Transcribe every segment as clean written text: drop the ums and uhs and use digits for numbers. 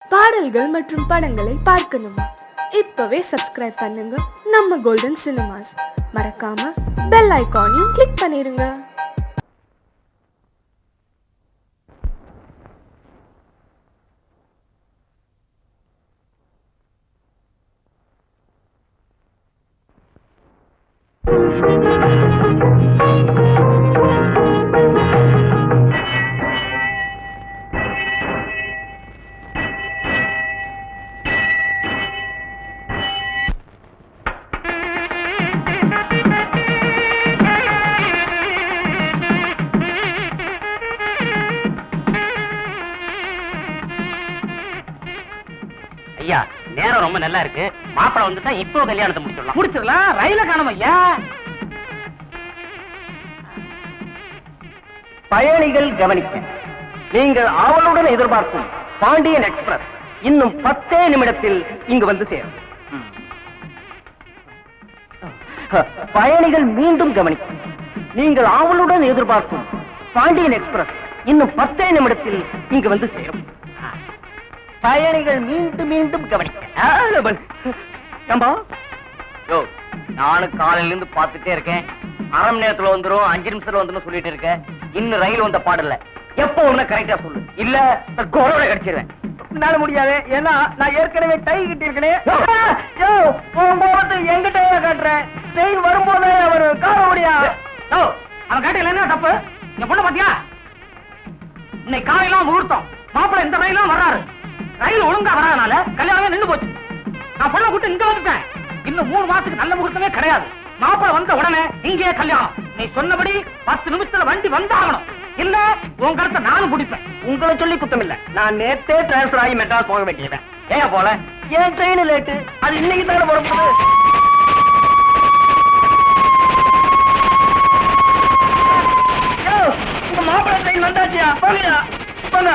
பாடல்கள் மற்றும் படங்களை பார்க்கணுமா? இப்பவே சப்ஸ்கிரைப் பண்ணுங்க நம்ம கோல்டன் சினிமாஸ். மறக்காம பெல் ஐகானையும் கிளிக் பண்ணிருங்க. ஐயா, நேரம் ரொம்ப நல்லா இருக்கு. மாப்பிள வந்துட்டா இப்போ கல்யாணத்தை முடிச்சிடலாம். ரயில காணும் ஐயா. பயணிகள் கவனிக்க, நீங்கள் ஆவலுடன் எதிர்பார்க்கும் பாண்டியன் எக்ஸ்பிரஸ் இன்னும் 10 நிமிடத்தில் இங்கு வந்து சேரும். பயணிகள் மீண்டும் கவனிக்க, நீங்கள் ஆவலுடன் எதிர்பார்க்கும் பாண்டியன் எக்ஸ்பிரஸ் இன்னும் 10 நிமிடத்தில் இங்கு வந்து சேரும். பயணிகள் மீண்டும் மீண்டும் கவனிக்க. நானும் காலையில இருந்து பாத்துட்டே இருக்கேன். அரை மணி நேரத்துல வந்துரும், 5 நிமிஷத்துல வந்துரும் சொல்லிட்டு இருக்கேன். இன்னும் ரயில் வந்த பாடல. எப்ப ஒண்ணு கரெக்டா சொல்லு, இல்ல கொரோனா கடிச்சிருவேன். என்னால முடியாது, ஏன்னா நான் ஏற்கனவே டை கிட்டி இருக்கேன். போகும்போது எங்கிட்ட காட்டுறேன், ட்ரெயின் வரும்போது அவர் கார முடியா. அவன் காட்டில என்ன தப்பு? என் பொண்ணு பாத்தியா? இன்னைக்கு காலையெல்லாம் முகூர்த்தம், மாப்பிள்ள இந்த ரயிலும் வர்றாரு. ரயில் ஒழுங்கா வராதனால கல்யாணமே நின்று போச்சு. நான் பொண்ணை கூட்டு இங்க வந்துட்டேன். இன்னும் 3 மாசத்துக்கு நல்ல முகூர்த்தமே கிடையாது. மாப்பிள்ள வந்த உடனே இங்கே கல்யாணம். நீ சொன்னபடி 10 நிமிஷத்துல வண்டி வந்தாகணும். இல்ல உன் கருத்தை நானும் பிடிப்பேன். உங்களை சொல்லி குத்தம் இல்ல, நான் நேத்தே டிரான்ஸ்பர் ஆகி மெட்ராஸ் போக வேண்டியவன். ஏன் போல? ஏன் ட்ரெயின் லேட்டு, அது இன்னைக்கு தானே போறப்போது. உங்க மாப்பிள்ள ட்ரெயின் வந்தாச்சியா? போங்கயா போங்க.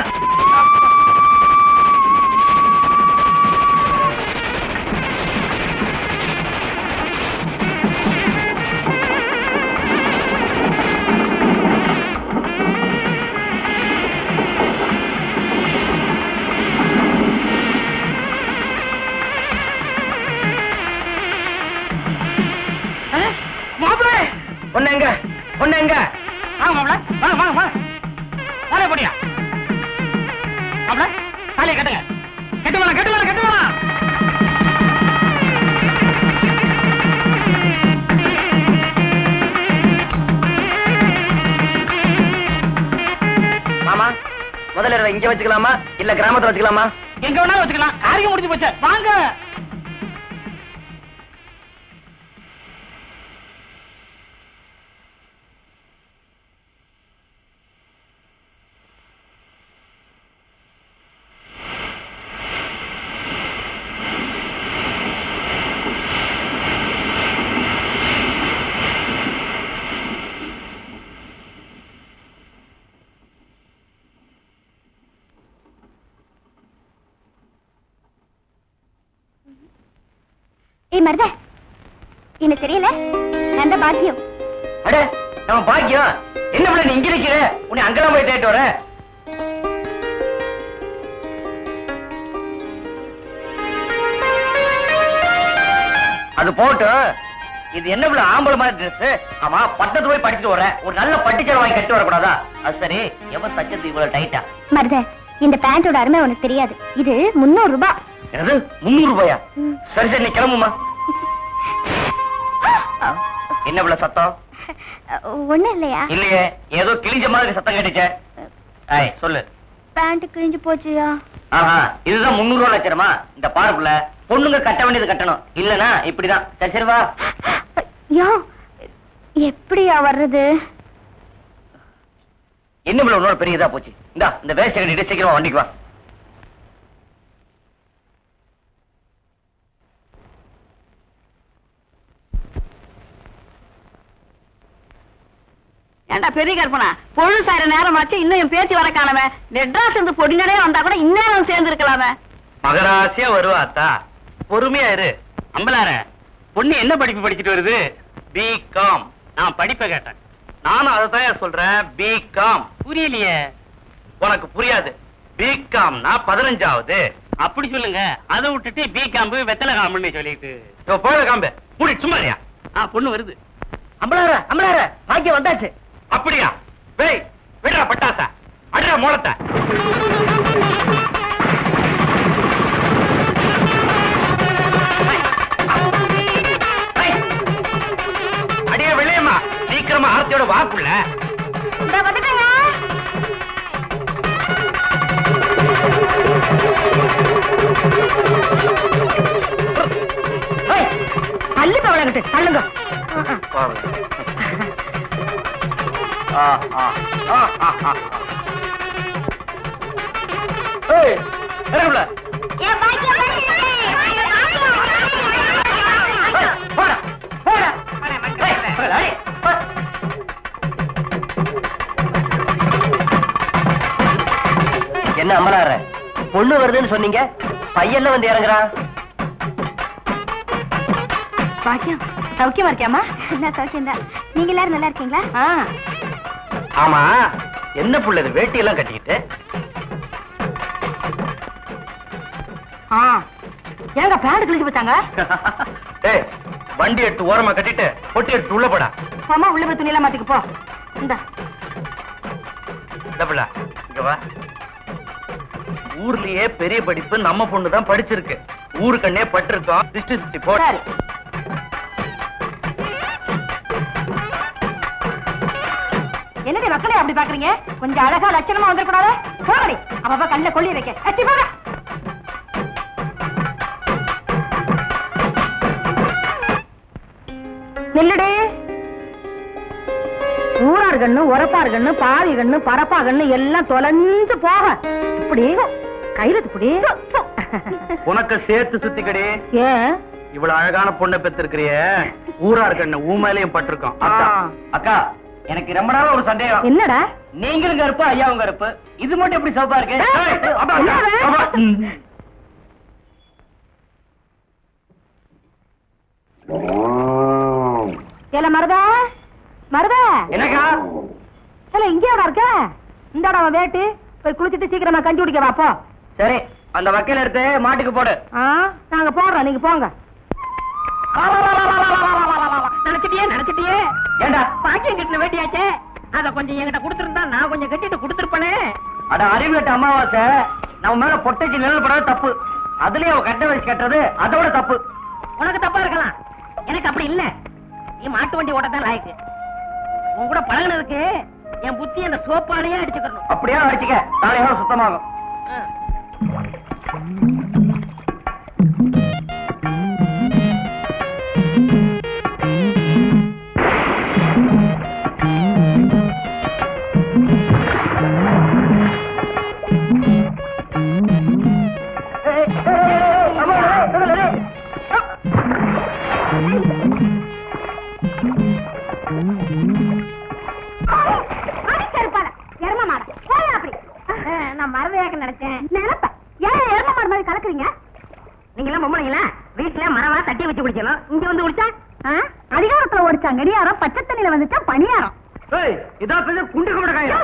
முதல்ல இங்க வச்சுக்கலாமா இல்ல கிராமத்துல வச்சுக்கலாமா? எங்க வேணாலும் வச்சுக்கலாம். காரியம் முடிஞ்சு போச்சு, வாங்க. மருத, என்ன தெரியல, நல்ல பாக்கியம். அட நம்ம பாக்கியம் என்ன பண்ண? நீ இங்க இருக்கிற, உன்னை அங்கெல்லாம் போய் தேட்டு வர. அது போட்டு இது என்ன இவ்வளவு ஆம்பளை மாதிரி ட்ரெஸ்? ஆமா, பட்டத்து போய் படிச்சுட்டு வர, ஒரு நல்ல பட்டுச்சேலை வாங்கி கட்டி வரக்கூடாதா? அது சரி, எவன் தச்சது இவ்வளவு டைட்டா? மருத, இந்த பேண்டோட அருமை உனக்கு தெரியாது. இது 300 ரூபாய். என்னது 300 ரூபாயா? சரி சரி, நீ கிளம்புமா. என்ன இவ்வளவு சத்தம்? ஒண்ணு இல்லையா? இல்லையே, ஏதோ கிழிஞ்ச மாதிரி சத்தம் கேட்டுச்சே. சொல்லு. பேண்ட் கிழிஞ்சு போச்சியா? ஆஹா, இதுதான் 300 ரூபாய் லட்சணமா? இந்த பாருக்குள்ள பொண்ணுங்க கட்ட வேண்டியது கட்டணும், இல்லனா இப்படிதான். சரி சரி வா. யா, எப்படியா வர்றது? என்ன இவ்வளவு இன்னொரு பெரியதா போச்சு? இந்த வேஸ்ட் கட்டிட்டு சீக்கிரமா வண்டிக்கு வா. ஏண்டா பெரிய கற்பனா, பொழுது சாயிர நேரமாச்சு, இன்னும் என் பேத்தி வர காணவே. மெட்ராஸ் இருந்து பொடிநடையா வந்தா கூட இந்நேரம் சேர்ந்து இருக்கலாமே. மகராசியா வருவா அத்தா, பொறுமையா இரு. அம்பலார, பொண்ணு என்ன படிப்பு படிச்சுட்டு வருது? பிகாம். நான் படிப்பை கேட்டேன். நானும் அதைத்தான் சொல்றேன், பிகாம். புரியலையே. உனக்கு புரியாது. பிகாம்னா 15வது. அப்படி சொல்லுங்க. அதை விட்டுட்டு பி காம்பு வெத்தலை காம்புன்னு சொல்லிட்டு போல காம்பு மூடி சும்மாரியா. பொண்ணு வருது. அம்பளார பாக்கியம் வந்தாச்சு. அப்படியா? வேய் விடுறா பட்டாசா, அடிடா மோளத்தை. அடியே வெள்ளையம்மா, சீக்கிரமா ஆர்த்தியோட வாக்குள்ள. அள்ளி பவளங்கிட்டு தள்ளுங்க. என்ன அமலாற, பொண்ணு வருதுன்னு சொன்னீங்க, பையன்ல வந்து இறங்குறான். பாக்கியம் சௌக்கியமா இருக்கியாமா? நான் சௌக்கியம் தான். நீங்க எல்லாரும் நல்லா இருக்கீங்களா? ஆமா, என்ன புள்ள இது வேட்டி எல்லாம் கட்டிக்கிட்டு? ஏங்க பேண்ட் கிழிச்சு போச்சாங்க? ஏய், வண்டி எடுத்து ஓரமா கட்டிட்டு பொட்டி எடுத்து உள்ள போடா. அம்மா உள்ள போய் துணியெல்லாம் மாத்திக்கு போ. இந்த புள்ள இங்க வா. ஊர்லயே பெரிய படிப்பு நம்ம பொண்ணு தான் படிச்சிருக்கு. ஊரு கண்ணே பட்டிருக்கோம். திஷ்டி திஷ்டி போட. என்னடி மக்களே அப்படி பாக்குறீங்க? கொஞ்சம் அழகா லட்சணமா வந்துடக்கூடாது? போகடி, அப்ப கண்ண கொள்ளி வைக்க. அச்சி போக. நில்லுடி. ஊரார் கண்ணு, உரப்பார் கண்ணு, பாரி கண்ணு, பரப்பா கண்ணு எல்லாம் தொலைஞ்சு போக. இப்படி கையில இப்படி உனக்கு சேர்த்து சுத்திக்கடி. ஏன் இவ்வளவு அழகான பொண்ணை பெற்றிருக்கிறிய, ஊரார் கண்ணு ஊமையிலையும் பட்டிருக்கோம். அக்கா, அக்கா, எனக்கு ரொம்ப நாள் ஒரு சந்தேகம். என்னடா? நீங்களும் கருப்பு, ஐயாவும் கருப்பு, இது மட்டும் எப்படி சிவப்பா இருக்கு? ஏய், அப்பா, என்னது? அப்பா. ஏல மருதா, மருதா, என்னக்கா? ஏல இங்கேடா இருக்க? இந்தாடா அவன் வேட்டு. போய் குளிச்சிட்டு சீக்கிரமா கஞ்சி குடிக்க வா போ. சரி, அந்த வக்கையில எடுத்து மாட்டுக்கு போடு. நாங்க போடுறோம், நீங்க போங்க. நினைச்சிட்டியே ஏண்டா? பாக்கியம் கட்டின வேட்டியாச்சே, அத கொஞ்சம் என்கிட்ட கொடுத்திருந்தா நான் கொஞ்சம் கட்டிட்டு கொடுத்திருப்பேனே. அட அறிவு கட்ட அமாவாசை, நம்ம மேல பொட்டைக்கு நிழல் படாத தப்பு. அதுலயே அவ கட்ட வச்சு கட்டுறது அதோட தப்பு. உனக்கு தப்பா இருக்கலாம், எனக்கு அப்படி இல்ல. நீ மாட்டு வண்டி ஓட்டத்தான் லாய்க்கு. உன் கூட பழகினதுக்கு என் புத்தி அந்த சோப்பாலேயே அடிச்சுக்கணும். அப்படியே அடிச்சுக்க, நாளையோட சுத்தமாகும். நான் மரதையாக நினைச்சேன். நினைப்ப ஏன் எரும மாடு மாதிரி கலக்குறீங்க? நீங்க எல்லாம் பொம்பளைங்களா? வீட்டுல மரவா தட்டி வச்சு குடிக்கணும், இங்க வந்து குடிச்சா அதிகாரத்துல ஓடிச்சாங்க. கடியாரம் பச்சை தண்ணியில வந்துச்சா பணியாரம். இதான் குண்டு கும்பிட காயம்.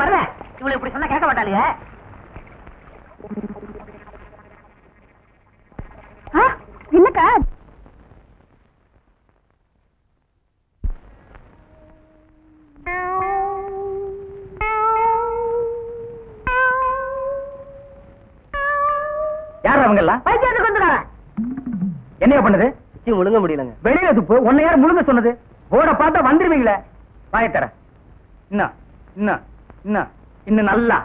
மரத இவ்வளவு இப்படி சொன்னா கேட்க மாட்டாளுங்க. என்னக்கா? யார் அவங்க எல்லாம்? பைத்தியத்துக்கு வந்துடுறாங்க. என்னையா பண்ணுது? முழுங்க முடியலங்க. வெளியில துப்பு. உன்னை யார் முழுங்க சொன்னது? போட பார்த்தா வந்துருவீங்களே. வாயத்தர. இன்னும் இன்னும் இன்னும் இன்னும் நல்லா.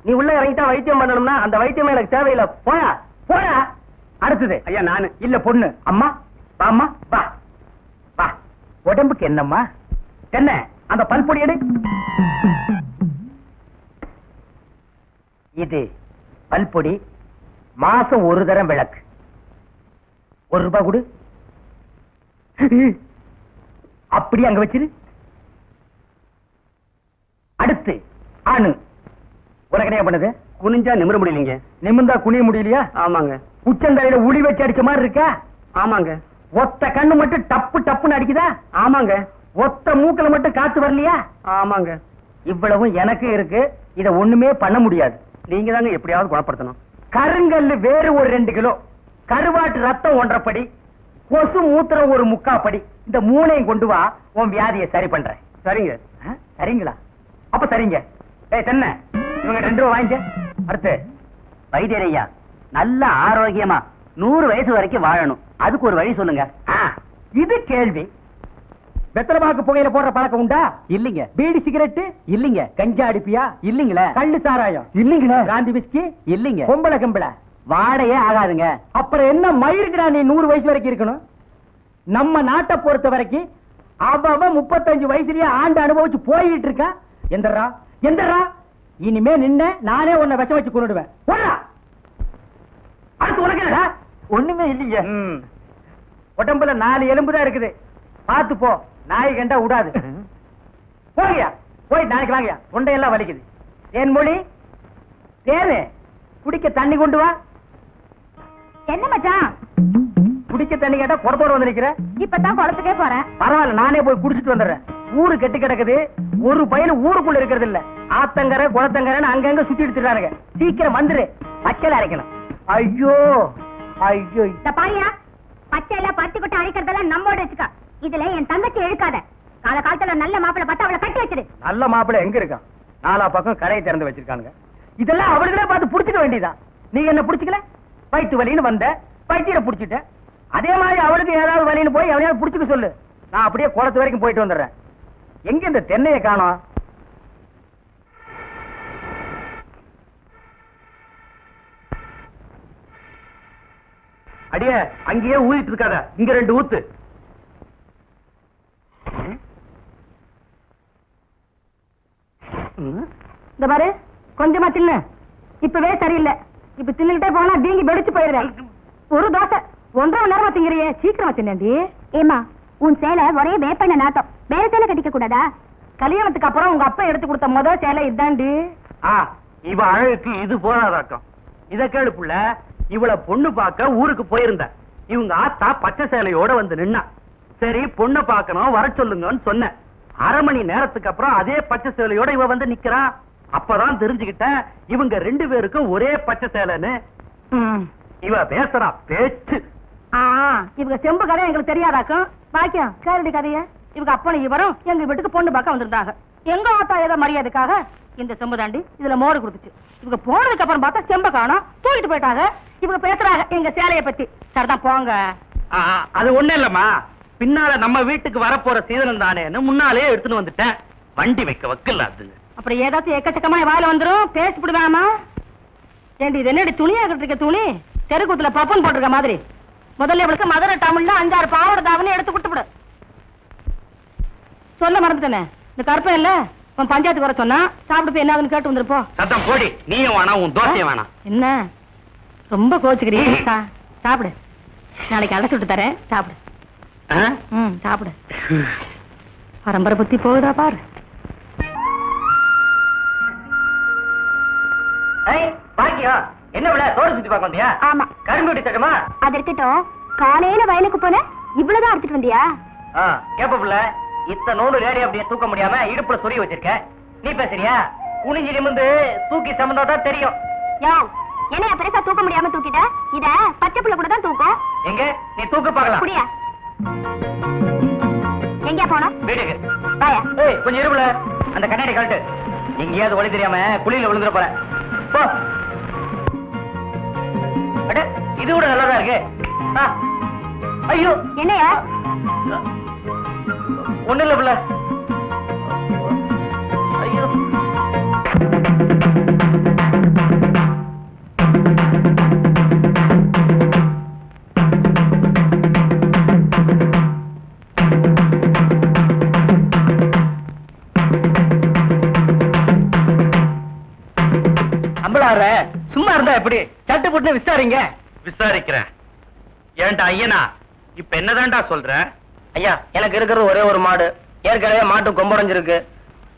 நீ உள்ள இறங்கிட்டா வைத்தியம் பண்ணணும்னா அந்த வைத்தியம் எனக்கு தேவையில்லை. போயா போயா. அடுத்தது ஐயா நானு இல்ல பொண்ணு. அம்மா வாம்மா வா வா. உடம்புக்கு என்னம்மா? என்ன அந்த பல்பொடி எடு. இது பல்பொடி. மாசம் ஒரு தரம் விளக்கு. ₹1 கொடு. அப்படி அங்க வச்சிரு. அடுத்து ஆணு. உனக்கு என்ன பண்ணுது? குனிஞ்சா நிமிர முடியலீங்க. நிமிர்ந்தா குனிய முடியலையா? ஆமாங்க. உச்சந்தலையில உளி வச்சு அடிச்ச மாதிரி இருக்கா? ஆமாங்க. ஒத்த கண்ணு மட்டும் டப்பு டப்புன்னு அடிக்குதா? ஆமாங்க. ஒத்த மூக்கல மட்டும் காத்து வரலையா? ஆமாங்க. இவ்வளவும் எனக்கு இருக்கு. இத ஒண்ணுமே பண்ண முடியாது. நீங்க தாங்க எப்படியாவது குணப்படுத்தணும். கருங்கல்லு வேறு ஒரு 2 கிலோ, கருவாட்டு ரத்தம் 1.5 படி, கொசு மூத்திரம் ஒரு 3/4 படி, இந்த 3ஐயும் கொண்டு வா, உன் வியாதியை சரி பண்றேன். சரிங்க. சரிங்களா? அப்ப சரிங்க. தென்ன இவங்க 2 ரூபா வாங்கிக்க. அடுத்து வைத்தியர் ஐயா, நல்ல ஆரோக்கியமா 100 வயசு வரைக்கும் வாழணும், அதுக்கு ஒரு வழி சொல்லுங்க. இது கேள்வி. வெத்தலமாக்கு புகையில போடுற பழக்கம் உண்டா? இல்லீங்க. பீடி சிகரெட்? இல்லீங்க. கஞ்சா அடிப்பியா? இல்லீங்களே. கள்ளு சாராயம்? இல்லீங்களே. காந்தி விஸ்கி? இல்லீங்க. பொம்பளை கம்பள வாடையே ஆகாதுங்க. அப்புறம் என்ன மயிருக்குடா நீ 100 வயசு வரைக்கும் இருக்கணும்? நம்ம நாட்டை பொறுத்த வரைக்கும் அவன் 35 வயசுலயே ஆண்டு அனுபவிச்சு போயிட்டு இருக்கா. எந்தரா எந்தரா, இனிமே நின்ன நானே உன்னை விஷம் வச்சு கொண்டுடுவேன். அடுத்து உனக்கு ஒண்ணுமே இல்லைங்க. உடம்புல 4 எலும்பு தான் இருக்குது, பார்த்து போ, நாய் கண்டா விடாது. போகியா, போய் நாளைக்கு வாங்கியா, தொண்டையெல்லாம் வலிக்குது. என் மொழி தேனு, குடிக்க தண்ணி கொண்டு வா. என்ன மச்சான், குடிக்க தண்ணி கேட்டா குடத்தோட வந்து நிக்கிற. இப்பதான் குளத்துக்கே போறேன். பரவாயில்ல, நானே போய் குடிச்சிட்டு வந்துடுறேன். ஊரு கெட்டு கிடக்குது, ஒரு பையன் ஊருக்குள்ள இருக்கிறது இல்ல. ஆத்தங்கரை குளத்தங்கரைன்னு அங்கங்க சுத்தி எடுத்துறானுங்க. சீக்கிரம் வந்துரு, பச்சையில அரைக்கணும். ஐயோ ஐயோ, இந்த பாரியா, பச்சையில பருத்தி கொட்டை அரைக்கிறதெல்லாம் நம்மோட வச்சுக்க. இதுல என் தங்கச்சி எழுக்காத. காலகாலத்துல நல்ல மாப்பிள்ளை பார்த்து அவளை கட்டி வச்சிரு. நல்ல மாப்பிள்ளை எங்க இருக்கான்? 4 பக்கம் கரையை திறந்து வச்சிருக்கானுங்க. இதெல்லாம் அவளுகளே பார்த்து புடிச்சுக்க வேண்டியதா. நீ என்ன புடிச்சுக்கல? வயிற்று வலின்னு வந்த, வயிற்ற புடிச்சிட்ட. அதே மாதிரி அவளுக்கு ஏதாவது வலின்னு போய் அவனையாவது புடிச்சுக்க சொல்லு. நான் அப்படியே குளத்து வரைக்கும் போயிட்டு வந்துடுறேன். எங்க இந்த தென்னையை காணோம்? அடியே, அங்கேயே ஊதிட்டு இருக்காத, இங்க 2 ஊத்து. இந்த பாரு, கொஞ்சமா தின்னு. இப்பவே சரியில்லை. இப்ப தின்னுகிட்டே போனா வீங்கி வெடிச்சு போயிடுறேன். ஒரு தோசை 1.5 மணி நேரமா திங்கிறியே, சீக்கிரமா தின்னேன்டி. ஏமா, உன் சேலை ஒரே வேப்பண்ண நாட்டம், வேற சேலை கட்டிக்க கூடாதா? கல்யாணத்துக்கு அப்புறம் உங்க அப்பா எடுத்து கொடுத்த முதல் சேலை இதாண்டி. இவ அழகுக்கு இது போராதாட்டம். இத கேளு புள்ள, இவள பொண்ணு பார்க்க ஊருக்கு போயிருந்த. இவங்க ஆத்தா பச்சை சேலையோட வந்து நின்னா. சரி, பொண்ணை பார்க்கணும், வர சொல்லுங்கன்னு சொன்ன. 1/2 மணி நேரத்துக்கு அப்புறம் அதே பச்சை சேலையோட இவ வந்து நிக்கிறா. அப்பதான் தெரிஞ்சுக்கிட்டேன் இவங்க 2 பேருக்கும் ஒரே பச்சை சேலைன்னு. இவ பேசுறா பேச்சு. இவங்க செம்பு கதை எங்களுக்கு தெரியாதாக்கும். பாக்கியம் கேரடி கதைய. இவங்க அப்பனும் இவரும் எங்க வீட்டுக்கு பொண்ணு பார்க்க வந்திருந்தாங்க. எங்க ஆத்தா ஏதோ மரியாதைக்காக இந்த செம்பு தாண்டி இதுல மோர் கொடுத்துச்சு. இவங்க போனதுக்கு அப்புறம் பார்த்தா செம்ப காணோம், தூக்கிட்டு போயிட்டாங்க. இவங்க பேசுறாங்க எங்க சேலைய பத்தி. சரிதான் போங்க. அது ஒண்ணு இல்லம்மா, பின்னால நம்ம வீட்டுக்கு வரப்போற சீதனம் தானேன்னு முன்னாலே எடுத்துன்னு வந்துட்டேன். வண்டி வைக்க வக்கல அது. அப்புறம் ஏதாச்சும் எக்கச்சக்கமா வாயில வந்துரும், பேசிவிடுவாமா? ஏண்டி இது என்னடி துணியா இருக்க துணி? தெருக்கூத்துல பப்பன் போட்டிருக்க மாதிரி. முதல்ல இவளுக்கு மதுரை டவுன்ல 5-6 பாவாடை தாவணி எடுத்து கொடுத்துவிடு. சொல்ல மறந்துட்டேனே, இந்த கருப்பை இல்ல உன் பஞ்சாயத்துக்கு வர சொன்னா சாப்பிட்டு போய் என்ன கேட்டு வந்துருப்போ. சத்தம் போடி, நீயும் வேணாம், உன் தோசையும் வேணாம். என்ன ரொம்ப கோச்சுக்கிறீங்க? சாப்பிடு, நாளைக்கு அழைச்சு விட்டு தரேன், சாப்பிடு. சாப்பிடு. பரம்பரை புத்தி போகுதா பாரு. பாக்கியம், என்ன விட தோடு சுத்தி பார்க்க வந்தியா? ஆமா. கரும்பு வெட்டி தட்டுமா? அது இருக்கட்டும், காலையில வயலுக்கு போன இவ்வளவுதான் எடுத்துட்டு வந்தியா? கேப்ப புள்ள, இத்த நூறு லேடி அப்படியே தூக்க முடியாம இடுப்புல சொறி வச்சிருக்க. நீ பேசுறியா? குனிஞ்சி நிமிந்து தூக்கி சம்பந்தம் தெரியும். யோ, என்னைய பெருசா தூக்க முடியாம தூக்கிட்ட? இத பச்சை புள்ள கூட தான் தூக்கும். எங்க நீ தூக்க பார்க்கலாம். குடியா? எங்கயா போனோம்? வீட்டுக்கு. வாயா. கொஞ்சம் இருப்புல அந்த கண்ணாடி கழட்டு. எங்கேயாவது வழி தெரியாம குழியில விழுந்துட போற. போ. அட, இது கூட நல்லாதான் இருக்கு. ஐயோ, என்னையா? ஒண்ணு இல்ல புள்ள. ஐயோ, அம்பளாற சும்மா இருந்தா எப்படி? சட்டு போட்டு விசாரிங்க. விசாரிக்கிறேன். ஏன்டா ஐயனா, இப்ப என்னதான்டா சொல்ற? ஐயா, எனக்கு இருக்கிறது ஒரே ஒரு மாடு. ஏற்கனவே மாட்டு கொம்படைஞ்சிருக்கு.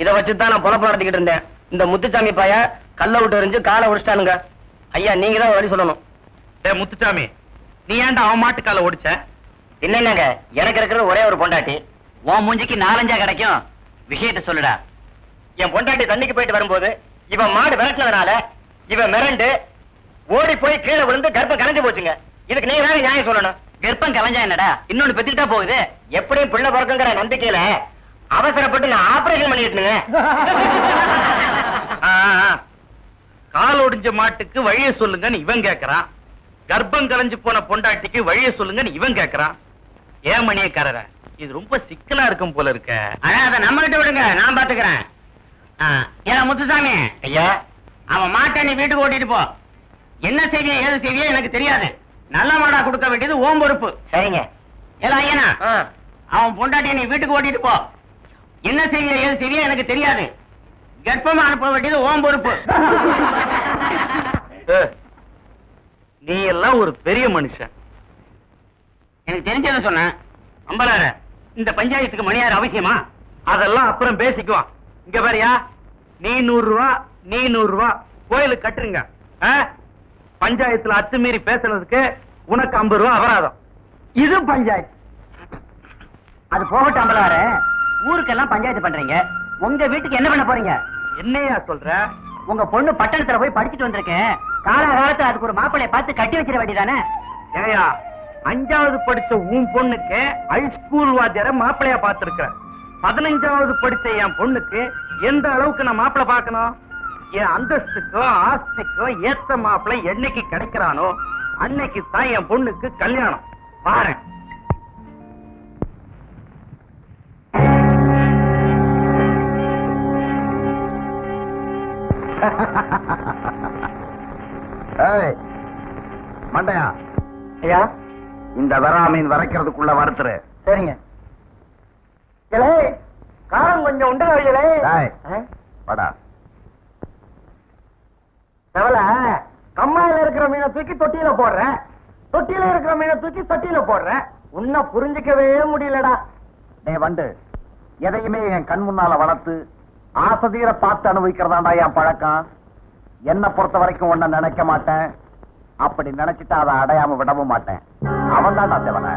இதை வச்சுதான் நான் பொழப்பு நடத்திக்கிட்டு இருந்தேன். இந்த முத்துச்சாமி பைய கல்ல விட்டு எறிஞ்சு காலை உடைச்சிட்டானுங்க. ஐயா, நீங்க தான் வழி சொல்லணும். முத்துச்சாமி, நீ ஏன்டா அவன் மாட்டு காலை ஓடிச்ச? என்னங்க, எனக்கு இருக்கிறது ஒரே ஒரு பொண்டாட்டி. உன் மூஞ்சிக்கு 4-5 கிடைக்கும். விஷயத்தை சொல்லுடா. என் பொண்டாட்டி தண்ணிக்கு போயிட்டு வரும்போது இவன் மாடு விரட்டினதுனால இவன் மிரண்டு ஓடி போய் கீழே விழுந்து கர்ப்பம் கலைஞ்சு போச்சுங்க. இதுக்கு நீங்க வேற நியாயம் சொல்லணும். கர்ப்பம் கலைஞ்சா என்னடா, இன்னொன்னு பெத்துக்கிட்டா போகுது. எப்படியும் பிள்ளை பிறக்குங்கிற நம்பிக்கையில அவசரப்பட்டு நான் ஆபரேஷன் பண்ணிட்டுங்க. கால் ஒடிஞ்ச மாட்டுக்கு வழிய சொல்லுங்கன்னு இவன் கேக்குறான். கர்ப்பம் கலைஞ்சு போன பொண்டாட்டிக்கு வழிய சொல்லுங்கன்னு இவன் கேக்குறான். ஏன் மணியக்காரர, இது ரொம்ப சிக்கலா இருக்கும் போல இருக்க. அதை நம்ம கிட்ட விடுங்க, நான் பாத்துக்கிறேன். ஏன் முத்துசாமி ஐயா, அவன் மாட்டை நீ வீட்டுக்கு ஓட்டிட்டு போ. என்ன செய்வியோ ஏது செய்வியோ எனக்கு தெரியாது. நல்ல மாடா கொடுக்க வேண்டியது ஓம் பொறுப்பு. சரிங்க. ஏதா ஐயனா, அவன் பொண்டாட்டியை நீ வீட்டுக்கு ஓட்டிட்டு போ. என்ன செய்வியோ ஏது செய்வியோ எனக்கு தெரியாது. கர்ப்பமா அனுப்ப வேண்டியது ஓம் பொறுப்பு. நீ எல்லாம் ஒரு பெரிய மனுஷன். எனக்கு தெரிஞ்சதை சொன்னேன். அம்பலார, இந்த பஞ்சாயத்துக்கு மணியார் அவசியமா? அதெல்லாம் அப்புறம் பேசிக்குவான். இங்க பாரியா, நீ 100 ரூபா, நீ 100 ரூபா கோயிலுக்கு கட்டுருங்க. பஞ்சாயத்துல அத்துமீறி பேசுறதுக்கு உனக்கு 50 ரூபா அபராதம். இது பஞ்சாயத்து. அது போகட்டும் அம்பலார, ஊருக்கெல்லாம் பஞ்சாயத்து பண்றீங்க. உங்க வீட்டுக்கு என்ன பண்ண போறீங்க? என்னையா சொல்ற? உங்க பொண்ணு பட்டணத்துல போய் படிச்சுட்டு வந்திருக்கேன். காலகாலத்துல அதுக்கு ஒரு மாப்பிளைய பார்த்து கட்டி வச்சிட வேண்டியதானே? ஏயா, 5வது படிச்ச உன் பொண்ணுக்கு ஹைஸ்கூல் வாத்தியார மாப்பிளையா பார்த்திருக்க. 15வது படிச்ச என் பொண்ணுக்கு எந்த அளவுக்கு நான் மாப்பிளை பார்க்கணும்? என் அந்தஸ்துக்கோ ஆஸ்திக்கோ ஏத்த மாப்பிளை என்னைக்கு கிடைக்கிறானோ அன்னைக்கு தான் என் பொண்ணுக்கு கல்யாணம். பாரு. மண்டையா, ஐயா, இந்த வரா மீன் வரைக்கிறதுக்குள்ள வறுத்துரு. சரிங்க. காரம் கொஞ்சம் உண்டு வழியலே. படா. தவள கம்மாயில இருக்கிற மீனை தூக்கி தொட்டியில போடுறேன், தொட்டியில இருக்கிற மீனை தூக்கி சட்டியில போடுறேன். உன்னை புரிஞ்சுக்கவே முடியலடா. டேய் வண்டு, எதையுமே என் கண் முன்னால வளர்த்து ஆசதீர பார்த்து அனுபவிக்கிறதாண்டா என் பழக்கம். என்ன பொறுத்த வரைக்கும் ஒன்ன நினைக்க மாட்டேன். அப்படி நினைச்சிட்டு அதை அடையாம விடவும் மாட்டேன். அவன் தான் நான் தேவன.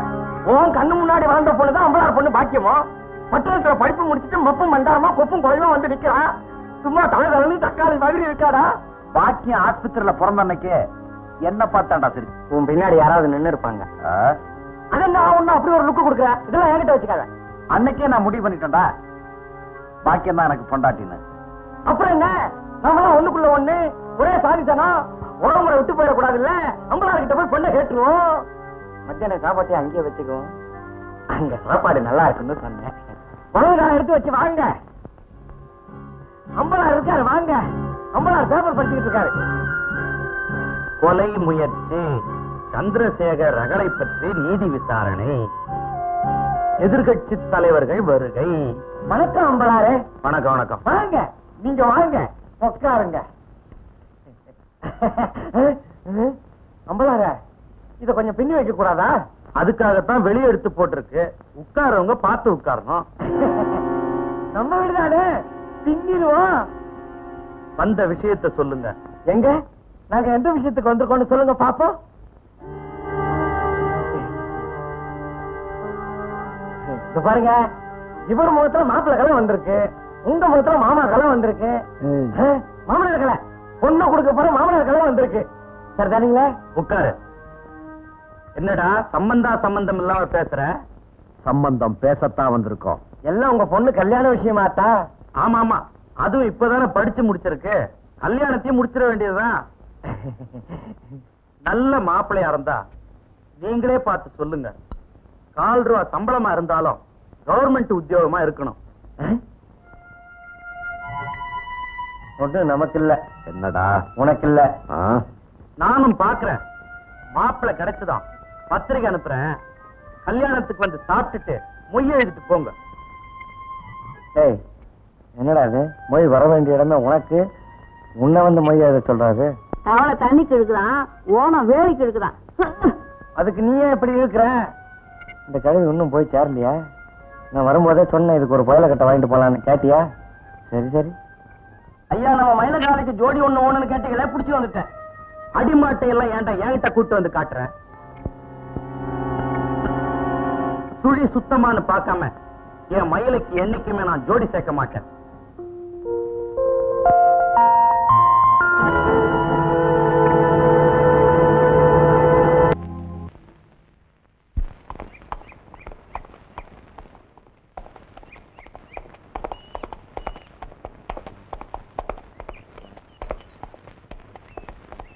உன் கண்ணு முன்னாடி வாழ்ந்த பொண்ணுதான் அம்பலார் பொண்ணு பாக்கியமோ. பட்டணத்துல படிப்பு முடிச்சுட்டு மப்பும் மண்டாரமா கொப்பும் குறையும் வந்து நிக்கிறான். சும்மா தலைவலி தக்காளி மாதிரி இருக்காடா. பாக்கியம் ஆஸ்பத்திரியில பிறந்த அன்னைக்கு என்ன பார்த்தாண்டா சரி. உன் பின்னாடி யாராவது நின்னு இருப்பாங்க. அதான் நான் ஒண்ணு அப்படி ஒரு லுக்கு கொடுக்குறேன். இதெல்லாம் என்கிட்ட வச்சுக்காத. அன்னைக்கே நான் முடிவு பண்ணிட்டேன்டா, பாக்கியம் தான் எனக்கு பொண்டாட்டின்னு. அப்புறம் என்ன, நம்மளாம் ஒண்ணுக்குள்ள ஒண்ணு, ஒரே சாதித்தானா, உறவுமுறை விட்டு போயிடக்கூடாது இல்ல. அம்பலார்கிட்ட போய் பொண்ணை கேட்டுருவோம். மத்தியான சாப்பாட்டை அங்கேயே வச்சுக்குவோம். அங்க சாப்பாடு நல்லா இருக்குன்னு சொன்னேன். உணவுகாரம் எடுத்து வச்சு வாங்க. அம்பலார் இருக்காரு, வாங்க. அம்பலார் பேப்பர் படிச்சுக்கிட்டு இருக்காரு. கொலை முயற்சி, சந்திரசேகர் ரகளை பற்றி நீதி விசாரணை, எதிர்கட்சி தலைவர்கள் வருகை. வணக்கம் அம்பலாரே. வணக்கம் வணக்கம். வாங்க, நீங்க வாங்க, உட்காருங்க. அம்பலார, இத கொஞ்சம் பின்னி வைக்க கூடாதா? அதுக்காகத்தான் வெளியே எடுத்து போட்டிருக்கு. உட்காரவங்க பார்த்து உட்காரணும். நம்ம வீடுதானே, பின்னிடுவோம். வந்த விஷயத்தை சொல்லுங்க. எங்க நாங்க எந்த விஷயத்துக்கு வந்திருக்கோம்னு சொல்லுங்க பாப்போம். இங்க பாருங்க, இவர் முகத்துல மாப்பிள்ளை கலை வந்திருக்கு, உங்க முகத்துல மாமா கலை வந்திருக்கு. மாமனார் கலை பொண்ணு கொடுக்க போற மாமனார் கலை வந்திருக்கு. சரிதானுங்களே? உட்காரு. என்னடா சம்பந்தம் இல்லாம பேசுற? சம்பந்தம் பேசத்தான் வந்திருக்கோம். எல்லாம் உங்க பொண்ணு கல்யாண விஷயமாத்தா? ஆமா ஆமா, அதுவும் இப்பதானே படிச்சு முடிச்சிருக்கு. கல்யாணத்தையும் முடிச்சிட வேண்டியதுதான். நல்ல மாப்பிள்ளையா இருந்தா நீங்களே பார்த்து சொல்லுங்க. 4 ரூபா சம்பளமா இருந்தாலும் கவர்மெண்ட் உத்தியோகமா இருக்கணும். ஒண்ணு நமக்கு இல்ல. என்னடா உனக்கு இல்ல. நானும் பாக்குறேன். மாப்பிள்ளை கிடைச்சுதான் பத்திரிகை அனுப்புறேன். கல்யாணத்துக்கு வந்து சாப்பிட்டுட்டு மொய் எழுதிட்டு போங்க. ஏய், என்னடா இது? மொய் வர வேண்டிய இடமே உனக்கு, உன்னை வந்து மொய் எழுத சொல்றாரு. தவளை தண்ணிக்கு இருக்குதான், ஓனம் வேலைக்கு இருக்குதான். அதுக்கு நீயே எப்படி இருக்கிற? இந்த கழுவி இன்னும் போய் சேரலையா? நான் வரும்போதே சொன்னேன் இதுக்கு ஒரு புயல கட்ட வாங்கிட்டு போலான்னு. கேட்டியா? சரி சரி. ஐயா, நம்ம மயிலகாலைக்கு ஜோடி ஒண்ணு ஒண்ணுன்னு கேட்டீங்களே, புடிச்சு வந்துட்டேன். அடிமாட்டை எல்லாம் ஏன்டா என்கிட்ட கூட்டு வந்து காட்டுறேன்? சுழி சுத்தமானு பார்க்காம என் மயிலுக்கு என்னைக்குமே நான் ஜோடி சேர்க்க மாட்டேன்.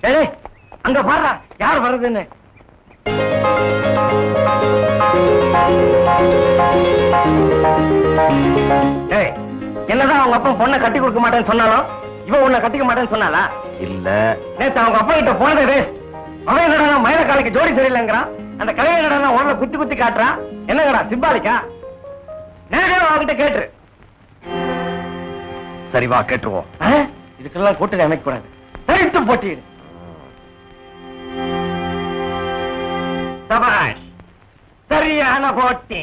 டேய் அங்க பாருடா யார் வருதுன்னு. டேய் என்னதான் அவங்க அப்பா பொண்ணை கட்டி கொடுக்க மாட்டேன்னு சொன்னாலும் இவன் உன்னை கட்டிக்க மாட்டேன்னு சொன்னாலா? இல்ல நேத்து அவங்க அப்பா கிட்ட போனதே வேஸ்ட். அவன் என்னடா மயில காலைக்கு ஜோடி சரியில்லைங்கிறான். அந்த கலையை என்னடா உடல குத்தி குத்தி காட்டுறான். என்னங்கடா சிம்பாலிக்கா? நேரே அவகிட்ட கேட்டுரு. சரி வா கேட்டுருவோம். இதுக்கெல்லாம் கூட்டணி அமைக்க கூடாது. தனித்து போட்டியிடு. சபாஷ் சரியான போட்டி.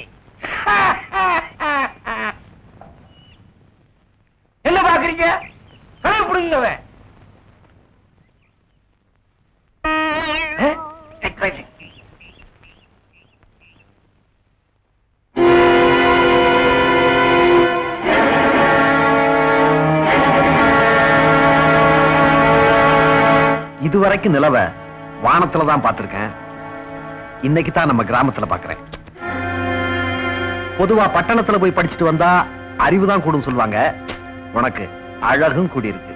என்ன பாக்குறீங்க? கலை புடுங்கவன். இதுவரைக்கும் நிலவ வானத்துல தான் பார்த்திருக்கேன். இன்னைக்கு தான் நம்ம கிராமத்துல பாக்குறேன். பொதுவா பட்டணத்துல போய் படிச்சுட்டு வந்தா அறிவுதான் கூடும் சொல்லுவாங்க. உனக்கு அழகும் கூடியிருக்கு.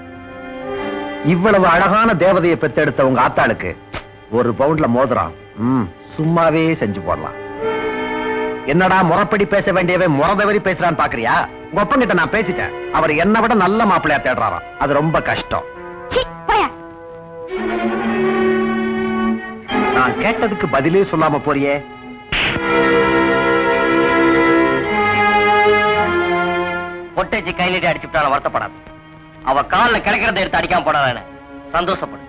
இவ்வளவு அழகான தேவதையை பெத்தெடுத்த உங்க ஆத்தாளுக்கு ஒரு பவுண்ட்ல மோதிரம் சும்மாவே செஞ்சு போடலாம். என்னடா முறைப்படி பேச வேண்டியவன் முறதவரி பேசுறான்னு பாக்குறியா? உங்க அப்பங்கிட்ட நான் பேசிட்டேன். அவர் என்னை விட நல்ல மாப்பிள்ளையா தேடுறாராம். அது ரொம்ப கஷ்டம். நான் கேட்டதுக்கு பதிலே சொல்லாம போறியே. பொட்டேச்சி கையிலே அடிச்சுட்டாலும் வருத்தப்படாது. அவ காலில் கிடைக்கிறத எடுத்து அடிக்காம போடாத. சந்தோஷப்படு.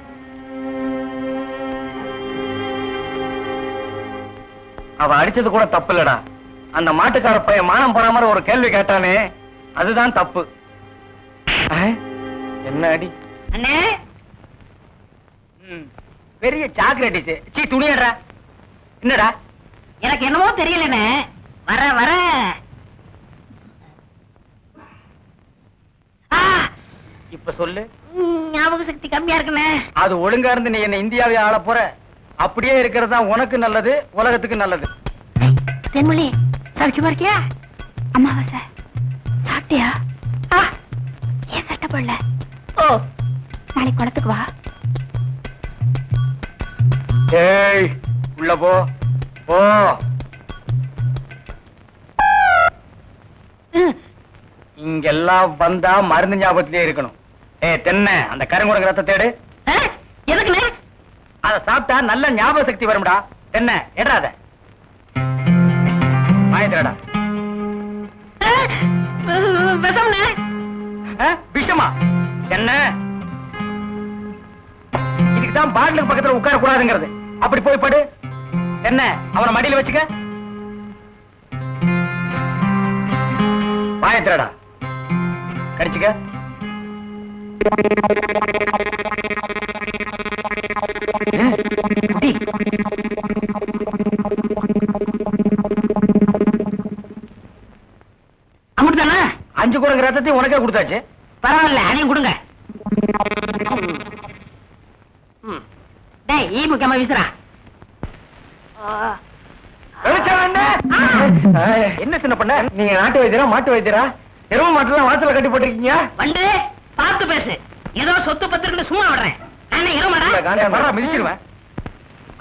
அவ அடிச்சது கூட தப்பு இல்லடா. அந்த மாட்டுக்கார பையன் மானம் போற மாதிரி ஒரு கேள்வி கேட்டானே, அதுதான் தப்பு. என்ன அடி அண்ணே? பெரிய சாக்லேட் சீ துணியடா. என்னடா? எனக்கு என்னமோ தெரியலண்ணே. வர வர இப்ப சொல்லு. ஞாபக சக்தி கம்மியா இருக்குண்ணே. அது ஒழுங்கா இருந்து நீ என்ன இந்தியாவை ஆள போற. அப்படியே இருக்கிறது தான் உனக்கு நல்லது, உலகத்துக்கு நல்லது. தென்மொழி சௌக்கியமா இருக்கியா? அம்மாவாசை சாப்பிட்டியா? ஏன் சட்டை போடல? ஓ நாளைக்கு குளத்துக்கு வா. ஏய் உள்ள போ போ. இங்கெல்லாம் வந்தா மருந்து ஞாபகத்திலே இருக்கணும். தென்னை அந்த கருங்குரங்கு ரத்த தேடு. எதுக்குண்ணே? அத சாப்பிட்டா நல்ல ஞாபக சக்தி வரும்டா. தென்னை எடாத வாங்கிடா. விஷம்ண்ணே. விஷமா? என்ன இதுக்குதான் பாட்டிலுக்கு பக்கத்துல உட்கார கூடாதுங்கிறது. அப்படி போய் படு. என்ன அவனை மடியில வச்சுக்க. வாயத்திரடா கடிச்சுக்க. அமுட்டுதானே? 5 குரங்கு ரத்தத்தையும் உனக்கே கொடுத்தாச்சு. பரவாயில்ல, அதையும் கொடுங்க. டேய் ஈ முக்கியமா வீசுறா. என்ன சின்ன பண்ண? நீங்க நாட்டு வைத்தியரா மாட்டு வைத்தியரா? எரும மாட்டுலாம் வாசல கட்டி போட்டிருக்கீங்க. வந்து பார்த்து பேசு. ஏதோ சொத்து பத்திரன்னு சும்மா விடுறேன். நானே எருமடா. மிதிச்சிருவேன்.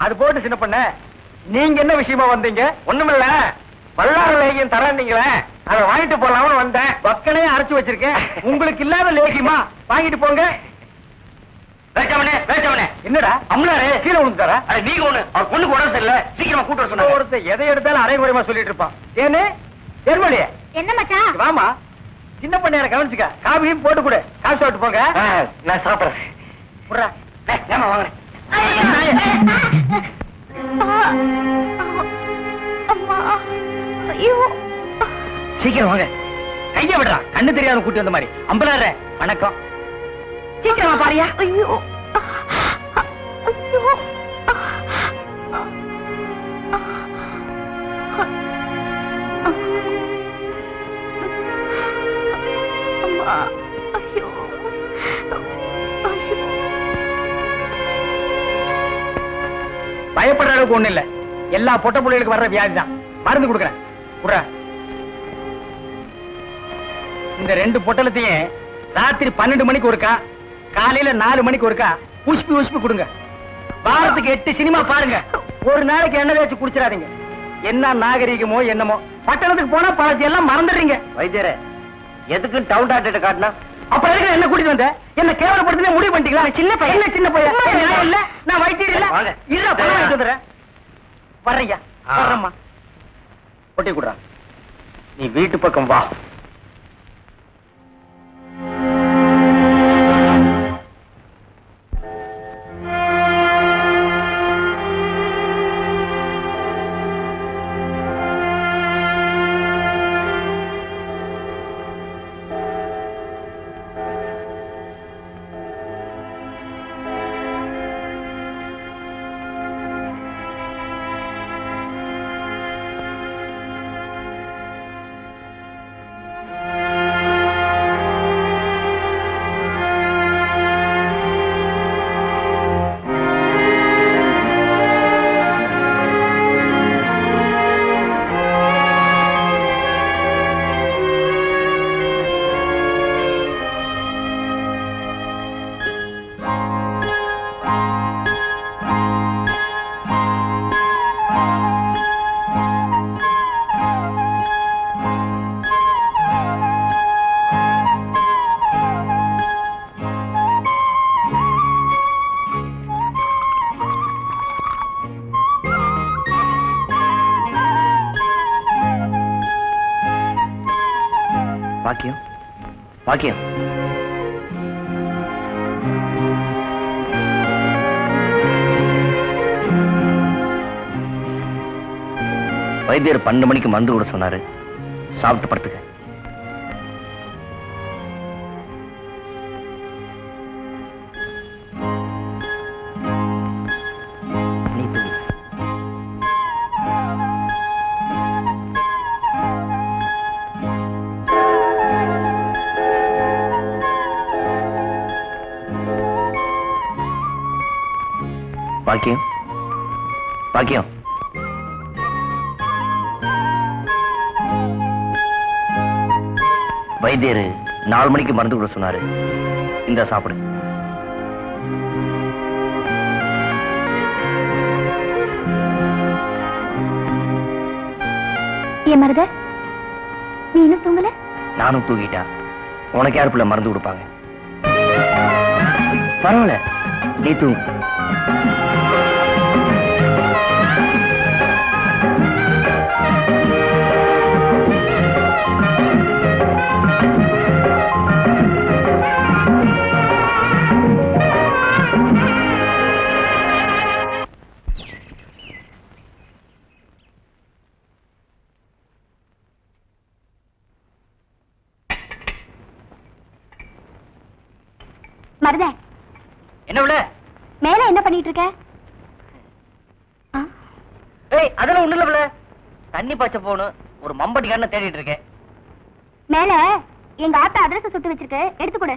அது போட்டு சின்ன பண்ண, நீங்க என்ன விஷயமா வந்தீங்க? ஒண்ணுமில்ல, வல்லார லேகியம் தரீங்களே, அதை வாங்கிட்டு போலாம்னு வந்தேன். பக்கனே அரைச்சு வச்சிருக்கேன். உங்களுக்கு இல்லாத லேகியமா? வாங்கிட்டு போங்க. என்னடா அம்லாரே கீழே விழுந்துட்டாரா? நீங்க ஒண்ணு அவர் பொண்ணுக்கு உடம்பு சரியில்லை, சீக்கிரமா கூட்டு வர சொன்னாங்க. ஒருத்தர் எதை எடுத்தாலும் அரைகுறைமா சொல்லிட்டு இருப்பான். ஏன்னு எருமலையே என்ன மச்சான்? வாமா சின்ன பண்ண கவனிச்சுக்க. காபியும் போட்டு கொடு. காபி சாப்பிட்டு போங்க. நான் சாப்பிடுறேன். ஏமா வாங்க. சீக்கிரம் வாங்க. கைய விடுறா. கண்ணு தெரியாத கூட்டி வந்த மாதிரி. அம்பலாற வணக்கம். சீக்கிரமா பாரியா. ஐயோ ஐயோ. அம்மா ஐயோ ஐயோ. பயப்படுற அளவுக்கு ஒண்ணு இல்ல. எல்லா பொட்ட புள்ளைகளுக்கு வர்ற வியாதி தான். மருந்து கொடுக்குறேன். குடுறா. இந்த 2 பொட்டலத்தையும் ராத்திரி 12 மணிக்கு ஒருக்கா, காலையில 4 மணிக்கு ஒருக்கா உஷ்பி உஷ்பி கொடுங்க. வாரத்துக்கு 8 சினிமா பாருங்க. ஒரு நாளைக்கு எண்ணெய் தேய்ச்சி குடிச்சிடாதீங்க. என்ன நாகரிகமோ என்னமோ, பட்டணத்துக்கு போனா பழத்தை எல்லாம் மறந்துடுறீங்க. வைத்தியரே, எதுக்கு டவுன் டாக்டர் காட்டினா? அப்ப எதுக்கு என்ன கூட்டிட்டு வந்த? என்ன கேவலப்படுத்தி முடிவு பண்ணிட்டீங்களா? சின்ன பையன், சின்ன பையன் இல்ல, நான் வைத்தியர் இல்ல. இல்ல, பணம் வாங்கிட்டு வந்துடுறேன். வர்றையா, வர்றம்மா. ஒட்டி கொடுறா. நீ வீட்டு பக்கம் வா. பாக்கியம், பாக்கியம். வைத்தியர் 12 மணிக்கு மருந்து கூட சொன்னாரு. சாப்பிட்டு படுத்துக்க. நீ தூங்கு. பாக்கியம், பாக்கியம். வைத்தியர் 4 மணிக்கு மருந்து கூட சொன்னாரு. இந்த சாப்பிடு. ஏன் மருத, நீ இன்னும் தூங்கல? நானும் தூங்கிட்டா. உனக்கு யாரு பிள்ளை மருந்து கொடுப்பாங்க? பரவாயில்ல, நீ தூங்கு. மருத, என்ன விட? மேல என்ன பண்ணிட்டு இருக்க? ஏய், அதெல்லாம் ஒண்ணு இல்ல விட. தண்ணி பாய்ச்ச போகணும். ஒரு மம்பட்டி கண்ணை தேடிட்டு இருக்கேன். மேல எங்க ஆத்தா அதிரசம் சுட்டு வச்சிருக்கு, எடுத்து கொடு.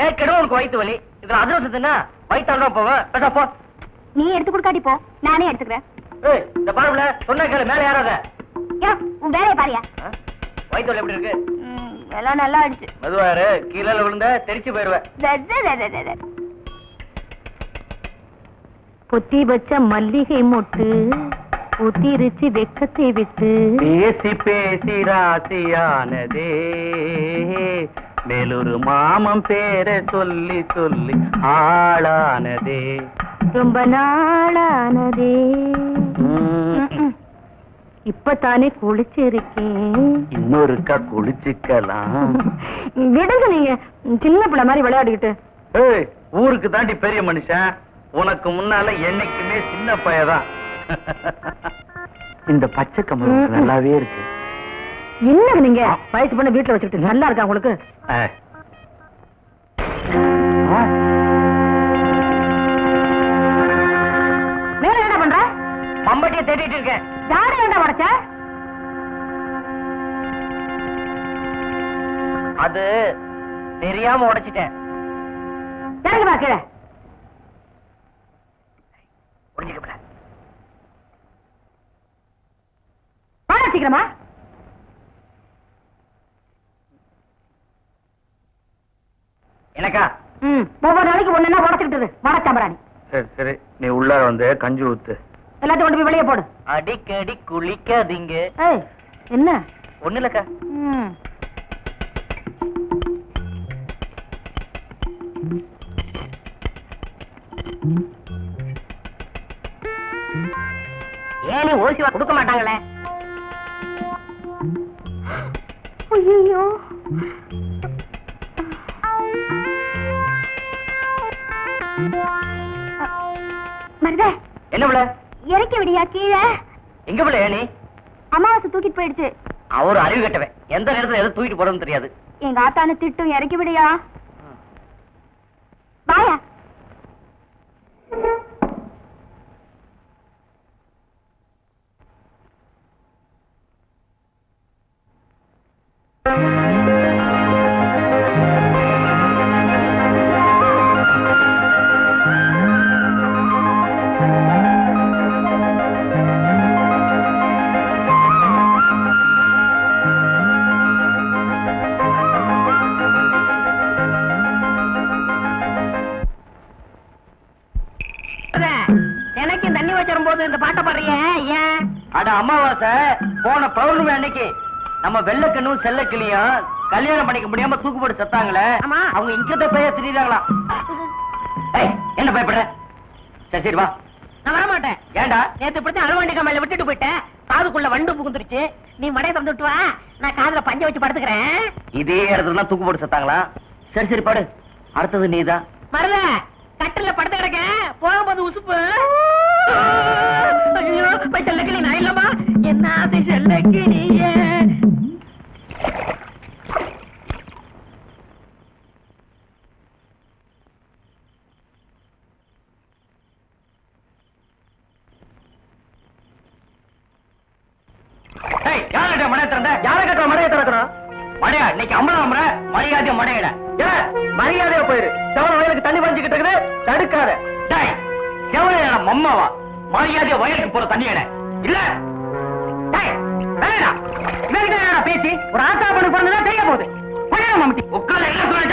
ஏற்கனவே உனக்கு வயிற்று வலி. இதுல அதிரசத்துனா வயிற்றால் தான் போவேன். பேசா போ. நீ எடுத்து கொடுக்காட்டி போ, நானே எடுத்துக்கிறேன். ஏய், இந்த பாருல சொன்ன கேளு. மேல யாராத? ஏன், உன் வேலையை பாரியா? வயிற்று வலி எப்படி இருக்கு? எல்லாம் நல்லா ஆயிடுச்சு. மெதுவாரு, கீழே விழுந்த தெரிச்சு போயிருவேன். பொத்தி வச்ச மல்லிகை மொட்டு புத்திருச்சு வெக்கத்தை விட்டு பேசி பேசி ராசியானதே, மேலொரு மாமம் பேரை சொல்லி சொல்லி ஆளானதே, ரொம்ப நாளானதே. இப்பதானே குளிச்சிருக்கேன், இன்னொருக்கா குளிச்சுக்கலாம். விடுங்க நீங்க சின்ன பிள்ளை மாதிரி விளையாடிக்கிட்டு. ஏய், ஊருக்கு தாண்டி பெரிய மனுஷன். உனக்கு முன்னால என்னைக்குமே சின்ன பையதான். இந்த பச்சை கம்பளம் நல்லாவே இருக்கு. என்ன நீங்க வயசு பண்ண வீட்டுல வச்சுக்கிட்டு நல்லா இருக்கா உங்களுக்கு? மேல என்ன பண்ற? மம்பட்டியை தேடிட்டு இருக்கேன். யாரை என்ன உடைச்ச? அது தெரியாம உடைச்சிட்டேன். இறங்கி வா கீழே. புரிஞ்சுக்கப்பட. வாடா சீக்கிரமா. எனக்கா ஒவ்வொரு நாளைக்கு ஒண்ணு உடச்சுக்கிட்டு வட சாம்பிராணி. சரி சரி, நீ உள்ளார வந்து கஞ்சி ஊத்து. எல்லாத்தையும் கொண்டு போய் வெளியே போடு. அடிக்கடி குளிக்காதீங்க. ஏய், என்ன ஒண்ணு இல்லக்கா. ஏன் நீ ஓசி கொடுக்க மாட்டாங்களே? ஐயோ மருதே, என்ன பிள்ளை? இறக்கி விடியா கீழே. எங்க பிள்ளை நீ? அமாவாசை தூக்கிட்டு போயிடுச்சு. அவரு அறிவு கட்டவன், எந்த நேரத்துல எதை தூக்கிட்டு போறதுன்னு தெரியாது. எங்க ஆத்தான திட்டும், இறக்கி விடியா. வாயா. எனக்கும் தண்ணி வச்சிரும் போது இந்த பாட்டை பாடுறிய ஏன்? அட அமாவாசை போன பௌர்ணமி அன்னைக்கு நம்ம வெள்ளக்கண்ணும் செல்லக்கிளியும் கல்யாணம் பண்ணிக்க முடியாம தூக்கு போட்டு செத்தாங்களே. ஆமா. அவங்க இங்கத பைய திடீராங்களா? என்ன பயப்படுற? சரி சரி வா. நான் வர மாட்டேன். ஏண்டா? நேத்து இப்படி அழுவாண்டி கம்மையில விட்டுட்டு போயிட்டேன். காதுக்குள்ள வண்டு புகுந்துருச்சு. நீ மடைய தந்துட்டு வா, நான் காதுல பஞ்ச வச்சு படுத்துக்கிறேன். இதே இடத்துல தான் தூக்கு போட்டு செத்தாங்களா? சரி சரி பாடு. அடுத்தது நீதான். மருத கட்டில படுத்து கிடக்க போகும்போது உசுப்பு. ஐயோ, போய் செல்லக்கிளி நான் இல்லமா? என்ன ஆசை செல்லக்கிளியே. யார மடைய திறந்த? யார கட்ட மடைய திறக்கிறோம்? மடையா இன்னைக்கு அம்பளம் மரியாதைய மடையிட. மரியாதையா போயிரு. செவன வயலுக்கு தண்ணி வரைஞ்சுக்கிட்டு இருக்குது, தடுக்காத. செவன மம்மாவா மரியாதைய வயலுக்கு போற தண்ணி எட இல்ல. பேச்சு ஒரு ஆத்தா பண்ணு பிறந்ததா தெரிய போகுது. உட்கார என்ன சொல்ல.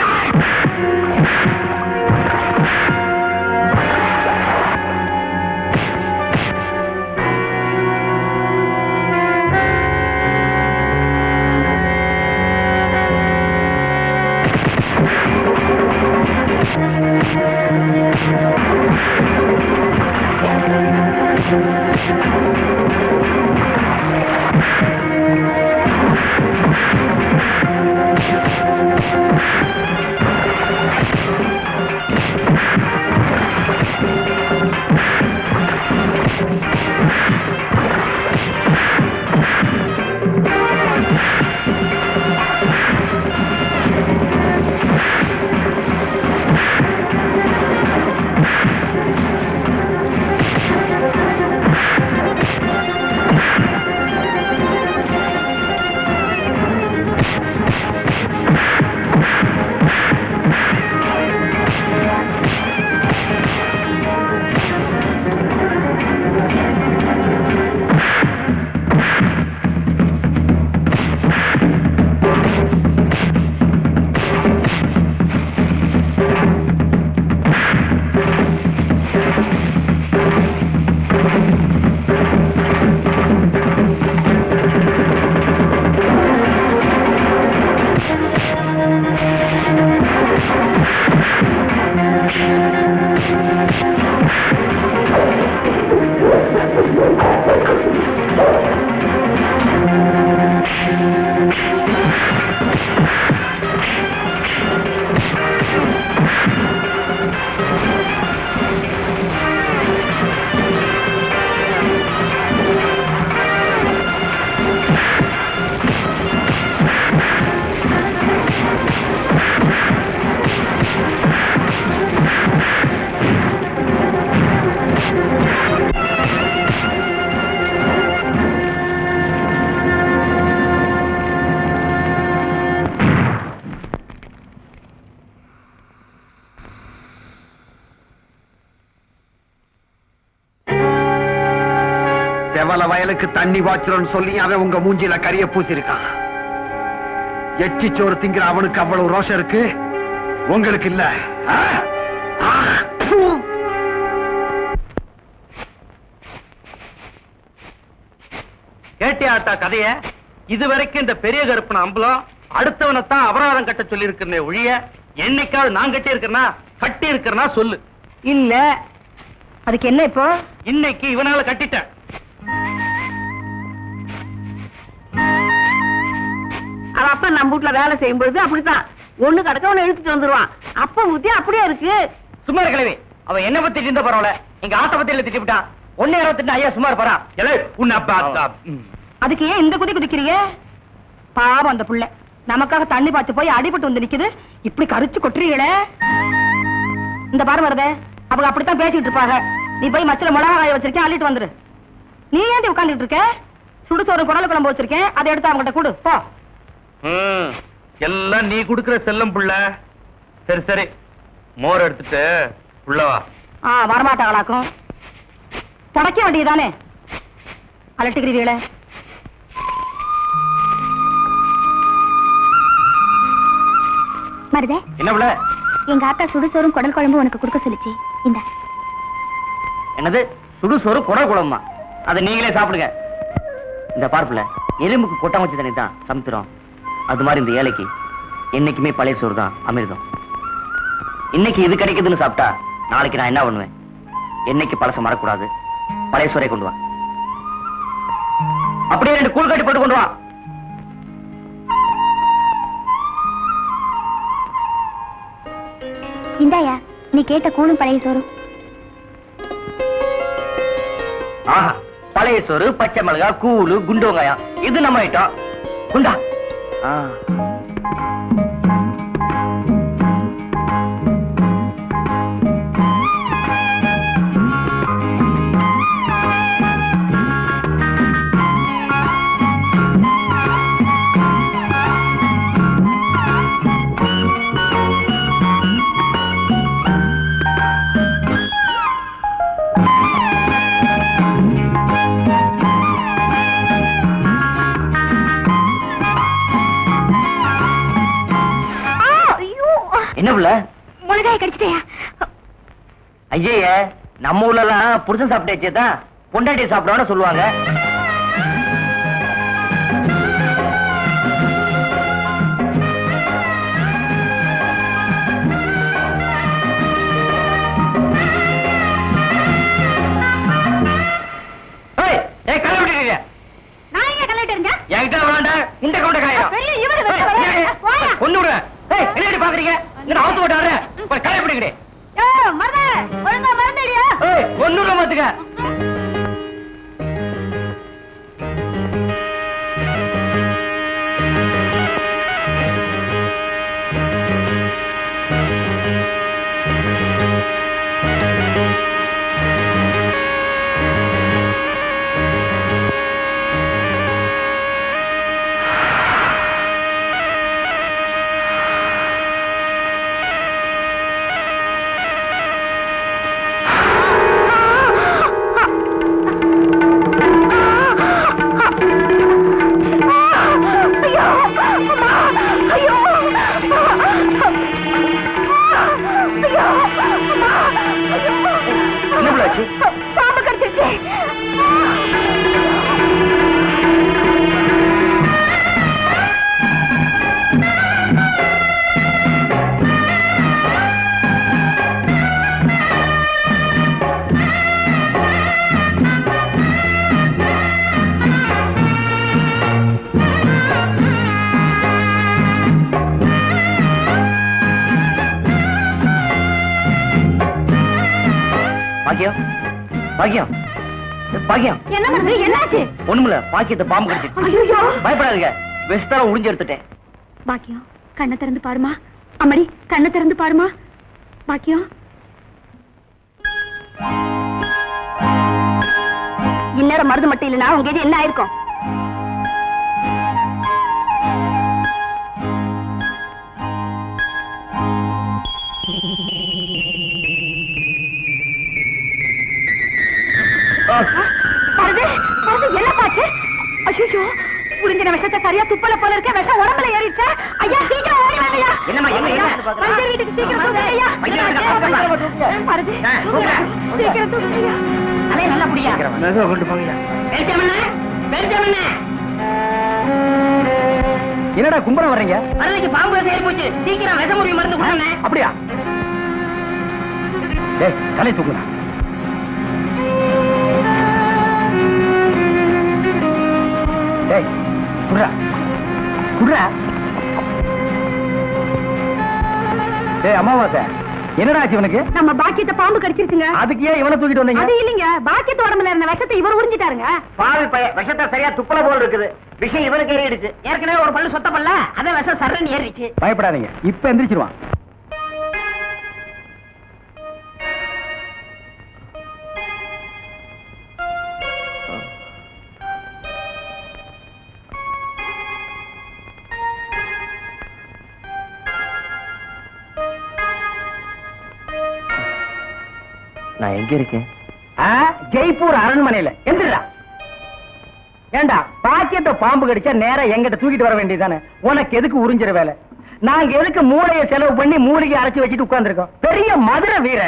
செவல வயலுக்கு தண்ணி பாய்ச்சறோம்னு சொல்லி அவன் உங்க மூஞ்சில கரிய பூசிருக்கான். எச்சி சோறு திங்கிற அவனுக்கு அவ்வளவு ரோஷம் இருக்கு. உங்களுக்கு இல்ல. கேட்டியாத்தா கதைய? இதுவரைக்கும் இந்த பெரிய கருப்பன அம்பலம் அடுத்தவனைத்தான் அபராதம் கட்ட சொல்லி இருக்கிறனே ஒழிய என்னைக்காவது நான் கட்டி இருக்கிறனா கட்டி இருக்கிறனா சொல்லு. இல்ல. அதுக்கு என்ன இப்போ? இன்னைக்கு இவனால கட்டிட்டேன். அவ அப்ப நம்ம வீட்டுல வேலை செய்யும் பொழுது அப்படித்தான் ஒண்ணு கடக்க ஒண்ணு இழுத்துட்டு வந்துருவான். அப்ப புத்தி அப்படியே இருக்கு. சும்மா இருக்கலவே. அவன் என்ன பத்தி இருந்தா பரவாயில்ல, எங்க ஆட்ட பத்தி திட்டி விட்டான். 1.68 ஐயா சும்மா இருப்பாரா? உன்னை பார்த்தா அதுக்கு ஏன் இந்த குதி குதிக்கிறீங்க? பாவம் அந்த புள்ள நமக்காக தண்ணி பாய்ச்சி போய் அடிபட்டு வந்து நிக்குது. இப்படி கரிச்சு கொட்டுறீங்களே. இந்த பாரு வருதே, அவங்க அப்படித்தான் பேசிட்டு இருப்பாங்க. நீ போய் மச்சல மிளகா காய வச்சிருக்கேன், அள்ளிட்டு வந்துரு. நீ ஏன் உட்கார்ந்துட்டு இருக்க? சுடுசோறு குடல் குழம்பு வச்சிருக்கேன், அதை எடுத்து அவங்ககிட்ட கொடு போ. எல்லாம் நீ குடுக்கிற செல்லம் புள்ள. சரி சரி, மோர் எடுத்துட்டு புள்ளவா. வரமாட்டாங்களாக்கும். தொடக்க வேண்டியதானே அலட்டுக்கிறீங்களே. மருதே, என்ன புள்ள? எங்க ஆத்தா சுடுசோறும் குடல் குழம்பு உனக்கு கொடுக்க சொல்லிச்சு. இந்த என்னது சுடு சோறு குடல் குழம்புமா? அதை நீங்களே சாப்பிடுங்க. இந்த பார்ப்புல எலும்புக்கு கொட்டாமச்சு தண்ணி தான் சமைக்கிறோம். அது மாதிரி இந்த ஏழைக்கு என்னைக்குமே பழைய சோறு தான் அமிர்தம். இன்னைக்கு இது கிடைக்குதுன்னு சாப்பிட்டா நாளைக்கு நான் என்ன பண்ணுவேன்? என்னைக்கு பழச மறக்கூடாது. பழைய சோறை கொண்டு வா. அப்படியே 2 கூழ் கட்டி போட்டு கொண்டு வா. இந்தாயா, நீ கேட்ட கூழும் பழைய சோறும். ஆஹா, பழைய சோறு, பச்சை மிளகா, கூழு, குண்டு வெங்காயம், இது நம்ம ஐட்டம். குண்டா. என்ன புள்ள? மிளகாய் கடிச்சிட்டியா? ஐயே, நம்ம ஊர்ல எல்லாம் புருஷன் சாப்பிட்டே தான் பொண்டாட்டி சாப்பிடணும்னு சொல்லுவாங்க. நான் எங்க கலட்டு இருங்க? என்கிட்ட விளாண்ட இந்த கவுண்ட காயம் பெரிய இவரு ஒண்ணு விடுற. என்ன பாக்குறீங்க? அவுத்து போட்டாரு களை பிடிக்கிறே. மருதே, ஒழுங்கா மறந்துடியா? ஒண்ணு மாத்துக்க. பாம்பு கடிச்சிருச்சு. பாக்கியம், பாக்கியம், பாக்கியம். என்ன பண்ணுது? என்னாச்சு? ஒண்ணுமில்ல, பாக்கியத்தை பாம்பு கடிச்சிருச்சு. ஐயோ, பயப்படாதீங்க, விஷத்தால உறிஞ்சு எடுத்துட்டேன். பாக்கியம், கண்ணை திறந்து பாருமா. அம்மாடி, கண்ணை திறந்து பாருமா. பாக்கியம், இந்நேரம் மருந்து மட்டும் இல்லைன்னா உங்க இது என்ன ஆயிருக்கும்? என்ன பாச்சு? ஐயோ, புரிஞ்சின விஷத்தை சரியா துப்பல போல இருக்க, விஷம் உடம்புல ஏறிடுச்சா? ஐயா சீக்கிரம் ஓடி வாங்கய்யா. என்னம்மா, என்ன, என்ன? வைத்தியர் வீட்டுக்கு சீக்கிரம் போங்க ஐயா. வைத்தியர் வீட்டுக்கு பாருங்க, சீக்கிரம் தூக்குங்கய்யா. அலே நல்லா புடியா கொண்டு போங்க. என்னடா கும்பரம் வர்றீங்க? மருந்துக்கு பாம்பு ஏறி போச்சு, சீக்கிரம் விஷமுறி மருந்து கொடுங்க. அப்படியா? டேய் தலை தூக்குடா. டேய் குடுறா குடுறா. டேய் அமாவாசை, என்னடா ஆச்சு இவனுக்கு? நம்ம பாக்கியத்தை பாம்பு கடிச்சிருச்சுங்க. அதுக்கு ஏன் இவனை தூக்கிட்டு வந்தீங்க? அது இல்லைங்க, பாக்கியத்து உடம்புல இருந்த விஷத்தை இவர் உறிஞ்சிட்டாருங்க. பாவி பைய விஷத்தை சரியா துப்பல போல் இருக்குது. விஷம் இவனுக்கு ஏறிடுச்சு. ஏற்கனவே ஒரு பல்லு சொத்த பல்ல, அத விஷம் சர்றன்னு ஏறிடுச்சு. பயப்படாதீங்க, இப்ப எந்திரிச்சிருவான். நான் எங்க இருக்கேன்? ஜெய்ப்பூர் அரண்மனையில. எந்திரா. ஏண்டா பாக்கியத்தை பாம்பு கடிச்சா நேரா எங்கிட்ட தூக்கிட்டு வர வேண்டியதானே? உனக்கு எதுக்கு உறிஞ்சிற வேலை? நாங்க எதுக்கு மூளையை செலவு பண்ணி மூலிகை அரைச்சு வச்சுட்டு உட்கார்ந்துருக்கோம்? பெரிய மதுரை வீர.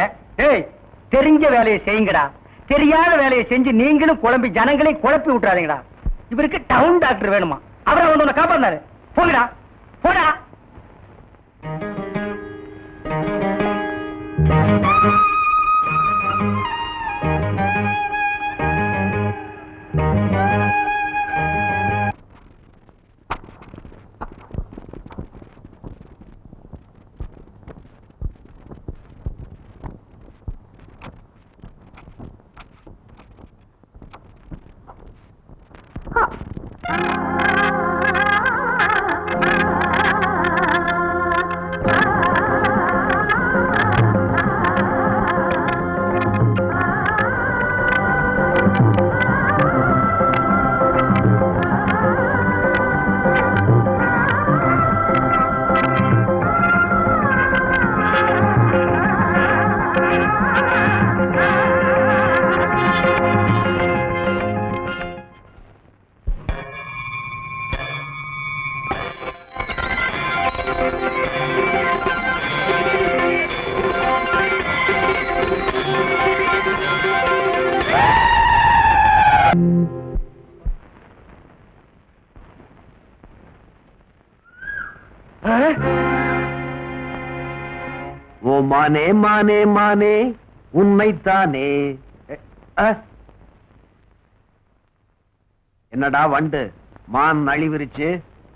ஏய், தெரிஞ்ச வேலையை செய்யுங்கடா. தெரியாத வேலையை செஞ்சு நீங்களும் குழம்பி ஜனங்களையும் குழப்பி விட்டுறாதீங்கடா. இவருக்கு டவுன் டாக்டர் வேணுமா? அவரை வந்து உன்னை காப்பாந்தாரு. போங்கடா போடா. ஓ மானே மானே மானே உண்மைத்தானே. என்னடா வண்டு மான் நழிவிருச்சு?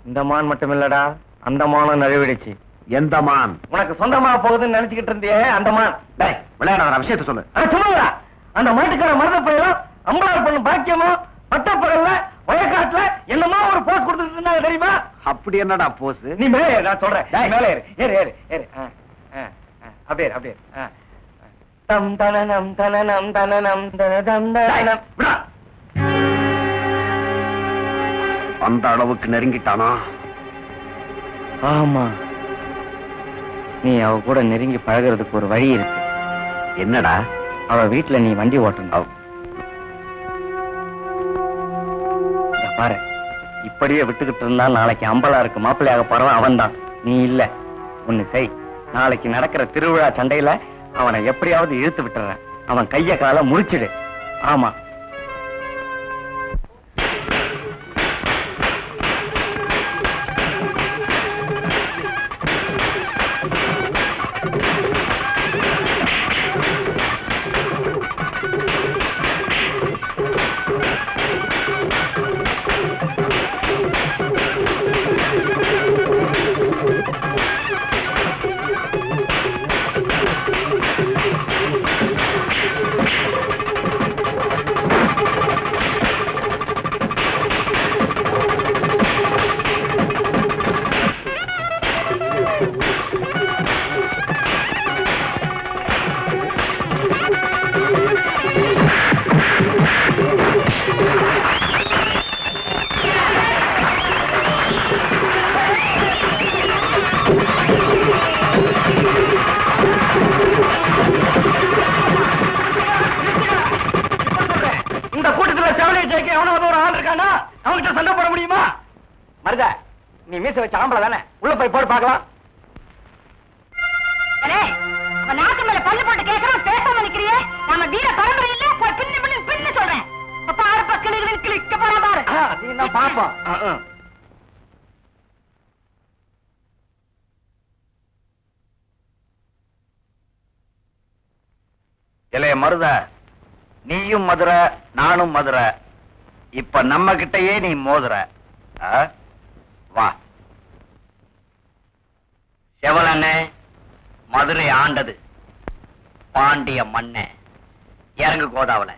இந்த மான் மட்டும் இல்லடா, அந்த மானும் நழுவிடுச்சு. எந்த மான்? உனக்கு சொந்தமா போகுதுன்னு நினைச்சுக்கிட்டு இருந்தியே அந்த மான். விளையாடாத விஷயத்த சொல்லு. சொல்லுடா. அந்த மாட்டுக்கார மருத பயிரும் அம்பளார் பொண்ணு பாக்கியமும் பட்டப்பகல்ல வயக்காட்டுல என்னமோ ஒரு போஸ் கொடுத்துட்டு இருந்தாங்க தெரியுமா? அப்படி என்னடா போஸ்? நீ மேலே ஏறு, நான் சொல்றேன். மேலே ஏறு ஏறு ஏறு ஏறு. அப்படியே அப்படியே. தம் தனனம் தனனம் தனனம் தனதம் தனனம். அந்த அளவுக்கு நெருங்கிட்டானா? ஆமா, நீ அவ கூட நெருங்கி பழகிறதுக்கு ஒரு வழி இருக்கு. என்னடா? அவ வீட்டுல நீ வண்டி ஓட்டணும். பாரு, இப்படியே விட்டுக்கிட்டு இருந்தா நாளைக்கு அம்பலாருக்கு மாப்பிள்ளையாக போறவன் அவன் தான், நீ இல்ல. ஒண்ணு செய், நாளைக்கு நடக்கிற திருவிழா சண்டையில அவனை எப்படியாவது இழுத்து விட்டுறேன். அவன் கைய கால முறிச்சிடு. ஆமா. இந்த கூட்டத்துல செவலையை ஜெயிக்க எவனாவது ஒரு ஆள் இருக்கானா? அவன்கிட்ட சண்டை போட முடியுமா? மருத நீ மீச வச்ச ஆம்பளை தானே, உள்ள போய் போட்டு பார்க்கலாம். நாட்டு மேல பல்லு போட்டு கேட்கறோம், பேசாம நிக்கிறியே. நம்ம வீர பரம்பரை இல்ல, பின்னு சொல்றேன். அப்ப ஆறு பக்கம் கிளிக்க போற பாரு. நீ நான் பாப்போம். இளைய மருத, நீயும் மதுரை, நானும் மதுரை. இப்ப நம்ம கிட்டயே நீ மோதுற. வா. செவலண்ணே, மதுரை ஆண்டது பாண்டிய மண்ணே. இறங்கு கோதாவல.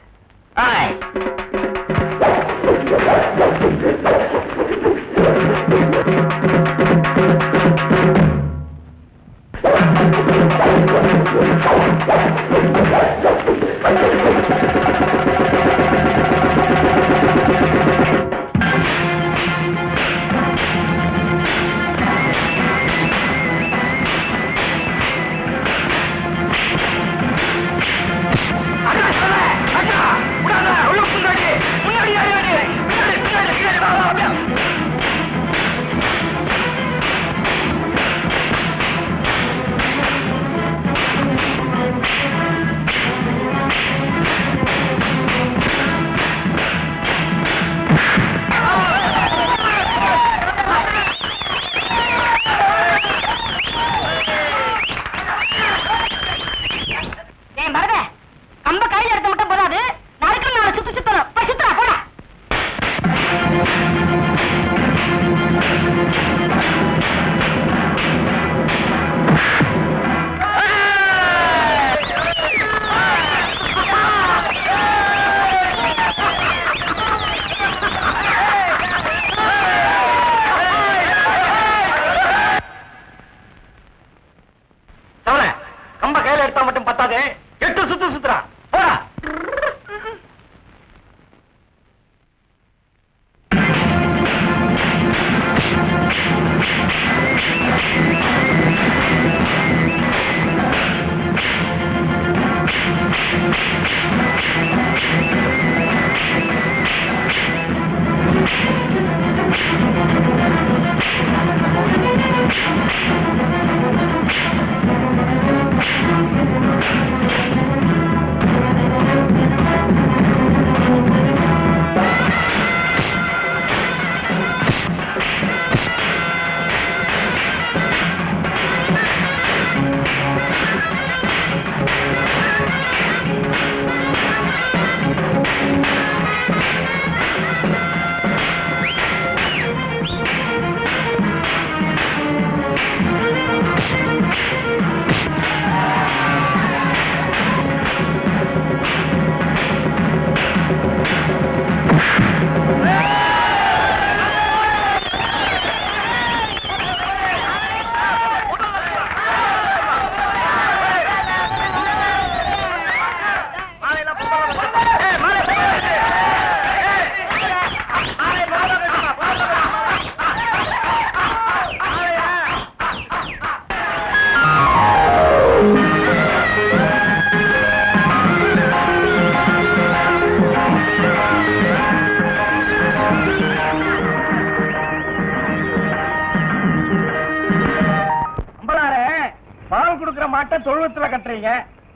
தொழுவத்துல கட்டுறீங்க,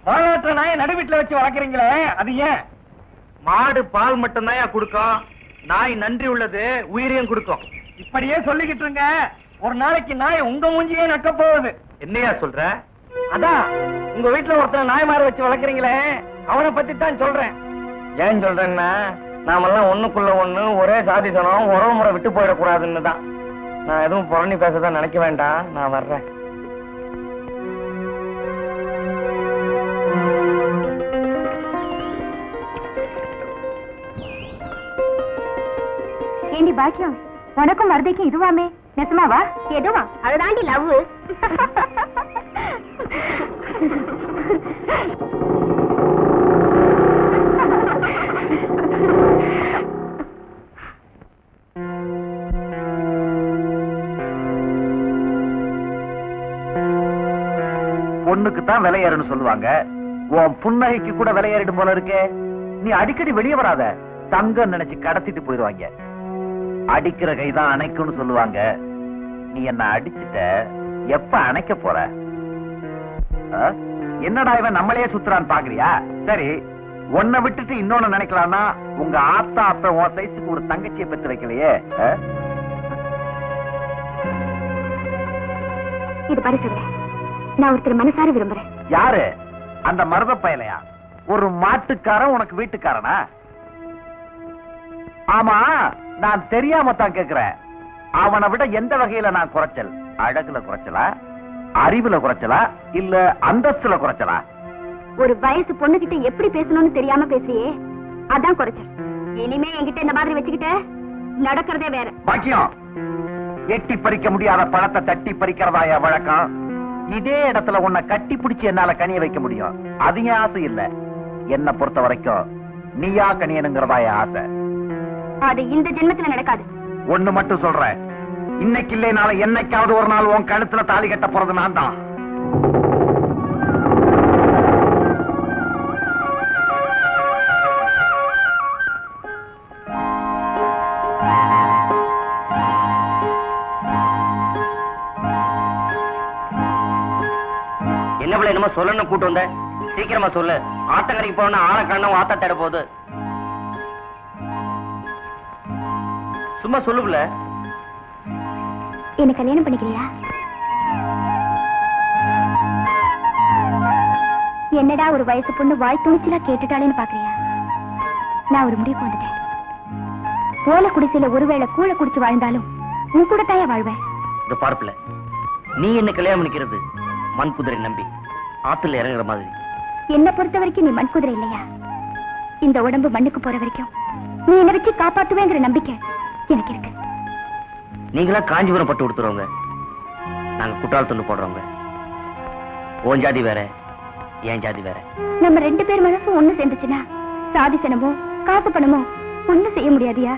பாலாற்ற நாயை நடு வீட்டுல வச்சு வளர்க்குறீங்களே, அது ஏன்? மாடு பால் மட்டும் தான் கொடுக்கும், நாய் நன்றி உள்ளது உயிரையும் கொடுக்கும். இப்படியே சொல்லிக்கிட்டு இருங்க, ஒரு நாளைக்கு நாய் உங்க மூஞ்சியே நக்க போகுது. என்னையா சொல்ற? அதான் உங்க வீட்டுல ஒருத்தர் நாய் மாறு வச்சு வளர்க்குறீங்களே, அவனை பத்தி தான் சொல்றேன். ஏன் சொல்றேன்னா, நாமெல்லாம் ஒண்ணுக்குள்ள ஒண்ணு ஒரே சாதிசனம், உறவு முறை விட்டு போயிடக்கூடாதுன்னு தான். நான் எதுவும் புறணி பேசதான் நினைக்க வேண்டாம், நான் வர்றேன். ஏண்டி பாக்கியம், உனக்கும் மருதைக்கும் இதுவாமே? நெசமாவா? எதுவா? அதுதாண்டி லவ். பொண்ணுக்கு தான் விலையேறுன்னு சொல்லுவாங்க, உன் புன்னகைக்கு கூட விலையேறிடும் போல இருக்கே. நீ அடிக்கடி வெளியே வராத, தங்கம் நினைச்சு கடத்திட்டு போயிடுவாங்க. அடிக்கிற கைதான் அணைக்கும்னு சொல்லுவாங்க. நீ என்ன அடிச்சுட்ட, எப்ப அணைக்க போற? என்னடா இவன் நம்மளையே சுத்துறான்னு பாக்குறியா? சரி, உன்னை விட்டுட்டு இன்னொன்னு நினைக்கலாம்னா உங்க ஆத்தா அப்ப உன் சைஸுக்கு ஒரு தங்கச்சியை பெற்று வைக்கலையே. இது பரிசுங்க, நான் ஒருத்தர் மனசார விரும்புறேன். யாரு? அந்த மருத பயலையா? ஒரு மாட்டுக்காரன் உனக்கு வீட்டுக்காரனா? ஆமா, நான் தெரியாம தான் கேக்குறேன். அவனை விட எந்த வகையில நான் குறைச்சல்? அழகுல குறைச்சலா, அறிவுல குறைச்சலா, இல்ல அந்தஸ்துல குறைச்சலா? ஒரு வயசு பொண்ணுகிட்ட எப்படி பேசணும்னு தெரியாம பேசியே, அதான் குறைச்சல். இனிமே என்கிட்ட இந்த மாதிரி வச்சுக்கிட்ட நடக்கிறதே வேற. பாக்கியம், எட்டி பறிக்க முடியாத பழத்தை தட்டி பறிக்கிறதா என் வழக்கம். இதே இடத்துல உன்னை கட்டி பிடிச்சு என்னால கனிய வைக்க முடியும். அது என் ஆசை இல்ல. என்ன பொறுத்த வரைக்கும் நீயா கனியனுங்கிறதா என் ஆசை. அது இந்த ஜென்மத்துல நடக்காது. ஒண்ணு மட்டும் சொல்றேன், இன்னைக்கு இல்லைனால என்னைக்காவது ஒரு நாள் உன் கழுத்துல தாலி கட்ட போறது நான் தான். என்ன பிள்ளை என்னமோ சொல்லணும் கூட்டு வந்த, சீக்கிரமா சொல்லு. ஆத்தங்கரைக்கு போனா ஆளை கண்ணம் ஆத்தா தேட போகுது. சும்மா சொல்லு பிள்ளை. என்ன கல்யாணம் பண்ணிக்கலையா? என்னடா ஒரு வயசு பொண்ணு வாய் துணிச்சலா கேட்டுட்டாளேன்னு பாக்குறியா? நான் ஒரு முடிவுக்கு வந்துட்டேன். ஓலை குடிசையில ஒருவேளை கூழ குடிச்சு வாழ்ந்தாலும் உன் கூட தாயா வாழ்வேன். இந்த பார்ப்புல நீ என்ன கல்யாணம் பண்ணிக்கிறது மண் குதிரை நம்பி ஆத்துல இறங்குற மாதிரி. என்ன பொறுத்த வரைக்கும் நீ மண் குதிரை இல்லையா? இந்த உடம்பு மண்ணுக்கு போற வரைக்கும் நீ என்ன வச்சு காப்பாத்துவேங்கிற நம்பிக்கை எனக்கு இருக்கு. நீங்களா காஞ்சிபுரம் பட்டு கொடுத்துருவங்க, நாங்க குட்டால் துண்டு போடுறவங்க. ஓன் ஜாதி வேற, ஏன் ஜாதி வேற. நம்ம ரெண்டு பேர் மனசும் ஒண்ணு சேர்ந்துச்சுன்னா சாதி சனமோ காசு பணமோ ஒண்ணு செய்ய முடியாதியா?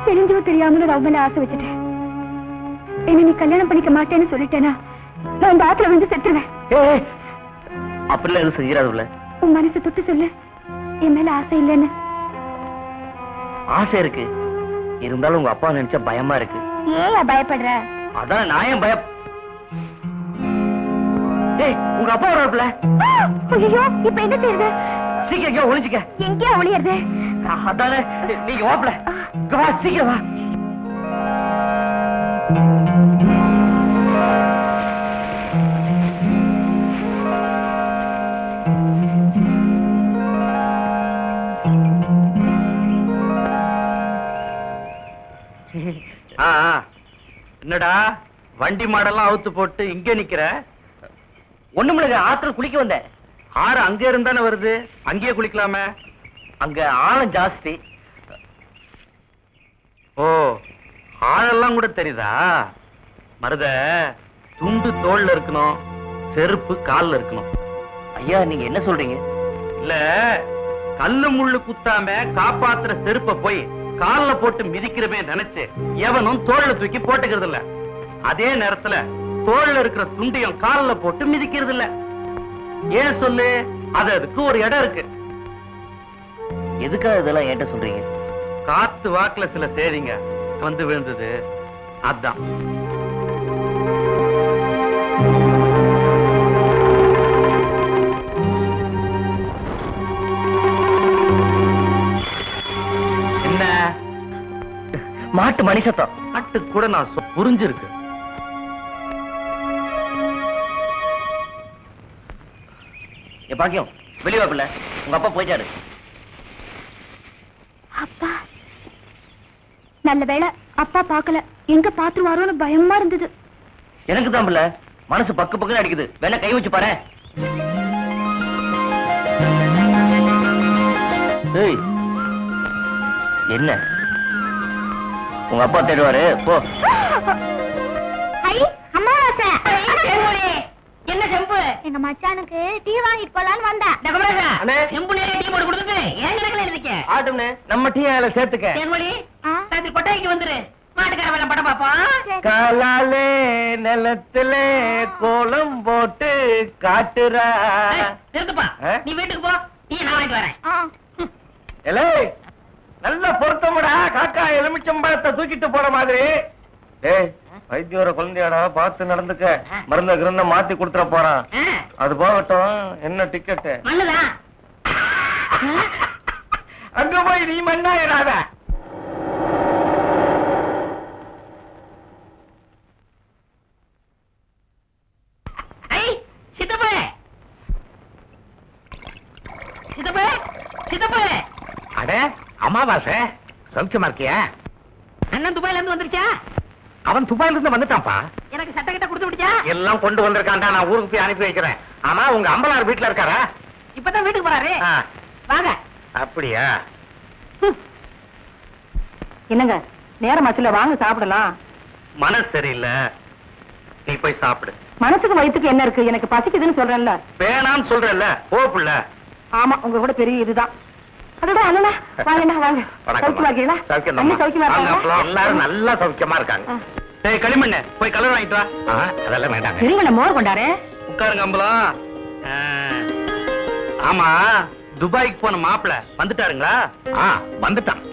தெரிஞ்சோ தெரியாமலும் நான் மேல ஆசை வச்சுட்டேன். என்ன நீ கல்யாணம் பண்ணிக்க மாட்டேன்னு சொல்லிட்டேனா நான் இந்த ஆத்துல வந்து செத்துருவேன். அப்படிலாம் எதுவும் செஞ்சிடாதுல்ல. உன் மனசை தொட்டு சொல்லு, என் மேல ஆசை இல்லைன்னு. ஆசை இருக்கு, இருந்தாலும் உங்க அப்பா நினைச்சா பயமா இருக்கு. ஏன் பயப்படுற? அதான் நான் ஏன் பயம். ஏய், உங்க அப்பா வரப்பல. ஐயோ, இப்ப என்ன செய்யுது? சீக்கிரம் ஒளிஞ்சுக்க. எங்கேயா ஒளியறது? அதானே, நீங்க வாப்பல. வா, சீக்கிரம் வா. என்னடா வண்டி மாடெல்லாம் அவுத்து போட்டு இங்க நிக்கிற? ஒண்ணுமில்ல, ஆத்துல குளிக்க வந்தேன். ஆறு அங்க இருந்தானே வருது, அங்கேயே குளிக்கலாமே. அங்க ஆழம் ஜாஸ்தி. ஓ, ஆழெல்லாம் கூட தெரியுதா? மருத துண்டு தோல்ல இருக்கணும், செருப்பு கால்ல இருக்கணும். ஐயா, நீங்க என்ன சொல்றீங்க? இல்ல, கல்லு முள்ளு குத்தாம காப்பாத்துற செருப்ப போய் கால்ல போட்டு மிதிக்கிறமே நினைச்சு எவனும் தோல்ல தூக்கி போட்டுக்கிறது இல்ல. அதே நேரத்துல தோல்ல இருக்கிற துண்டையும் கால்ல போட்டு மிதிக்கிறது இல்ல. ஏன் சொல்லு? அதுக்கு ஒரு இடம் இருக்கு. எதுக்காக இதெல்லாம் ஏன்ட்ட சொல்றீங்க? காத்து வாக்குல சில சேதிங்க வந்து விழுந்தது, அதான். என்ன மாட்டு மணி சத்தம். மாட்டு கூட நான் புரிஞ்சிருக்கு. பாக்கியம், வெளியே வாப்பில்ல, உங்க அப்பா போயிட்டாரு. அப்பா நல்ல வேளை அப்பா பார்க்கல. எங்க பாத்துருவாரோன்னு பயமா இருந்தது. எனக்கு தான் பிள்ளை மனசு பக்கு பக்குன்னு அடிக்குது. வேணா கை வச்சு பாரு. ஏய், என்ன உங்க அப்பா தேடுவாரு, போ. என்ன செம்பு? எங்க மச்சானுக்கு டீ வாங்கிட்டு போலான்னு வந்தேன். செம்புலே டீ போட்டு கொடுத்துட்டு ஏன் கிடக்கல இருக்க? ஆட்டும்னே, நம்ம டீ ஆயில சேர்த்துக்க. தேன்மொழி, ராத்திரி கொட்டாய்க்கு வந்துரு. மாட்டுக்கார வேலை படம் பாப்போம். காலாலே நிலத்துல கோலம் போட்டு காட்டுறா. நிறுத்துப்பா, நீ வீட்டுக்கு போ. டீ நான் வாங்கிட்டு வரேன். நல்ல பொருத்தமுடா, காக்கா எலுமிச்சம்பழத்தை தூக்கிட்டு போற மாதிரி. ஏய், வைத்தியோர குழந்தையாடா, பார்த்து நடந்துக்க. மருந்த கிருந்த மாத்தி கொடுத்துட போறான். அது போகட்டும், என்ன டிக்கெட்டு? மண்ணுதான். அங்க போய் நீ மண்ணாயிராத. சித்தப்பே, சித்தப்பே, சித்தப்பே. அட அமாவாசை, சௌக்கியமா இருக்கியா? அண்ணன் துபாயில இருந்து வந்துருச்சா? அவன் துபாயில இருந்து வந்துட்டான்ப்பா. எனக்கு சட்டை கிட்ட கொடுத்து விடுச்சா? எல்லாம் கொண்டு வந்திருக்கான்டா, நான் ஊருக்கு போய் அனுப்பி வைக்கிறேன். ஆமா, உங்க அம்பலார் வீட்டுல இருக்காரா? இப்பதான் வீட்டுக்கு போறாரு. வாங்க. அப்படியா? என்னங்க நேரமாச்சுல, வாங்க சாப்பிடலாம். மனசு சரியில்லை, நீ போய் சாப்பிடு. மனசுக்கு வயிற்றுக்கு என்ன இருக்கு? எனக்கு பசிக்குதுன்னு சொல்றேன்ல. வேணான்னு சொல்றேன்ல, போப்புல. ஆமா, உங்க கூட பெரிய இதுதான். அதோட அண்ணா வாங்க, வாங்க. சௌக்கியமா இருக்கீங்களா? அண்ணி சௌக்கியமா இருக்காங்க? எல்லாரும் நல்லா சௌக்கியமா இருக்காங்க. டேய் களிமண்ணு, போய் கலர் வாங்கிட்டு வா. அதெல்லாம் வேண்டாங்க. இருங்க, மோர் கொண்டாரு. உட்காருங்க அம்பலம். ஆமா, துபாய்க்கு போன மாப்பிள வந்துட்டாருங்களா? வந்துட்டான்.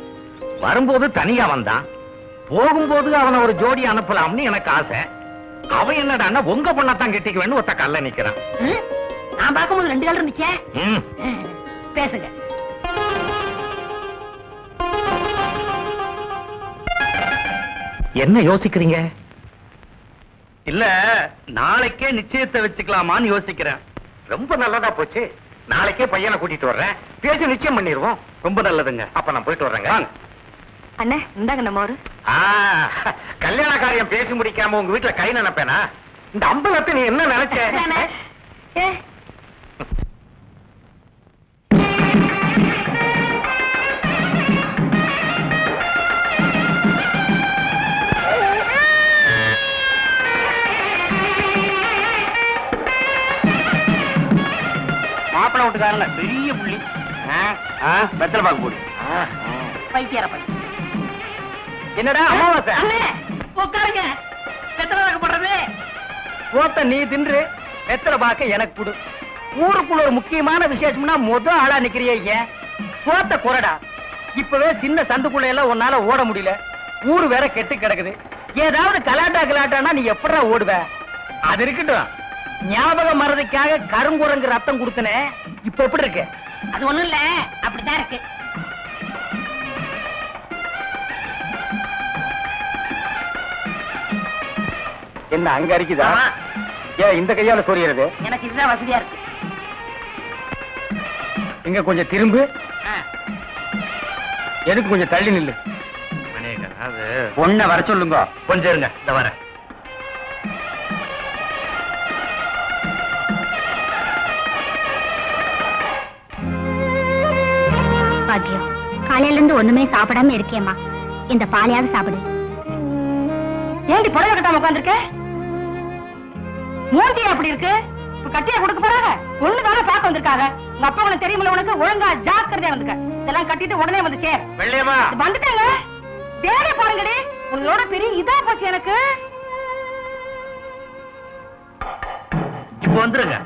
வரும்போது தனியா வந்தான், போகும்போது அவனை ஒரு ஜோடி அனுப்பலாம்னு எனக்கு ஆசை. அவன் என்னடான்னா உங்க பொண்ணத்தான் கெட்டிக்குவேன்னு ஒத்த கல்ல நிக்கிறான். நான் பார்க்கும்போது 2 கால் இருந்துச்சே. பேசுங்க. என்ன யோசிக்கிறீங்க? இல்ல, நாளைக்கே நிச்சயத்தை வச்சுக்கலாமான்னு யோசிக்கிறேன். ரொம்ப நல்லதா போச்சு. நாளைக்கே பையனை கூட்டிட்டு வர்றேன், பேசி நிச்சயம் பண்ணிடுவோம். ரொம்ப நல்லதுங்க. அப்ப நான் போயிட்டு வர்றேங்க. அண்ணே, இந்தாங்க நம்ம ஒரு. கல்யாண காரியம் பேசி முடிக்காம உங்க வீட்டுல கை நினைப்பேனா? இந்த அம்பலத்தை நீ என்ன நினைச்ச? மாப்பிள விட்டுக்காரங்க பெரிய புள்ளி. வெத்தலை பாக்கு போடு. பைத்தியார பையன். என்னடா அமாவாசை? அண்ணே உட்காருங்க. வெத்தலை பாக்கு போடுறது. போத்த நீ தின்று, வெத்தலை பாக்க எனக்கு கொடு. ஊருக்குள்ள ஒரு முக்கியமான விசேஷம்னா ஆளா நிக்கிறிய. சோத்த குறடா. இப்பவே சின்ன சந்துக்குள்ள எல்லாம் உன்னால ஓட முடியல. ஊரு வேற கெட்டு கிடக்குது. ஏதாவது கலாட்டானா நீ எப்படா ஓடுவ? அது இருக்கட்டும், ஞாபகம் மறதிக்காக கருங்குரங்கு ரத்தம் கொடுத்தனே, இப்ப எப்படி இருக்கு? அது ஒண்ணும் இல்ல, அப்படித்தான் இருக்கு. என்ன அங்க அரிக்குதா? ஏன் இந்த கையால சொரியறது? எனக்கு இதுதான் வசதியா இருக்கு. இங்க கொஞ்சம் திரும்பு. எனக்கு கொஞ்சம் தள்ளி நில்லு. பொண்ண வர சொல்லுங்க. கொஞ்சம் இருங்க, இந்த வர. பாக்கியம், காலையில இருந்து ஒண்ணுமே சாப்பிடாம இருக்கேம்மா. இந்த பாலையாவது சாப்பிடு. ஏண்டி புடவை கட்டாம உட்காந்துருக்க? மூஞ்சி அப்படி இருக்கு. இப்ப கட்டியா கொடுக்க போறாங்க. ஒண்ணுதானே பார்க்க வந்திருக்காங்க. உங்க அப்பா உனக்கு தெரியுமில்ல, உனக்கு ஒழுங்கா ஜாக்கிரதையா வந்துக்க. இதெல்லாம் கட்டிட்டு உடனே வந்து சேர். வெள்ளையம்மா வந்துட்டாங்க. வேலையை பாருங்கடி. உங்களோட பெரிய இதா போச்சு எனக்கு. இப்ப வந்துருங்க.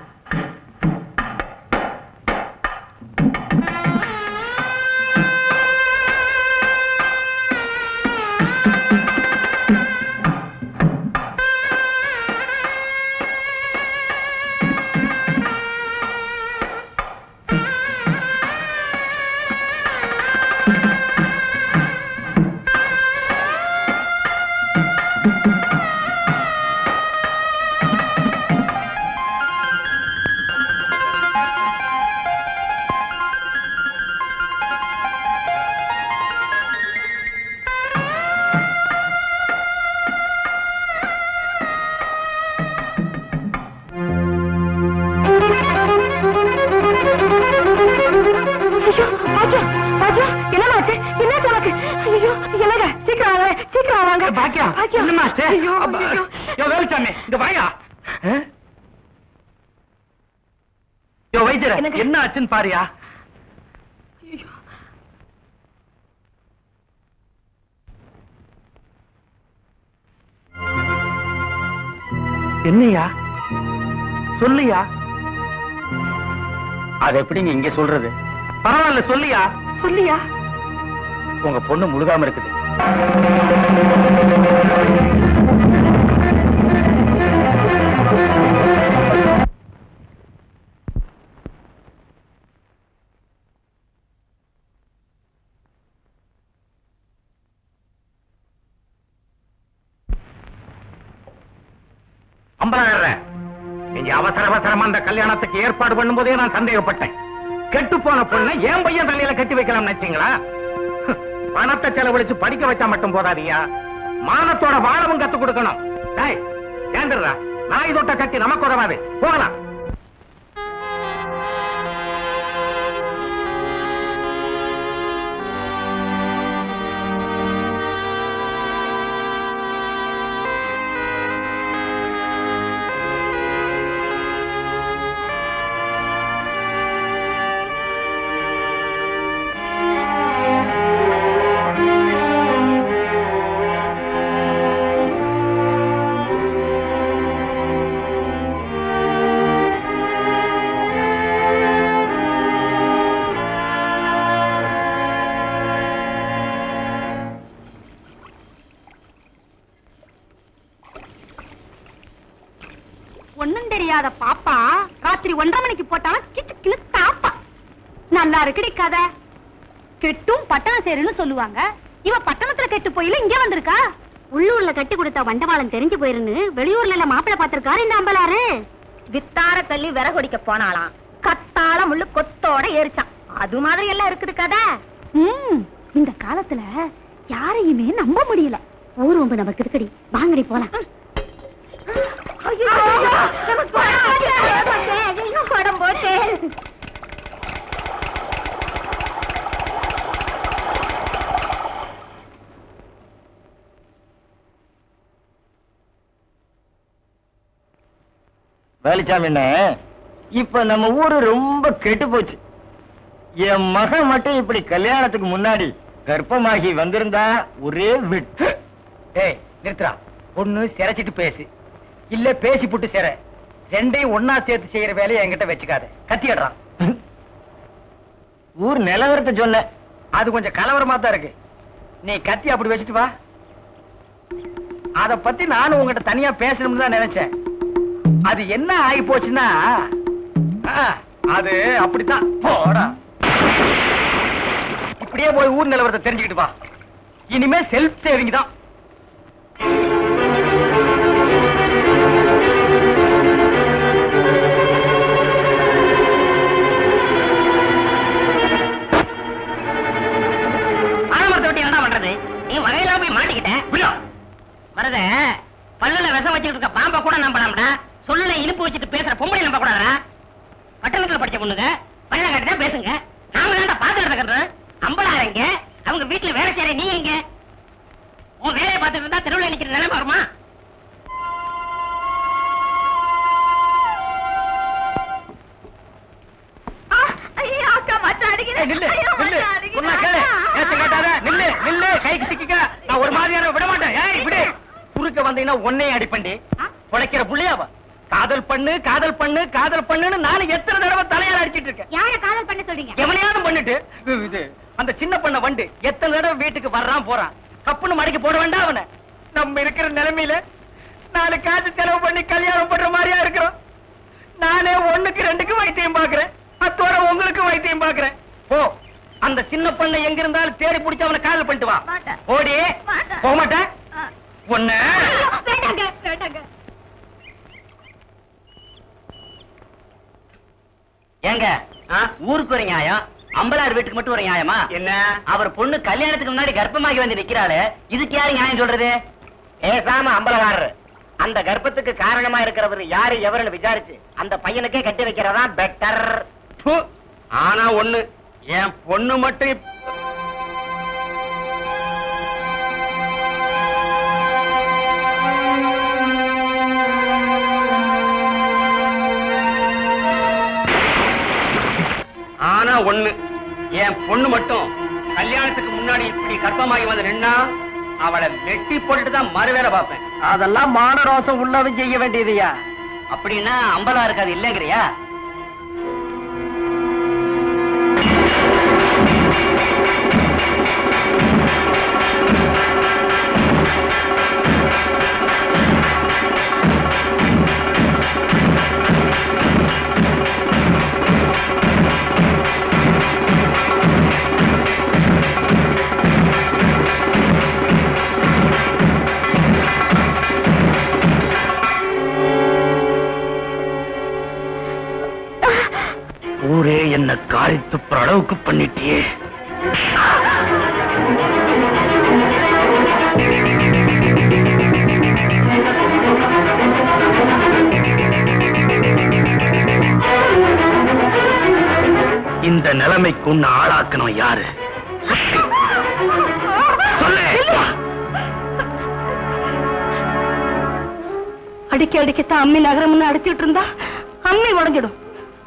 என்ன ஆச்சுன்னு பாரியா? என்னையா சொல்லியா? அது எப்படிங்க இங்க சொல்றது? பரவாயில்ல, சொல்லியா? சொல்லியா? உங்க பொண்ணு முழுகாம இருக்குது. அம்பலாடுறேன், நீங்க அவசர அவசரமா அந்த கல்யாணத்துக்கு ஏற்பாடு பண்ணும் போதே நான் சந்தேகப்பட்டேன். கெட்டு போன பொண்ணை என் பையன் தலையில கட்டி வைக்கலாம் நினைச்சீங்களா? பணத்தை செலவழிச்சு படிக்க வச்சா மட்டும் போதாதியா, மானத்தோட வாழவும் கத்து கொடுக்கணும். ஏந்திரா, நாய் தொட்ட கட்டி நமக்கு உதவாது. போகலாம். ஒண்ணும் தெரியாத பாப்பா ராத்திரி 1:30 மணிக்கு போட்டாலும் கிச்சு கிளு தாப்பா. நல்லா இருக்குடி கதை. கெட்டும் பட்டணம் சேருன்னு சொல்லுவாங்க. இவ பட்டணத்துல கெட்டு போயில இங்க வந்திருக்கா. உள்ளூர்ல கட்டி கொடுத்த வண்டவாளம் தெரிஞ்சு போயிருன்னு வெளியூர்ல எல்லாம் மாப்பிள்ளை பாத்திருக்காரு இந்த அம்பலாரு. வித்தார தள்ளி விறகொடிக்க போனாலாம், கத்தால முள்ளு கொத்தோட ஏறிச்சான். அது மாதிரி எல்லாம் இருக்குது கதை. இந்த காலத்துல யாரையுமே நம்ப முடியல. ஊர்வம்பு நமக்கு இருக்குடி, வாங்கடி போலாம். படம் போட்டு வேலுச்சாமி, இப்ப நம்ம ஊரு ரொம்ப கெட்டு போச்சு. என் மகன் மட்டும் இப்படி கல்யாணத்துக்கு முன்னாடி கர்ப்பமாகி வந்திருந்தா ஒரே விட்டு. ஏய் நிறுத்துறா, பொண்ணு சிரைச்சிட்டு பேசு, இல்ல பேசி புட்டு சிற. ரெண்டையும் ஒன்னா சேர்த்து செய்யற வேலையை என்கிட்ட வச்சுக்காத. கத்திடுறான். ஊர் நிலவரத்தை சொன்ன, அது கொஞ்சம் கலவரமா தான் இருக்கு. நீ கத்தி அப்படி வச்சுட்டு வா. அத பத்தி நானும் உங்ககிட்ட தனியா பேசணும்னு தான் நினைச்சேன். அது என்ன ஆகி போச்சுன்னா, அது அப்படித்தான். போடா, இப்படியே போய் ஊர் நிலவரத்தை தெரிஞ்சுக்கிட்டு வா. இனிமே செல்ஃப் சேவிங் தான். என்ன பண்றது? நீ வகையில போய் மாட்டிக்கிட்ட. வரத பல்லுல விஷம் வச்சுட்டு இருக்க பாம்ப கூட நம்பலாம்டா. சொல்லுல இனிப்பு வச்சுட்டு பேசுற பொம்பளை நம்ப கூடாதா? பட்டணத்துல படிச்ச பொண்ணுங்க பல்ல கட்டிட்டா பேசுங்க. நாம தான்டா பாத்து எடுத்துக்கிறோம். அம்பலாரங்க அவங்க வீட்டுல வேலை செய்யற நீ எங்க? உன் வேலையை பார்த்துட்டு இருந்தா தெருவில் நிக்கிற நிலைமை வருமா? ஒரு மாதிரியான விட மாட்டேன். குறுக்க வந்தீங்கன்னா உன்னையும் அடிப்பண்டி. பொழைக்கிற புள்ளையாவா? காதல் பண்ணு காதல் பண்ணு காதல் பண்ணுன்னு நானும் எத்தனை தடவை தலையால அடிச்சிட்டு இருக்கேன். யார காதல் பண்ண சொல்றீங்க? எவனையாவது பண்ணிட்டு இது அந்த சின்ன பண்ண வண்டு எத்தனை தடவை வீட்டுக்கு வர்றான் போறான். கப்புன்னு மடக்கி போட வேண்டாம் அவனை. நம்ம இருக்கிற நிலைமையில 4 காசு செலவு பண்ணி கல்யாணம் பண்ற மாதிரியா இருக்கிறோம். நானே 1க்கு 2க்கு வைத்தியம் பாக்குறேன். அத்தோட உங்களுக்கு வைத்தியம் பாக்குறேன். போ, அந்த சின்ன பண்ண எங்க இருந்தாலும் தேடி பிடிச்சு அவனை காதல் பண்ணிட்டு வா. ஓடி போக மாட்டேன் ஒண்ணு. ஏங்க, ஊருக்கு ஒரு நியாயம், அம்பலார் வீட்டுக்கு மட்டும் ஒரு நியாயமா? என்ன? அவர் பொண்ணு கல்யாணத்துக்கு முன்னாடி கர்ப்பமாகி வந்து நிக்கிறாளு, இதுக்கு யாரு நியாயம் சொல்றது? பேசாம அம்பலகாரரு அந்த கர்ப்பத்துக்கு காரணமா இருக்கிறவர் யாரு எவருன்னு விசாரிச்சு அந்த பையனுக்கே கட்டி வைக்கிறதா பெட்டர். ஆனா ஒண்ணு, என் பொண்ணு மட்டும் ஆனா ஒண்ணு, என் பொண்ணு மட்டும் கல்யாணத்துக்கு முன்னாடி இப்படி கர்ப்பமாகி வந்து நின்னா அவளை வெட்டி போட்டுட்டு தான் மறுவேலை பார்ப்பேன். அதெல்லாம் மான ரோசம் உள்ளவன் செய்ய வேண்டியதுயா. அப்படின்னா அம்பலா இருக்காது இல்லங்கிறியா? இப்பவே என்ன காரி துப்புற அளவுக்கு பண்ணிட்டியே. இந்த நிலைமைக்கு உன்னை ஆளாக்கணும் யாரு? சொல்லு. அடிக்க அடிக்கத்தான் அம்மி நகரம்னு அடிச்சிட்டு இருந்தா அம்மி உடைஞ்சிடும்.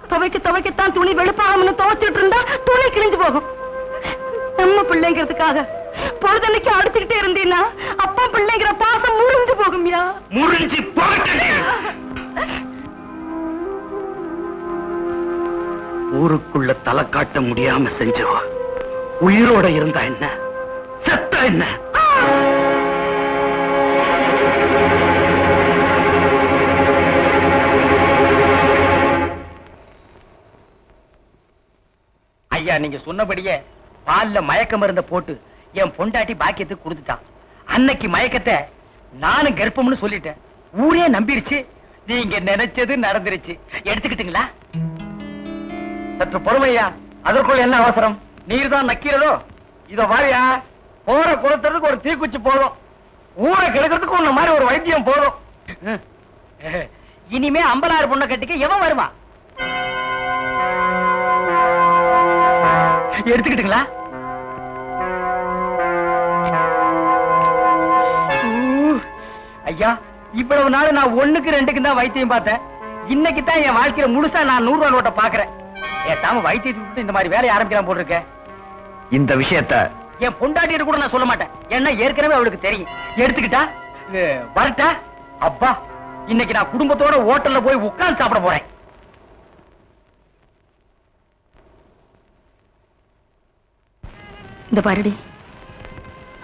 துவைக்கத்தான் துணி வெளுப்பாகம்னு துவைச்சிட்டு இருந்தா துணி கிழிஞ்சு போகும். நம்ம பிள்ளைங்கிறதுக்காக பொழுதன்னைக்கு அடிச்சுக்கிட்டே இருந்தீன்னா அப்பா பிள்ளைங்கிற பாசம் முறிஞ்சு போகும்யா. முறிஞ்சு போகட்டே. ஊருக்குள்ள தலை காட்ட முடியாம செஞ்சவ உயிரோட இருந்தா என்ன, செத்தா என்ன? ஐயா, நீங்க சொன்னபடியே பால்ல மயக்க மருந்த போட்டு என் பொண்டாட்டி பாக்கியத்துக்கு கொடுத்துட்டான். அன்னைக்கு மயக்கத்தை நானும் கர்ப்பம்னு சொல்லிட்டேன். ஊரே நம்பிருச்சு. நீங்க நினைச்சது நடந்துருச்சு. எடுத்துக்கிட்டீங்களா? சற்று பொறுமையா, அதற்குள்ள என்ன அவசரம்? நீர் தான் நக்கிறதோ? இத வாரியா, போற குளத்துறதுக்கு ஒரு தீக்குச்சி போதும், ஊரை கெடுக்கிறதுக்கு உன்ன மாதிரி ஒரு வைத்தியம் போதும். இனிமே 50,000 பொண்ணை கட்டிக்க எவன் வருவா? எடுத்துக்கிட்டுங்களா? ஐயா, இவ்வளவு நாள் நான் 1க்கு 2க்கு தான் வைத்தியம் பார்த்தேன். இன்னைக்கு தான் என் வாழ்க்கையில முழுசா நான் 100 ரூபாய் நோட்டை பாக்குறேன். ஏத்தாம வைத்தியத்தை விட்டு இந்த மாதிரி வேலையை ஆரம்பிக்கலாம் போட்டிருக்கேன். இந்த விஷயத்த என் பொண்டாட்டிட்டு கூட நான் சொல்ல மாட்டேன். ஏன்னா ஏற்கனவே அவளுக்கு தெரியும். எடுத்துக்கிட்டா வரட்டா? அப்பா, இன்னைக்கு நான் குடும்பத்தோட ஹோட்டல்ல போய் உட்கார்ந்து சாப்பிட போறேன். இந்த பாருடி,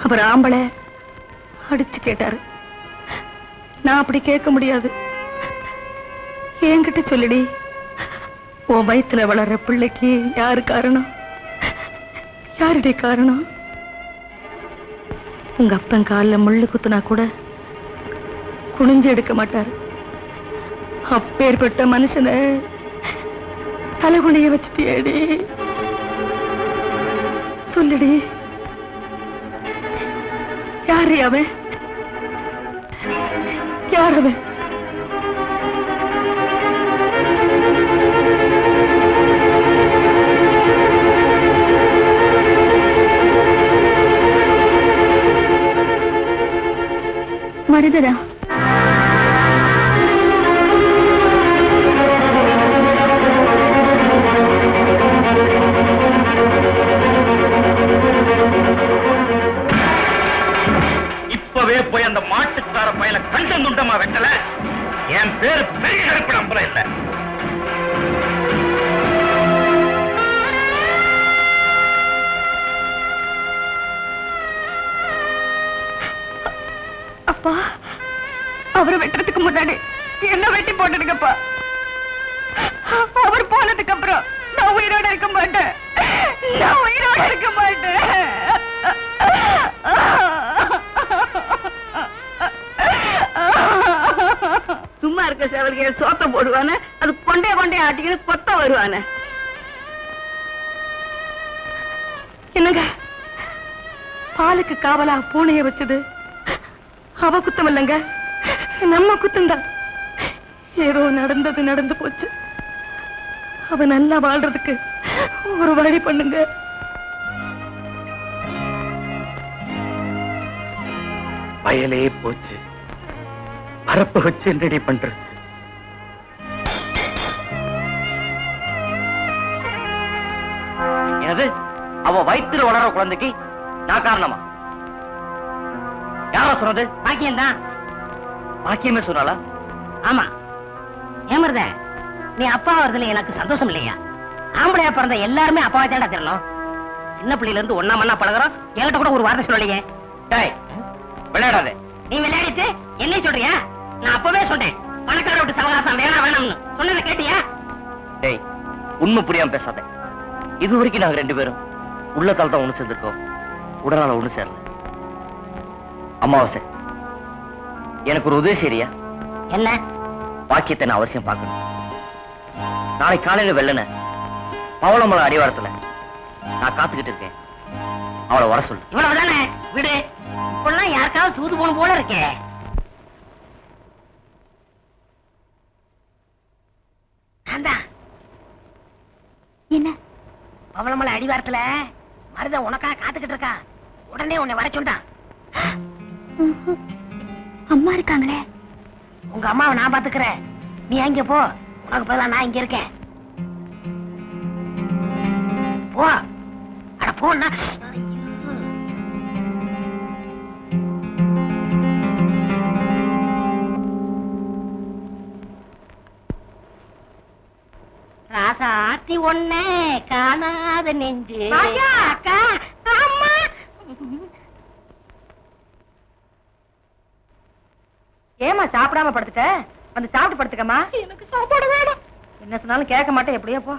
அவர் ஆம்பளை அடிச்சு கேட்டாரு. நான் அப்படி கேட்க முடியாது. என்கிட்ட சொல்லிடி, உன் வயித்துல வளர்ற பிள்ளைக்கு யாரு காரணம்? யாருடைய காரணம்? உங்க அப்பன் காலில் முள்ளு குத்துனா கூட குனிஞ்சு எடுக்க மாட்டாரு. அப்பேற்பட்ட மனுஷனை தலைகுனிய வச்சுட்டியேடி. சொல்லுடி, யாரு அவன்? யார் அவன்? மருதரா. இப்பவே போய் அந்த மாட்டுக்கார பயல கண்டம் துண்டமா வெட்டல, என் பேரு பெரிய கருப்பு நம்பல இல்ல. அப்பா, அவரை வெட்டுறதுக்கு முன்னாடி என்ன வெட்டி போட்டுடுங்கப்பா. அவர் போனதுக்கு அப்புறம் நான் உயிரோட இருக்க மாட்டேன். நான் உயிரோட இருக்க மாட்டேன். சும்மா இருக்க சேவல்கள் சோத்த போடுவானே, அது கொண்டே ஆட்டிக்கிட்டு கொத்த வருவானே. என்னங்க, பாலுக்கு காவலா பூனைய வச்சது அவ குத்தம் இல்லைங்க, நம்ம குத்தம்தான். ஏதோ நடந்தது நடந்து போச்சு. அவ நல்லா வாழ்றதுக்கு ஒரு வழி பண்ணுங்க. வயலே போச்சு, பரப்பு வச்சு ரெடி பண்றது. என்னது? அவ வயிற்றுல வளர குழந்தைக்கு நான் காரணமா? யாரா சொன்னது? பாக்கியம் தான். பாக்கியமே சொன்னாலா? ஆமா. ஏமருத, நீ அப்பா வருதுல எனக்கு சந்தோஷம் இல்லையா? ஆம்பளையா பிறந்த எல்லாருமே அப்பாவை தேடா தெரியணும். சின்ன பிள்ளையில இருந்து ஒன்னா மண்ணா பழகிறோம். என்கிட்ட கூட ஒரு வார்த்தை சொல்லலையே. டேய், விளையாடாதே. நீ விளையாடிட்டு என்ன சொல்றியா? நான் அப்பவே சொன்னேன், பணக்கார விட்டு சவகாசம் வேணாம்னு. சொன்னதை கேட்டியா? டேய், உண்மை புரியாம பேசாத. இது வரைக்கும் நாங்க 2 பேரும் உள்ளத்தால் தான் ஒண்ணு சேர்ந்திருக்கோம், உடனால ஒண்ணு சேரல. அமாவாசை, எனக்கு ஒரு உதவி செய்றியா? என்ன? பாக்கியத்தை நான் அவசியம் பார்க்கணும். நாளை காலையில வெள்ளன பவளமலை அடிவாரத்துல நான் காத்துக்கிட்டு இருக்கேன். அவளை வர சொல்லு. இவ்வளவுதானே விடு. இப்பெல்லாம் யாருக்காவது தூது போன போல இருக்கே. என்ன? பவளமலை அடிவாரத்துல மருத உனக்காக காத்துக்கிட்டு இருக்கா. உடனே உன்னை வர சொன்னான். அம்மா இருக்காங்களே. உங்க அம்மாவை நான் பாத்துக்கிறேன். நீ அங்க போ. உனக்கு பதிலா நான் இங்க இருக்கேன். போ. அட போன்னா. ராசாத்தி ஒண்ணே காணாத நெஞ்சு. அக்கா, அம்மா. ஏமா சாப்பிடாம படுத்துட்ட? வந்து சாப்பிட்டு படுத்துக்கமா. எனக்கு சாப்பாடு வேணும். என்ன சொன்னாலும் கேட்க மாட்டேன். எப்படியோ போ.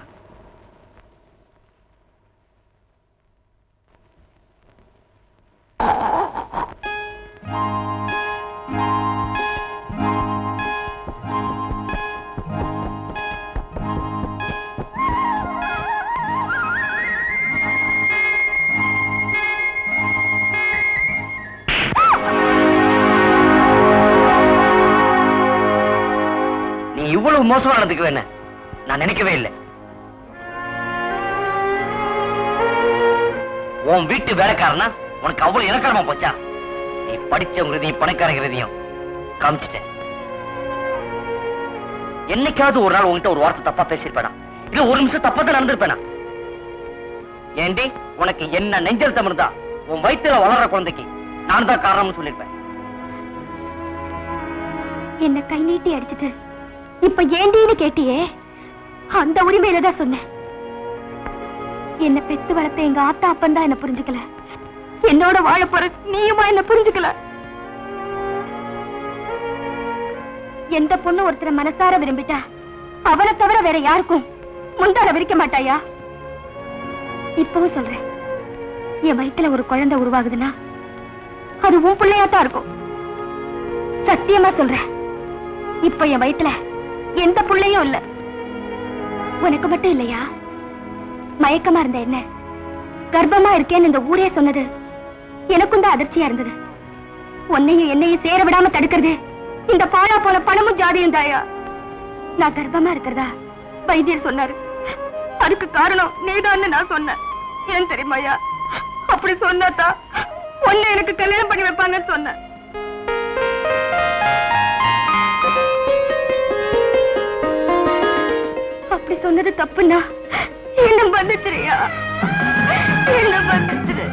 நீ இவ்வளவு மோசமானதுக்கு வேண நான் நினைக்கவே இல்லை. உன் வீட்டு வேலைக்காரனா உனக்கு அவ்வளவு இலக்காரமா போச்சா? நீ படிச்சவங்க பணக்காரங்கிறதையும் காமிச்சிட்ட. என்னைக்காவது ஒரு நாள் உன்கிட்ட ஒரு வார்த்தை தப்பா பேசிருப்பேனா? இல்ல ஒரு நிமிஷம் தப்பா தான் நடந்திருப்பேனா? ஏண்டி உனக்கு என்ன நெஞ்செழுத்தம் இருந்தா உன் வயிற்றுல வளர்ற குழந்தைக்கு நான் தான் காரணம்னு சொல்லிருப்பேன். என்ன கை நீட்டி அடிச்சிட்டு இப்ப ஏண்டின்னு கேட்டியே, அந்த உரிமையில தான் சொன்னேன். என்ன பெத்து வளர்த்த எங்க ஆத்தா அப்பன் தான் என்ன புரிஞ்சுக்கல. என்னோட வாழ போற நீயுமா என்ன புரிஞ்சுக்கல. எந்த பொண்ணு ஒருத்தரை மனசார விரும்பிட்டா அவனை தவிர வேற யாருக்கும் முந்தார விரிக்க மாட்டாயா? இப்பவும் சொல்றேன், என் வயித்துல ஒரு குழந்தை உருவாகுதுன்னா அது உன் பிள்ளையாத்தான் இருக்கும். சத்தியமா சொல்றேன், இப்ப என் வயித்துல எந்த புள்ளையும் இல்ல. உனக்கு மட்டும் இல்லையா? மயக்கமா இருந்த என்ன கர்ப்பமா இருக்கேன்னு இந்த ஊரே சொன்னது எனக்கும் தான் அதிர்ச்சியா இருந்தது. உன்னையும் என்னையும் சேர விடாம தடுக்கிறது இந்த பாழா போன பணமும் ஜாதியும் தாயா. நான் கர்ப்பமா இருக்கிறதா வைத்தியர் சொன்னாரு. அதுக்கு காரணம் நீதான்னு நான் சொன்னேன். ஏன் தெரியுமாயா? அப்படி சொன்னாத்தா உன்னை எனக்கு கல்யாணம் பண்ணி வைப்பாங்கன்னு சொன்னேன். அப்படி சொன்னது தப்புன்னா என்ன மன்னிச்சிரியா? என்ன மன்னிச்சிரு.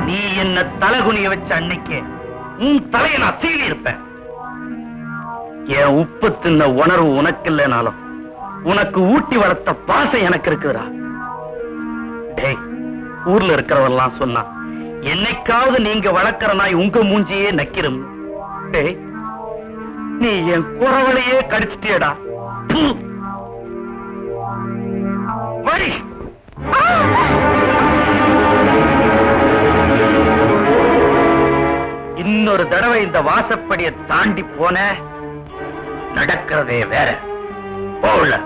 நீ என்ன தலகுனிய வச்ச அன்னைக்கு உன் தலையை நான் சீலி இருப்பேன். என் உப்பு தின்ன உணர்வு உனக்கு இல்லைனாலும் உனக்கு ஊட்டி வளர்த்த பாசம் எனக்கு இருக்குதுடா. டேய், ஊர்ல இருக்கிறவெல்லாம் சொன்னா என்னைக்காவது நீங்க வளர்க்கிற நாய் உங்க மூஞ்சியே நக்கிரும். டேய், நீ என் குறவளையே கடிச்சிட்டியடா. வழி இன்னொரு தடவை இந்த வாசப்படியை தாண்டி போன நடக்கிறதே வேற. போல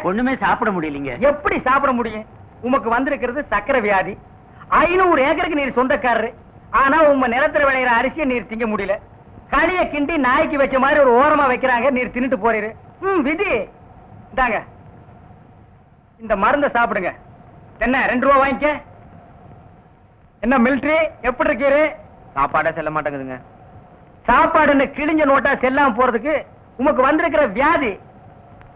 ஒண்ணுமே சாப்பிட முடியலீங்க. எப்படி சாப்பிட முடியும்? உமக்கு வந்திருக்கிறது சக்கரை வியாதி. 500 ஏக்கருக்கு நீர் சொந்தக்காரரு. ஆனா உங்க நிலத்துல விளையிற அரிசியை நீர் திங்க முடியல. களிய கிண்டி நாய்க்கு வச்ச மாதிரி ஒரு ஓரமா வைக்கிறாங்க, நீர் தின்னுட்டு போறீரு. விதி இந்தாங்க, இந்த மருந்தை சாப்பிடுங்க. என்ன 2 ரூபா வாங்கிக்க. என்ன மிலிட்டரி எப்படி இருக்கீரு? சாப்பாடே செல்ல மாட்டேங்குதுங்க. சாப்பாடுன்னு கிழிஞ்ச நோட்டா செல்லாம போறதுக்கு உமக்கு வந்திருக்கிற வியாதி.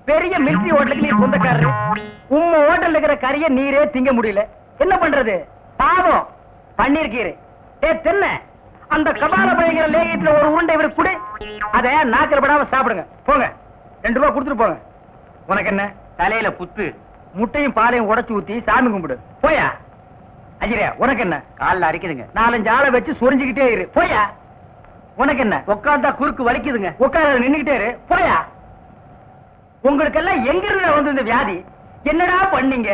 பெரிய மிலிட்டரி ஹோட்டலுக்கு நீர் சொந்தக்காரரு. உம்ம ஹோட்டல்ல இருக்கிற கறிய நீரே திங்க முடியல. என்ன பண்றது? பாவம் பண்ணிருக்கீரு. தென்ன அந்த கபால பயங்கர லேகியத்துல ஒரு உருண்டை இவருக்கு கொடு. அத நாக்கில் படாம சாப்பிடுங்க. போங்க, 2 ரூபா கொடுத்துட்டு போங்க. உனக்கு என்ன தலையில புத்து முட்டையும் பாலையும் உடைச்சு ஊத்தி சாமி கும்பிடு போயா. அஜிரே உனக்கு என்ன? காலில் அடிக்குதுங்க. 4-5 ஆளை வச்சு சொரிஞ்சுக்கிட்டே இரு போயா. உனக்கு என்ன? உட்கார்ந்தா குறுக்கு வலிக்குதுங்க. உட்கார நின்னுகிட்டே இரு போயா. உங்களுக்கெல்லாம் எங்க இருந்து வந்து இந்த வியாதி? என்னடா பண்ணீங்க?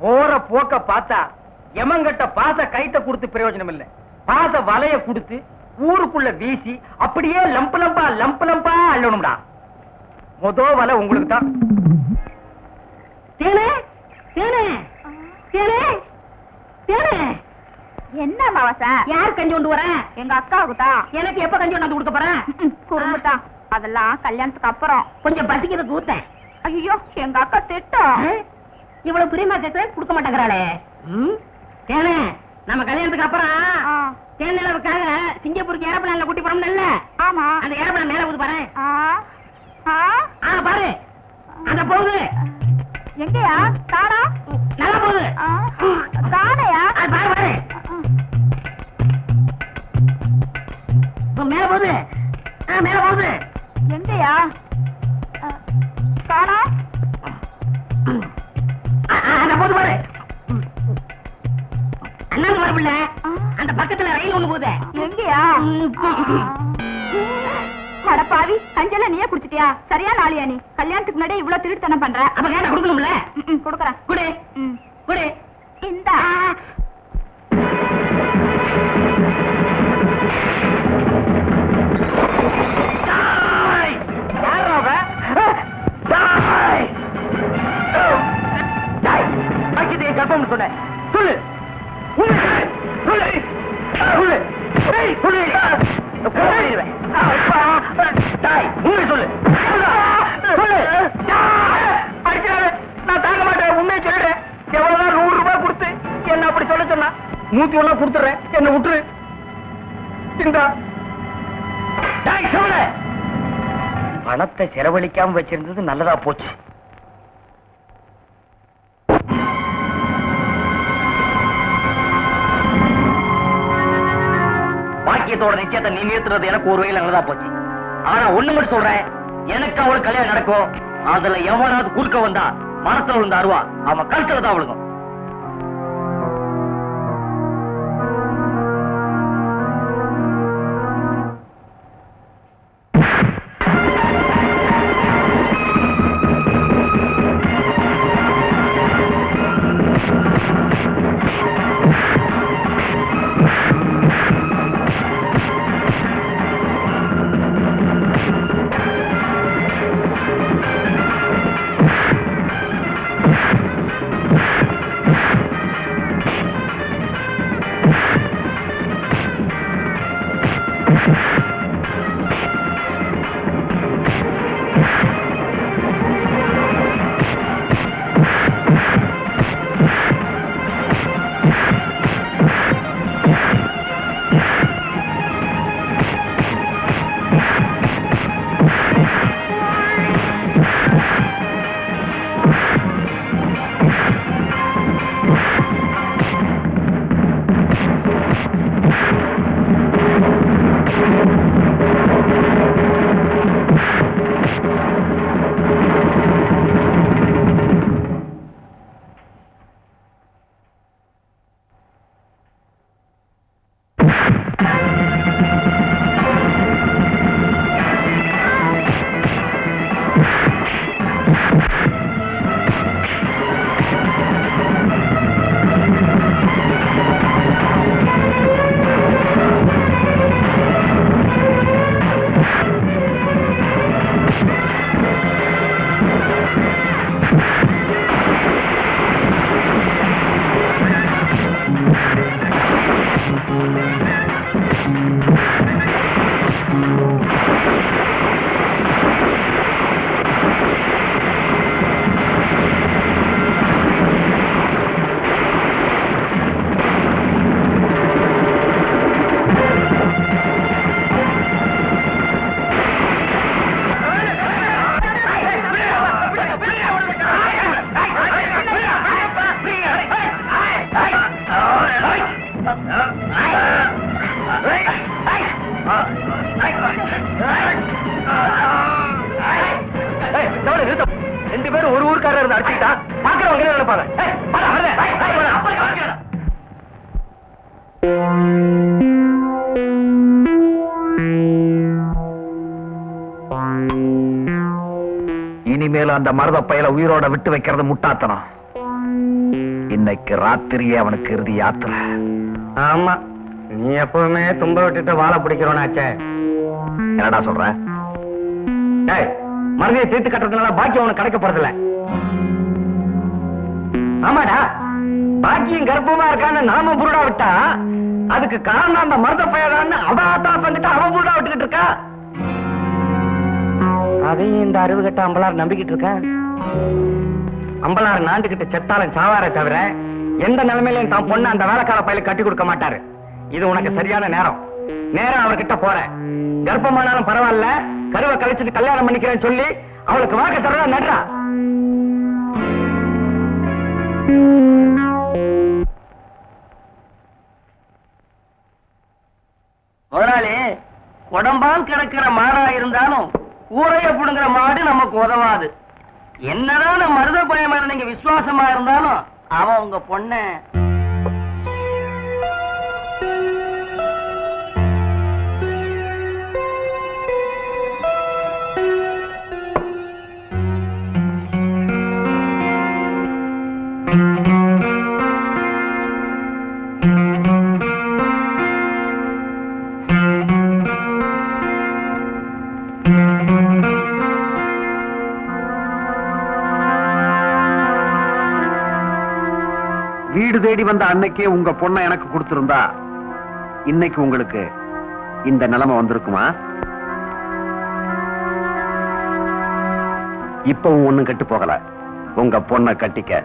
போற போக்க பார்த்தா எமங்கட்ட பாச கைத்த கொடுத்து பிரயோஜனம் இல்ல. பாச வலைய கொடுத்து ஊருக்குள்ள வீசி அப்படியே லம்பு லம்பா அள்ளணும்டா. மொத வலை உங்களுக்கு தான். தேனே தேனே தேனே தேனே. என்ன மாவசா? யார் கஞ்சி கொண்டு வரேன்? எங்க அக்காவுக்கு தான். எனக்கு எப்ப கஞ்சி கொண்டு கொடுக்க போறேன்? குறும்புதான். அதெல்லாம் கல்யாணத்துக்கு அப்புறம். கொஞ்சம் பசிக்கிறது ஊத்தேன். ஐயோ எங்க அக்கா திட்டம். இவ்வளவு பிரியமா கேட்க கொடுக்க மாட்டேங்கிறாளே. தேனே நம்ம கல்யாணத்துக்கு அப்புறம் தேனிலவுக்காக சிங்கப்பூருக்கு ஏரோப்ளான்ல கூட்டி போறோம்ல. ஆமா. அந்த ஏரோப்ளான் மேல போகுது பாரு. பாரு அந்த போகுது. எங்கயா? தாடா நல்லா போகுது. தாடையா? பாரு பாரு மேல போகுது. மேல போகுது. எங்கயா? தாடா அந்த போகுது பாரு. அண்ணாங்க வரப்பில்ல. அந்த பக்கத்துல ரயில் ஒண்ணு போகுது. எங்கயா? பாவி கஞ்சல நீயே குடிச்சிட்டியா? சரியா நாளியா நீ? கல்யாணத்துக்கு முன்னாடி இவ்வளவு திருட்டுத்தனம் பண்ற. அப்ப கேட்ட கொடுக்கணும்ல. கொடுக்கறேன். குடு குடு. இந்த கற்பம் சொன்னேன். சொல்லு நான் தாங்க மாட்டேன். உண்மையை சொல்றேன். எவ்வளவுதான் 100 ரூபாய் கொடுத்து என்ன அப்படி சொல்ல சொன்னா 101 கொடுத்துறேன். என்ன விட்டுரு. பணத்தை செலவழிக்காம வச்சிருந்தது நல்லதா போச்சு. பாக்கியத்தோட நிச்சயத்தை நீ நிறுத்துறது எனக்கு ஒரு வகையில் நல்லதா போச்சு. ஆனா ஒண்ணு மட்டும் சொல்றேன், எனக்கு அவளுக்கு கல்யாணம் நடக்கும். அதுல எவனாவது குறுக்க வந்தா மரத்துல விழுந்த அருவா அவன் கழுத்துல தான் விழுகும். 2 பேரும் ஒரு ஊருக்காரர் இருந்து அடிச்சுக்கிட்டா பாக்குறவங்க என்ன நினைப்பாங்க? ஏய், வாடா, வரேன். இனிமேல் அந்த மருத பயல உயிரோட விட்டு வைக்கிறது முட்டாத்தனம். இன்னைக்கு ராத்திரியே அவனுக்கு இறுதி யாத்திரை. ஆமா, நீ எப்பவுமே தும்ப விட்டுட்டு வாழை பிடிக்கிறோனாச்சே. என்னடா சொல்ற? டேய், மருதையை தீர்த்து கட்டுறதுனால பாக்கியம் அவனுக்கு கிடைக்க போறதில்ல. ஆமாடா, பாக்கியம் கர்ப்பமா இருக்கான்னு நாம புருடா விட்டா அதுக்கு காரணம் அந்த மருத பயலான்னு அவன் வந்துட்டு அவன் புருடா விட்டுக்கிட்டு இருக்கா. அதையும் இந்த அறிவு கட்ட அம்பலார் நம்பிக்கிட்டு இருக்க. அம்பலார் நாண்டுகிட்ட செத்தாலும் சாவார தவிர எந்த நிலைமையிலும் தான் பொண்ணு அந்த வேலைக்கார பையலுக்கு கட்டி கொடுக்க மாட்டாரு. இது உனக்கு சரியான நேரம். நேரம் அவர்கிட்ட போற. கர்ப்பமானாலும் பரவாயில்ல, கருவை கழிச்சுட்டு கல்யாணம் பண்ணிக்கிறேன்னு சொல்லி அவளுக்கு வாக்கு தர நடுறா. முதலாளி, உடம்பால் கிடக்கிற மாடா இருந்தாலும் ஊரைய புடுங்குற மாடு நமக்கு உதவாது. என்னதான் மருத பயம் நீங்க விசுவாசமா இருந்தாலும் அவன் உங்க பொண்ண வீடு தேடி வந்த அன்னைக்கே உங்க பொண்ணை எனக்கு கொடுத்திருந்தா இன்னைக்கு உங்களுக்கு இந்த நிலைமை வந்திருக்குமா? இப்பவும் ஒண்ணும் கெட்டு போகல. உங்க பொண்ணை கட்டிக்க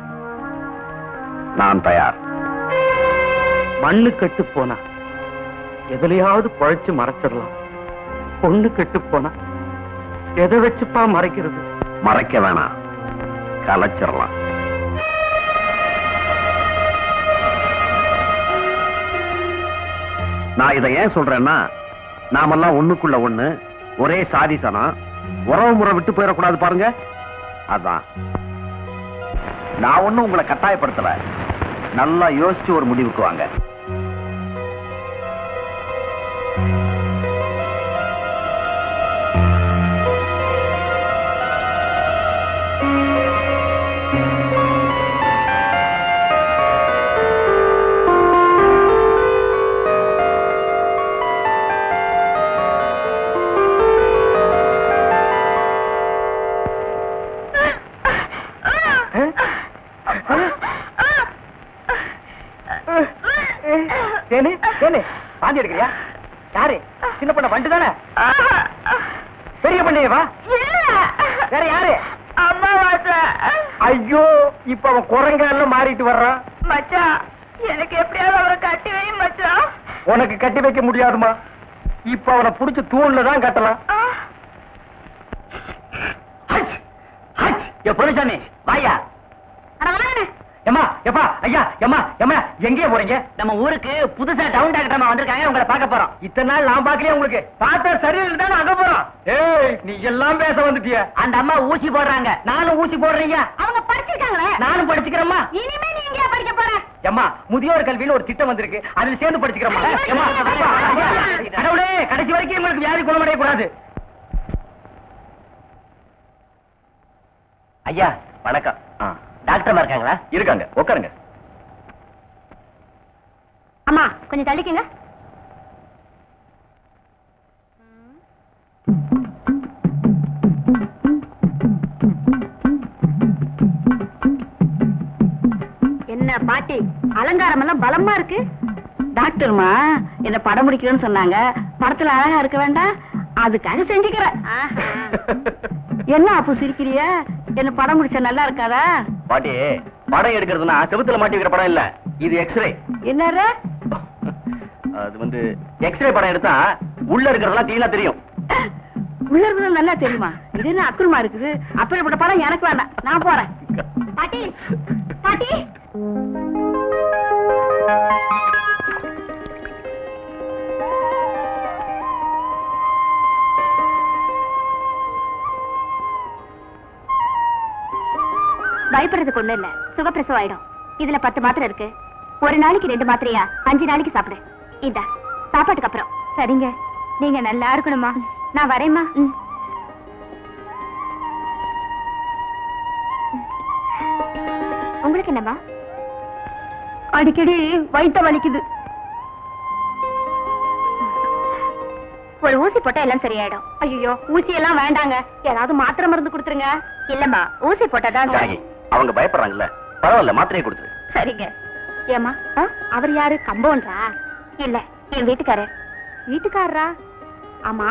நான் தயார். மண்ணு கெட்டு போனா எதுலயாவது பழைச்சு மறைச்சிடலாம். பொண்ணு கெட்டு போனா எதை வச்சுப்பா மறைக்கிறது? மறைக்க வேணாம், கலைச்சிடலாம். நான் இதை ஏன் சொல்றேன்னா, நாமெல்லாம் ஒண்ணுக்குள்ள ஒண்ணு, ஒரே சாதி சனம், உறவு முறை விட்டு போயிடக்கூடாது பாருங்க. அதான் நான் ஒண்ணும் உங்களை கட்டாயப்படுத்தல. நல்லா யோசிச்சு ஒரு முடிவுக்கு வாங்க. பாந்தி எடுக்கிறியா? யாரு? சின்ன பண்ண வண்டு தானே? பெரிய பண்ணையவா? வேற யாரு? ஐயோ, இப்ப அவன் குரங்கால மாறிட்டு வர்றான். மச்சான், எனக்கு எப்படியாவது அவரை கட்டி வை மச்சான். உனக்கு கட்டி வைக்க முடியாதுமா. இப்ப அவனை புடிச்சு தூண்ல தான் கட்டலாம். பொருசாமி வாயா. எம்மா, எப்பா, ஐயா, எம்மா, எம்மா, எங்கே போறீங்க? நம்ம ஊருக்கு புதுசா டவுன் டாக்டர் வந்திருக்காங்க, உங்களை பார்க்க போறோம். இத்தனை நாள் நான் பாக்கலையே உங்களுக்கு. பார்த்தா சரியில்லை தான் அங்க போறோம். ஏய், நீ எல்லாம் பேச வந்துட்டிய. அந்த அம்மா ஊசி போடுறாங்க, நானும் ஊசி போடுறீங்க. அவங்க படிச்சிருக்காங்களே, நானும் படிச்சுக்கிறேம்மா. இனிமே நீ எங்கயா படிக்க போற? எம்மா, முதியோர் கல்வின்னு ஒரு திட்டம் வந்திருக்கு, அதுல சேர்ந்து படிச்சுக்கிறோமா? கடவுளே, கடைசி வரைக்கும் உங்களுக்கு வியாதி குணமடைய கூடாது. ஐயா வணக்கம். டாக்டர் இருக்காங்களா? இருக்காங்க, உட்காருங்க. அம்மா கொஞ்சம் தள்ளிக்கங்க. என்ன பாட்டி, அலங்காரம் எல்லாம் பலமா இருக்கு. டாக்டர்மா என்ன படம் முடிக்கிறேன்னு சொன்னாங்க. படத்துல அழகா இருக்க வேண்டாம், அதுக்காக செஞ்சுக்கிறேன். என்ன அப்போ சிரிக்கிறிய? என்ன படம் முடிச்சா நல்லா இருக்காதா? பாட்டி, படம் எடுக்கிறதுனா செவுத்துல மாட்டி வைக்கிற படம் இல்ல, இது எக்ஸ்ரே. என்ன? அது வந்து எக்ஸ்ரே படம் எடுத்தா உள்ள இருக்கிறதெல்லாம் கிளீனா தெரியும். உள்ள இருக்கிறது நல்லா தெரியுமா? இது என்ன அக்குறமா இருக்குது? அப்படிப்பட்ட படம் எனக்கு வேண்டாம், நான் போறேன். பாட்டி, பாட்டி. பயப்படுறதுக்கு ஒண்ணு இல்ல, சுகப்பிரசவம் ஆயிடும். இதுல 10 மாத்திரை இருக்கு. ஒரு நாளைக்கு 2 மாத்திரையா 5 நாளைக்கு சாப்பிடு. இந்தா சாப்பாட்டுக்கு அப்புறம். சரிங்க, நீங்க நல்லா இருக்கணுமா. நான் வரேம்மா. உங்களுக்கு என்னம்மா? அடிக்கடி வயித்த வலிக்குது. ஒரு ஊசி போட்டா எல்லாம் சரியாயிடும். ஐயோ, ஊசி எல்லாம் வேண்டாங்க, ஏதாவது மாத்திரை மருந்து கொடுத்துருங்க. இல்லம்மா, ஊசி போட்டாதான் ஜானகி, அவங்க பயப்படுறாங்கல்ல, பரவாயில்ல, மாத்திரையை கொடுத்துரு. சரிங்க. ஏமா, அவர் யாரு? கம்பவுண்டரா? இல்ல, என் வீட்டுக்காரர். வீட்டுக்காரரா? ஆமா,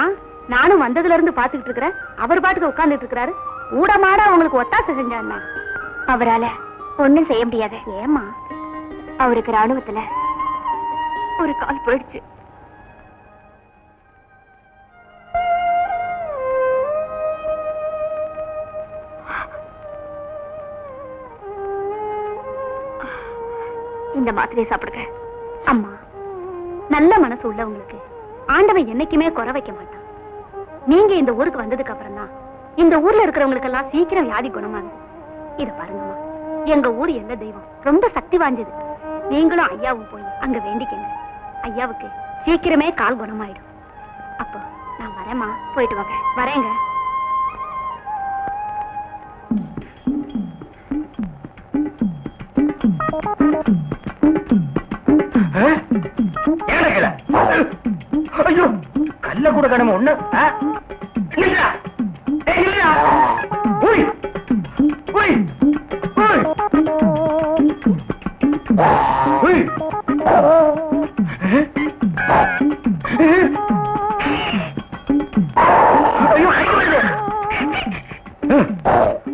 நானும் வந்ததுல இருந்து பாத்துக்கிட்டு இருக்கிறேன். அவர் பாட்டுக்கு உட்கார்ந்துட்டு இருக்கிறாரு. ஊட மாட உங்களுக்கு ஒத்தாசை செஞ்சாருன்னா அவரால ஒண்ணும் செய்ய முடியாது. ஏமா? அவருக்கு ராணுவத்துல ஒரு கால் போயிடுச்சு. இந்த மாத்திரையை சாப்பிடுங்க. அம்மா, நல்ல மனசு உள்ளவங்களுக்கு ஆண்டவன் என்னைக்குமே குறை வைக்க மாட்டான். நீங்க இந்த ஊருக்கு வந்ததுக்கு அப்புறம் தான் இந்த ஊர்ல இருக்கிறவங்களுக்கு எல்லாம் சீக்கிரம் வியாதி குணமாகுது. இத பாருங்கம்மா, எங்க ஊர் எந்த தெய்வம் ரொம்ப சக்தி வாய்ந்தது. நீங்களும் ஐயாவும் போய் அங்க வேண்டிக்கங்க. ஐயாவுக்கு சீக்கிரமே கால் குணமாயிடும். அப்போ நான் வரேம்மா. போயிட்டு வாங்க. வரேங்க. ஐயோ, கல்ல கூட கடமை ஒண்ணு. நில்லுடா. ஏய், நில்லுடா. ஓய், ஓய், ஓய், ஓய். ஐயோ, கை வருது.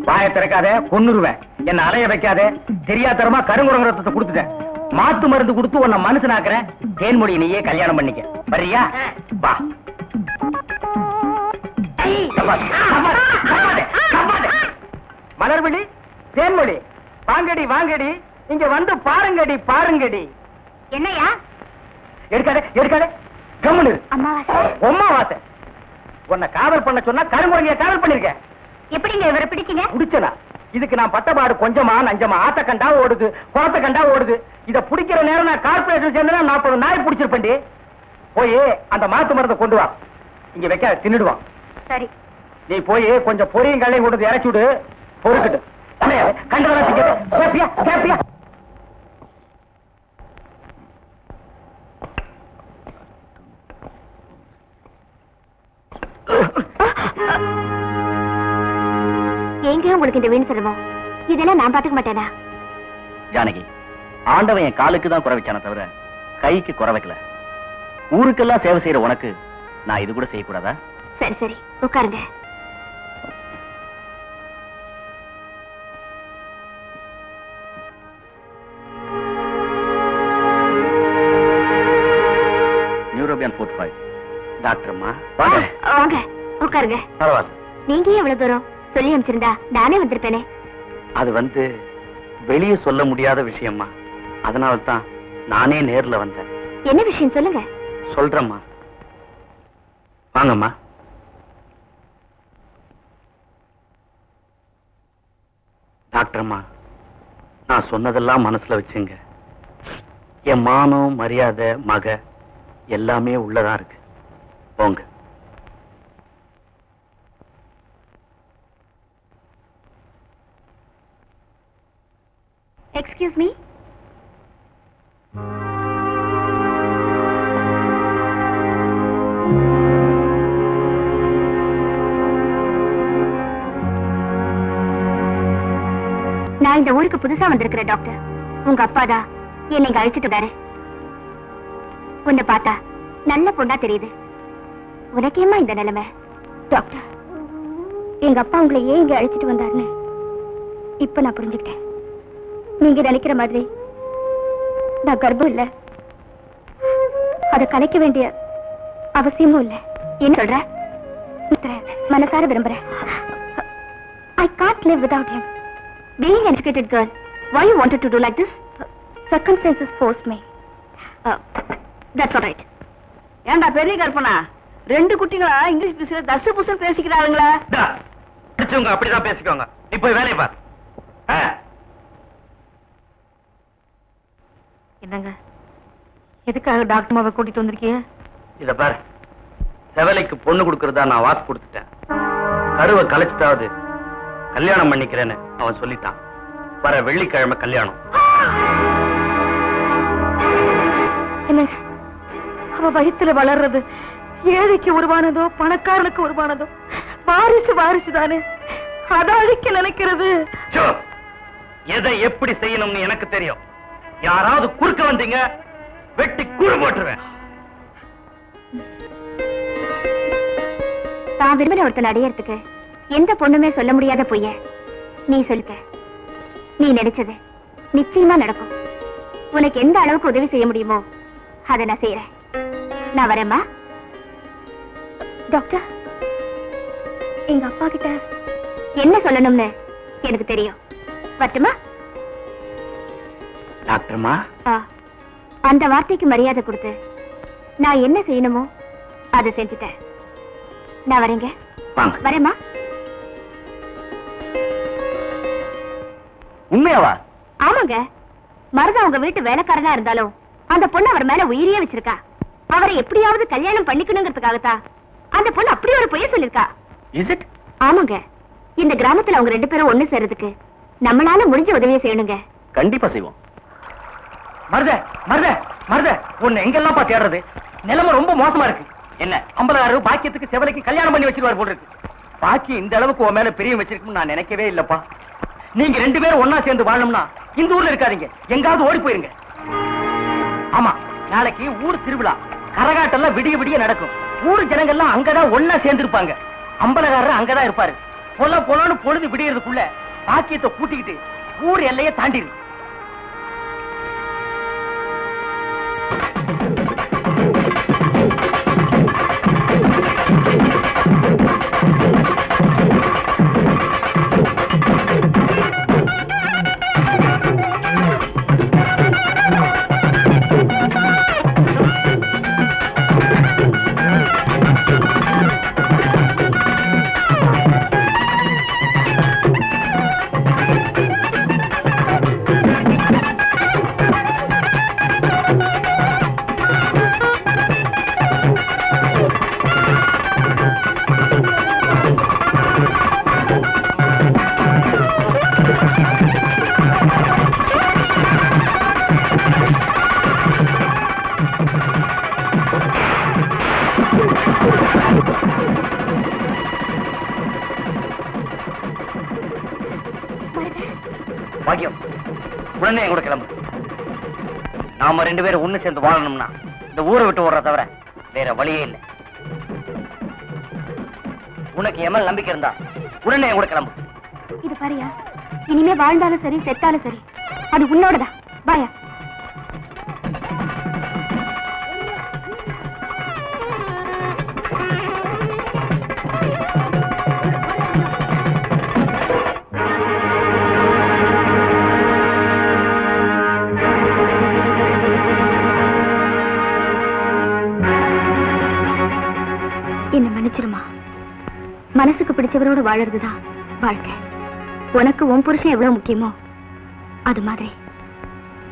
வாயை திறக்காத, கொன்னுருவேன். என்ன அலைய வைக்காதே. தெரியாதரமா கருங்குரங்க ரத்தத்தை கொடுத்துட்டேன். மாத்து மருந்து கொடுத்து உன்னை மனுஷனாக்குறேன். தேன்மொழி நீயே கல்யாணம் பண்ணிக்க. வரியா? வா. மலர்விழி, தேன்மொழி, வாங்கடி வாங்கடி, இங்க வந்து பாருங்கடி பாருங்கடி. என்னையா? எடுக்காதே எடுக்காதே, கம்முனு. அம்மாவாசை. அம்மாவாசை. உன்னை காதல் பண்ண சொன்னா கருங்குரங்கிய காதல் பண்ணிருக்க. எப்படிங்க இவரை பிடிச்சீங்க? பிடிச்சனா? இதுக்கு நான் பட்டபாடு கொஞ்சமா நஞ்சமா. ஆத்த கண்டா ஓடுது, குளத்த கண்டா ஓடுது. இத பிடிக்கிற நேரம் நான் கார்பரேஷன் சேர்ந்தா 40 நாய் பிடிச்சிருப்பேன்டி. போய் அந்த மாத்து மருந்தை கொண்டு வா. இங்க வைக்க தின்னுடுவான். சரி. நீ போய் கொஞ்சம் பொரியும் கல்லையும் கொண்டு இறச்சி விடு. பொறுக்கிட்டு கண்டதெல்லாம் கேப்பியா கேப்பியா. எங்க உங்களுக்கு இந்த வீண் செல்வம்? இதெல்லாம் நான் பாத்துக்க மாட்டேனா? ஜானகி, ஆண்டவன் என் காலுக்கு தான் குறை வச்சானே தவிர கைக்கு குறை வைக்கல. ஊருக்கெல்லாம் சேவை செய்யற உனக்கு நான் இது கூட செய்யக்கூடாதா? சரி சரி, உட்காருங்க. நியூரோபியான் 45. டாக்டர் அம்மா வாங்க, உட்காருங்க. பரவாயில்ல. நீங்க எவ்வளவு தூரம் சொல்லி அனுப்பிச்சிருந்தா நானே வந்திருப்பேனே. அது வெளியே சொல்ல முடியாத விஷயம்மா. அதனால தான் நானே நேர்ல வந்தேன். என்ன விஷயம் சொல்லுங்க. சொல்றேம்மா, வாங்கம்மா. டாக்டர் அம்மா, நான் சொன்னதெல்லாம் மனசுல வச்சுங்க. என் மானம் மரியாதை மக எல்லாமே உள்ளதா இருக்கு. போங்க. Excuse me. நான் இந்த ஊருக்கு புதுசா வந்திருக்கிறேன் டாக்டர். உங்க அப்பா தான் என்னை இங்க அழைச்சிட்டு வந்தாரு. உன்னை பார்த்தா நல்ல பொண்ணா தெரியுது. உனக்கேமா இந்த நிலைமை? டாக்டர், எங்க அப்பா உங்களை ஏன் இங்க அழைச்சிட்டு வந்தாருன்னு இப்ப நான் புரிஞ்சுக்கிட்டேன். நீங்க நினைக்கிற மாதிரி நான் கர்ப்பம் இல்ல, அதை கலைக்க வேண்டிய அவசியமும் இல்ல. என்ன சொல்ற? மனசார விரும்புறேன். I can't live without him. Being an educated girl, why you wanted to do like this? Circumstances forced me. That's all right. ஏண்டா பெரிய கற்பனா, 2 குட்டிங்களா இங்கிலீஷ் பேசுற தசு புசு பேசிக்கிறாங்களா? படிச்சவங்க அப்படிதான் பேசிக்கோங்க. நீ போய் வேலையை பாரு. என்னங்க எதுக்காக டாக்டர் மாவை கூட்டிட்டு வந்திருக்கீங்க? இத பாரு, செவலைக்கு பொண்ணு கொடுக்கறதா நான் வாக்கு கொடுத்துட்டேன். கருவை கலைச்சிட்டாவது கல்யாணம் பண்ணிக்கிறேன்னு அவன் சொல்லிட்டான். வர வெள்ளிக்கிழமை கல்யாணம். என்னங்க அவ வயித்துல வளர்றது ஏழைக்கு உருவானதோ பணக்காரனுக்கு உருவானதோ வாரிசு வாரிசு தானே. அதை அழிக்க நினைக்கிறது. சோ, எதை எப்படி செய்யணும்னு எனக்கு தெரியும். யாராவது குறுக்க வந்தீங்க வெட்டி கூறு போட்டுருவேன். தான் விரும்பின ஒருத்தன் அடையறதுக்கு எந்த பொண்ணுமே சொல்ல முடியாத பொய்ய நீ சொல்லுக்க. நீ நினைச்சது நிச்சயமா நடக்கும். உனக்கு எந்த அளவுக்கு உதவி செய்ய முடியுமோ அதை நான் செய்யறேன். நான் வரேம்மா. டாக்டர், எங்க அப்பா கிட்ட என்ன சொல்லணும்னு எனக்கு தெரியும். வரட்டுமா? டாக்டர்மா, அந்த வார்த்தைக்கு மரியாதை கொடுத்து நான் என்ன செய்யணுமோ அதை செஞ்சுட்டேன். நான் வரேங்க. வாங்க. வரேம்மா. உண்மையாவா? ஆமாங்க. மருதா உங்க வீட்டு வேலைக்காரனா இருந்தாலும் அந்த பொண்ணு அவர் மேல உயிரியே வச்சிருக்கா. அவரை எப்படியாவது கல்யாணம் பண்ணிக்கணுங்கிறதுக்காகத்தான் அந்த பொண்ணு அப்படி ஒரு பொய்ய சொல்லிருக்கா. Is it? ஆமாங்க. இந்த கிராமத்துல அவங்க 2 பேரும் ஒண்ணு சேர்றதுக்கு நம்மளால முடிஞ்ச உதவியை செய்யணுங்க. கண்டிப்பா செய்வோம். மருத மருத மருத, உன்னை எங்கெல்லாம் பா தேடுறது? நிலைமை ரொம்ப மோசமா இருக்கு. என்ன 50,000 பாக்கியத்துக்கு செவலைக்கு கல்யாணம் பண்ணி வச்சிருவாரு போல இருக்கு. பாக்கி இந்த அளவுக்கு உன் மேல பிரியம் வச்சிருக்குன்னு நான் நினைக்கவே இல்லப்பா. நீங்க 2 பேரும் ஒன்னா சேர்ந்து வாழணும்னா இந்த ஊர்ல இருக்காதீங்க, எங்காவது ஓடி போயிருங்க. ஆமா, நாளைக்கு ஊர் திருவிழா, கரகாட்டெல்லாம் விடிய விடிய நடக்கும். ஊர் ஜனங்கள்லாம் அங்கதான் ஒன்னா சேர்ந்து இருப்பாங்க. அம்பலகாரர் அங்கதான் இருப்பாரு. பொலன்னு பொழுது விடியறதுக்குள்ள பாக்கியத்தை கூட்டிக்கிட்டு ஊர் எல்லையை தாண்டிடு. பாக்கியம், உடனே என் கூட கிளம்பு. நாம 2 பேரும் ஒண்ணு சேர்ந்து வாழணும்னா இந்த ஊரை விட்டு ஓடுற தவிர வேற வழியே இல்லை. உனக்கு எமல் நம்பிக்கை இருந்தா உடனே என் கூட கிளம்பு. இது பாரியா, இனிமே வாழ்ந்தாலும் சரி செத்தாலும் சரி அது உன்னோடதான். பாயா. என்ன மன்னிச்சிருமா. மனசுக்கு பிடிச்சவரோடு வாழறதுதான் வாழ்க்கை. உனக்கு உன் புருஷன் எவ்வளவு முக்கியமோ அது மாதிரி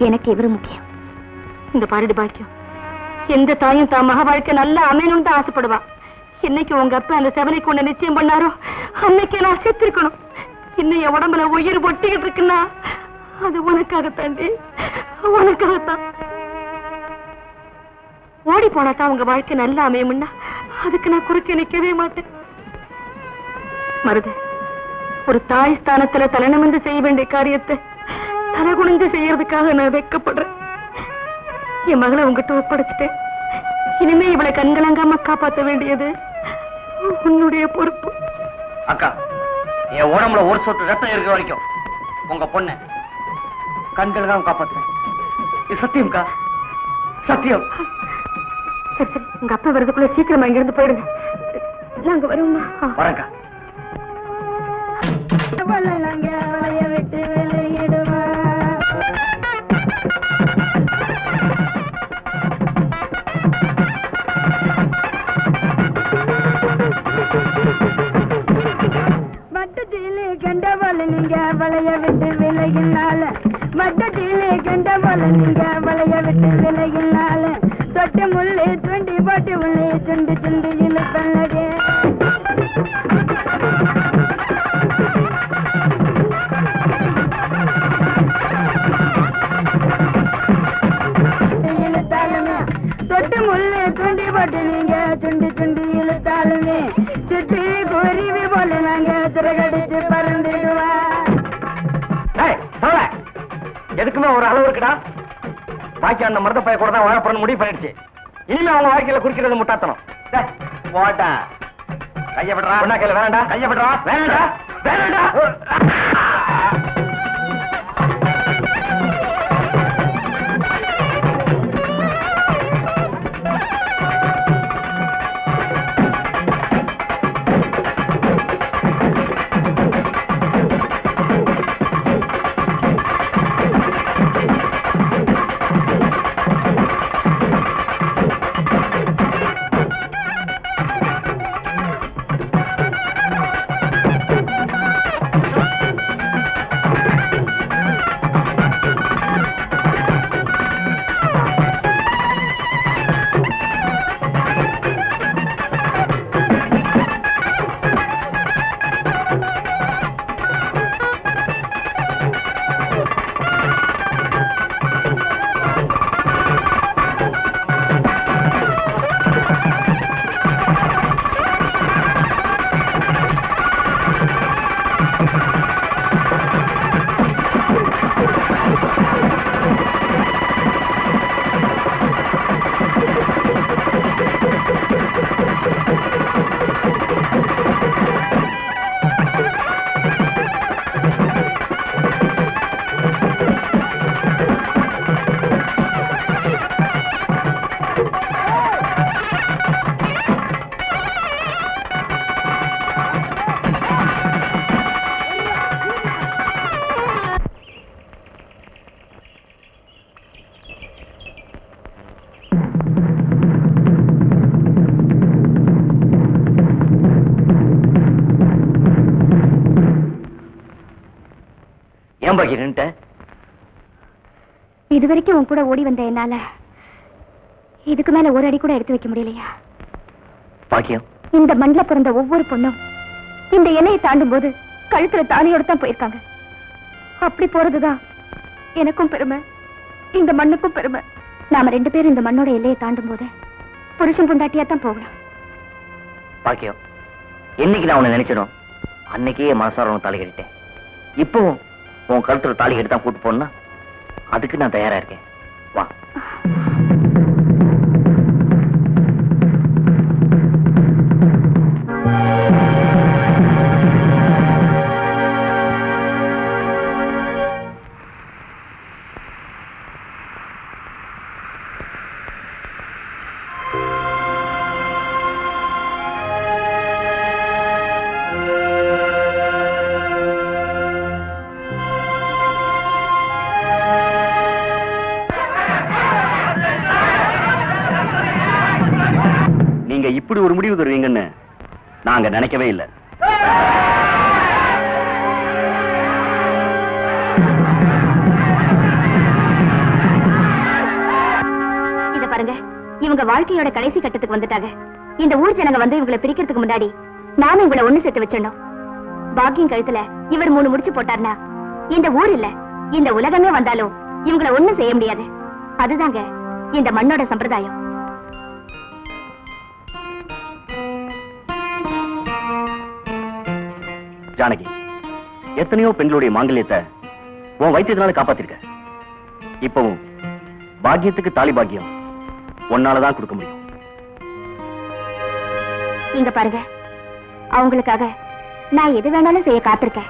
எனக்கு இவரு முக்கியம். இந்த பாரதி பாக்கியம், எந்த தாயும் தான் மக வாழ்க்கை நல்லா அமையணும்னு தான் ஆசைப்படுவா. இன்னைக்கு உங்க அப்பா அந்த செவலைக்கு ஒண்ணு நிச்சயம் பண்ணாரோ அன்னைக்கு நான் செத்திருக்கணும். இன்னும் என் உடம்புல உயிர் ஒட்டிக்கிட்டு இருக்குன்னா அது உனக்காகத்தாண்டி, உனக்காகத்தான். ஓடி போனாதான் உங்க வாழ்க்கை நல்லா அமையும்னா அதுக்கு நான் குறுக்க நிக்கவே மாட்டேன். மருது, ஒரு தாய் ஸ்தானத்துல தலைநிமிர்ந்து செய்ய வேண்டிய காரியத்தை தலை குனிந்து செய்யறதுக்காக நான் வெட்கப்படுறேன். என் மகளை உங்ககிட்ட ஒப்படைச்சிட்டேன். இனிமே இவளை கண்கலங்காம காப்பாற்ற வேண்டியது உன்னுடைய பொறுப்பு. அக்கா, என் உடம்புல ஒரு சொட்டு ரத்தம் இருக்கிற வரைக்கும் உங்க பொண்ணு கண்கள் தான் காப்பாத்துறேன். இது சத்தியம்க்கா, சத்தியம். சரி சரி, உங்க அப்பா வரதுக்குள்ள சீக்கிரமா இங்கிருந்து போயிடுங்க. நாங்க வருவோமா? வரேன்க்கா. மட்டத்திலே கண்டவள் நீங்க வளைய விட்டு விலகினால, மட்டத்திலே கண்ட போல நீங்க வளைய விட்டு விலையினால தொட்டு முள்ளு துண்டி போட்டு உள்ளே துண்டு துண்டு இழுப்பல்லதே இழுத்தாலுமே தொட்டு முள்ளு துண்டி போட்டு நீங்க துண்டு துண்டு இழுத்தாலுமே சுத்தி குருவி போல நாங்க திரகடிச்சு பறந்துடுவா. எதுக்குமே ஒரு அளவு இருக்குடா. பாக்கி அந்த மருத பைய கூட தான் வாழப்படணும் முடிவு பண்ணிடுச்சு. இனிமே அவங்க வாழ்க்கையில குடிக்கிறது முட்டாத்தனம். போட்டா கைய விடுறா. ஒன்னா கையில வேணாண்டா. கைய விடுறா. வேணாண்டா வேணாண்டா. இது வரைக்கும் உன் கூட ஓடி வந்த என்னால இதுக்கு மேல ஒரு அடி கூட எடுத்து வைக்க முடியலையா? பாக்கியம், இந்த மண்ணில் பிறந்த ஒவ்வொரு பொண்ணும் இந்த எல்லையை தாண்டும் போது கழுத்துல தாலியோட தான் போயிருக்காங்க. அப்படி போறதுதான் எனக்கும் பெருமை, இந்த மண்ணுக்கும் பெருமை. நாம ரெண்டு பேரும் இந்த மண்ணோட எல்லையை தாண்டும் போது புருஷன் பொண்டாட்டியா தான் போகலாம். பாக்கியம், என்னைக்கு நான் உன்னை நினைச்சிடும் அன்னைக்கே மனசார தாலி கட்டிட்டேன். இப்பவும் உன் கழுத்துல தாலி கட்டி தான் கூட்டு போனா அதுக்கு நான் தயாரா இருக்கேன். வா. இப்படி ஒரு முடிவு தருவீங்கன்னு நாங்க நினைக்கவே இல்லை. இத பாருங்க, இவங்க வாழ்க்கையோட கடைசி கட்டத்துக்கு வந்துட்டாங்க. இந்த ஊர் ஜனங்க வந்து இவங்களை பிரிக்கிறதுக்கு முன்னாடி நானும் இவங்களை ஒண்ணு சேர்த்து வச்சிடணும். பாக்கியம் கழுத்துல இவர் 3 முடிச்சு போட்டார்னா இந்த ஊர் இல்ல இந்த உலகமே வந்தாலும் இவங்களை ஒண்ணும் செய்ய முடியாது. அதுதாங்க இந்த மண்ணோட சம்பிரதாயம். ஜானகி, எத்தனையோ பெண்களுடைய மாங்கல்யத்தை உன் வைத்தியத்தினால காப்பாத்திருக்க. இப்பவும் பாக்கியத்துக்கு தாலி பாக்கியம் உன்னாலதான் கொடுக்க முடியும். இங்க பாருங்க, அவங்களுக்காக நான் எது வேணாலும் செய்ய காத்திருக்கேன்.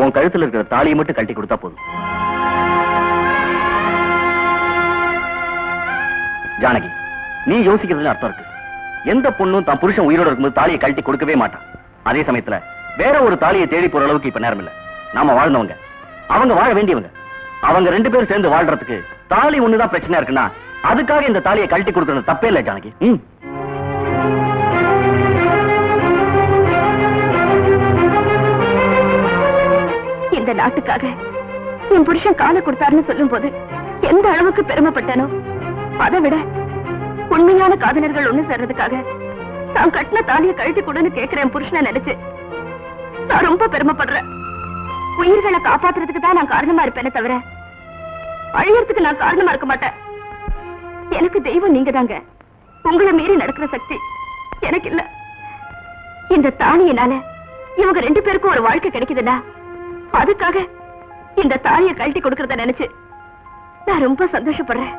உன் கழுத்துல இருக்கிற தாலியை மட்டும் கட்டி கொடுத்தா போதும். ஜானகி, நீ யோசிக்கிறதுல அர்த்தம் இருக்கு. எந்த பொண்ணும் தான் புருஷன் உயிரோட இருக்கும்போது தாலியை கழட்டி கொடுக்கவே மாட்டான். அதே சமயத்துல வேற ஒரு தாலியை தேடி போற அளவுக்கு இப்ப நேரம் இல்ல. நாம வாழ்ந்தவங்க, அவங்க வாழ வேண்டியவங்க. அவங்க 2 பேரும் சேர்ந்து வாழ்றதுக்கு தாலி ஒண்ணுதான் பிரச்சனை இருக்குன்னா அதுக்காக இந்த தாலியை கழட்டி கொடுக்கறது தப்பே இல்லை ஜானகி. இந்த நாட்டுக்காக என் புருஷன் காலை கொடுத்தாருன்னு சொல்லும் போது எந்த அளவுக்கு பெருமைப்பட்டானோ அதை விட உண்மையான காதலர்கள் ஒண்ணு சேர்றதுக்காக நான் கட்டின தாலியை கழட்டி கொடுன்னு கேட்கிறேன் என் புருஷனை நினைச்சு நான் ரொம்ப பெருமைப்படுறேன். உயிர்களை காப்பாத்துறதுக்கு தான் நான் காரணமா இருப்பேனே தவிர அழியறதுக்கு நான் காரணமா இருக்க மாட்டேன். எனக்கு தெய்வம் நீங்க தாங்க. உங்களை மீறி நடக்கிற சக்தி எனக்கு இல்ல. இந்த தாலியினால இவங்க 2 பேருக்கும் ஒரு வாழ்க்கை கிடைக்குதுன்னா அதுக்காக இந்த தாலியை கழட்டி கொடுக்கறத நினைச்சு நான் ரொம்ப சந்தோஷப்படுறேன்.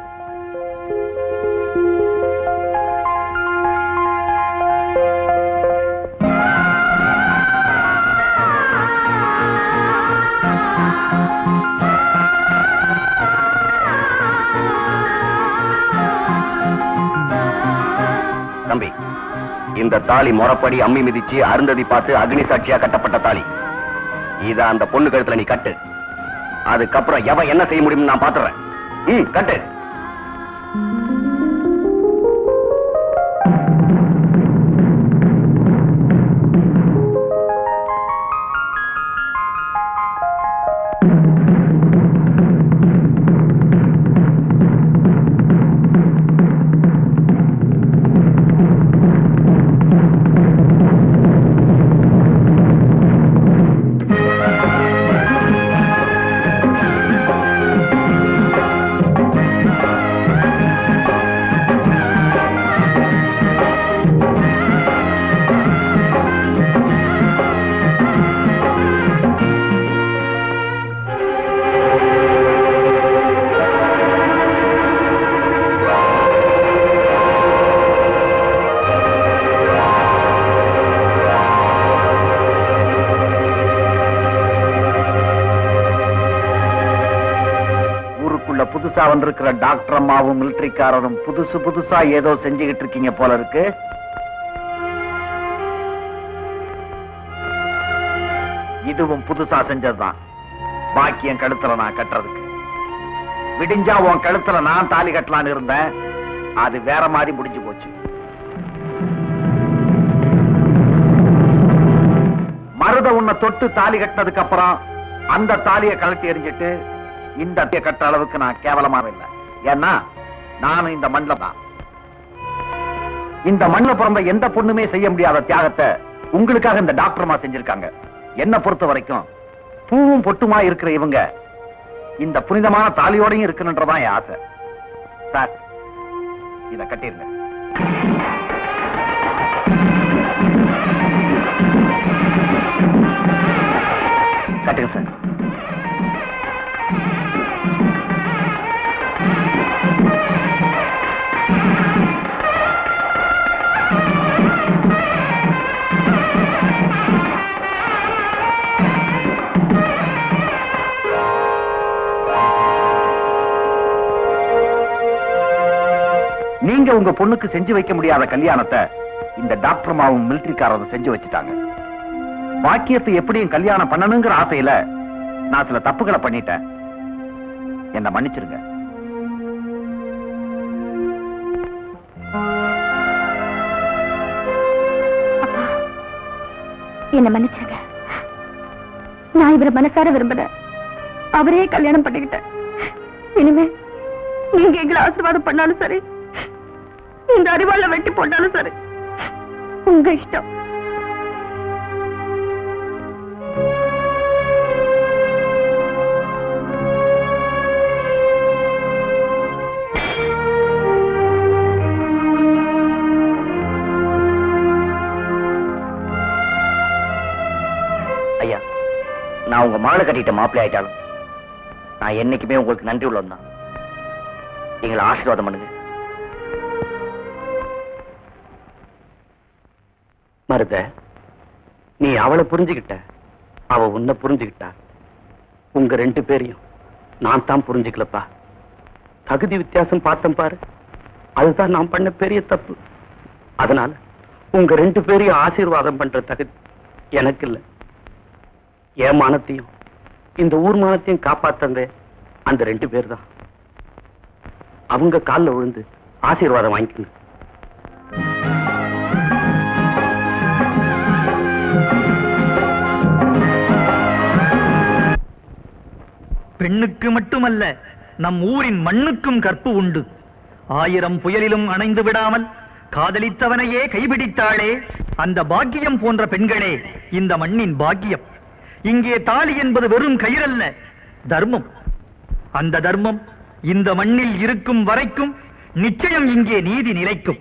தம்பி, இந்த தாலி முறப்படி அம்மி மிதிச்சு அருந்ததி பார்த்து அக்னி சாட்சியா கட்டப்பட்ட தாலி. இத அந்த பொண்ணு கழுத்துல நீ கட்டு. அதுக்கப்புறம் எவன் என்ன செய்ய முடியும்னு நான் பாத்துறேன். கட்டு. புதுசா வந்திருக்கிற டாக்டர் அம்மாவும் மிலிட்டரிக்காரரும் புதுசா ஏதோ செஞ்சுக்கிட்டு இருக்கீங்க போல இருக்கு. இதுவும் புதுசா செஞ்சதுதான். பாக்கி என் கழுத்துல நான் கட்டுறதுக்கு. விடிஞ்சா உன் கழுத்துல நான் தாலி கட்டலான்னு இருந்தேன். அது வேற மாதிரி முடிஞ்சு போச்சு. மருத உன்னை தொட்டு தாலி கட்டினதுக்கு அப்புறம் அந்த தாலியை கழட்டி எறிஞ்சிட்டு இந்த கட்ட அளவுக்கு நான் கேவலமாக இல்லை. ஏன்னா நானும் இந்த மண்ணில் தான். இந்த மண்ணில் பிறந்த எந்த பொண்ணுமே செய்ய முடியாத தியாகத்தை உங்களுக்காக இந்த டாக்டர்மா செஞ்சிருக்காங்க. என்ன பொறுத்த வரைக்கும் பூவும் பொட்டுமா இருக்கிற இவங்க இந்த புனிதமான தாலியோடையும் இருக்கணுன்றதான் என் ஆசை. சார், இத கட்டிருங்க. கட்டுங்க சார். நீங்க உங்க பொண்ணுக்கு செஞ்சு வைக்க முடியாத கல்யாணத்தை இந்த டாக்டர் மாவும் மிலிட்டரிக்காரரும் செஞ்சு வச்சுட்டாங்க. பாக்கியத்தை எப்படியும் கல்யாணம் பண்ணணுங்கிற ஆசையில நான் சில தப்புகளை பண்ணிட்டேன். என்ன மன்னிச்சிருங்க. என்ன மன்னிச்சிருங்க. நான் இவரை மனசார விரும்பல. அவரே கல்யாணம் பண்ணிக்கிட்டேன். இனிமே நீங்க எங்களை ஆசீர்வாதம் பண்ணாலும் சரி, இந்த அறிவாள வெட்டி போட்டாலும் சரி, உங்க இஷ்டம். ஐயா, நான் உங்க மாலை கட்டிட்ட மாப்பிள்ளை ஆயிட்டாலும் நான் என்னைக்குமே உங்களுக்கு நன்றி உள்ளவன் தான். எங்களை ஆசீர்வாதம் பண்ணுங்க. மருத, நீ அவளை புரிஞ்சுக்கிட்ட, அவ உன்னை புரிஞ்சுக்கிட்டா. உங்க 2 பேரையும் நான் தான் புரிஞ்சுக்கலப்பா. தகுதி வித்தியாசம் பார்த்தேன் பாரு, அதுதான் நான் பண்ண பெரிய தப்பு. அதனால உங்க 2 பேரையும் ஆசீர்வாதம் பண்ற தகுதி எனக்கு இல்லை. என் மானத்தையும் இந்த ஊர் மானத்தையும் காப்பாத்தந்தே அந்த 2 பேர் தான். அவங்க காலில் விழுந்து ஆசீர்வாதம் வாங்கிக்கணும். பெண்ணுக்கு மட்டுமல்ல, நம் ஊரின் மண்ணுக்கும் கற்பு உண்டு. 1000 புயலிலும் அணைந்து விடாமல் காதலித்தவனையே கைபிடித்தாளே, அந்த பாக்கியம் போன்ற பெண்களே இந்த மண்ணின் பாக்கியம். இங்கே தாலி என்பது வெறும் கயிறல்ல, தர்மம். அந்த தர்மம் இந்த மண்ணில் இருக்கும் வரைக்கும் நிச்சயம் இங்கே நீதி நிலைக்கும்.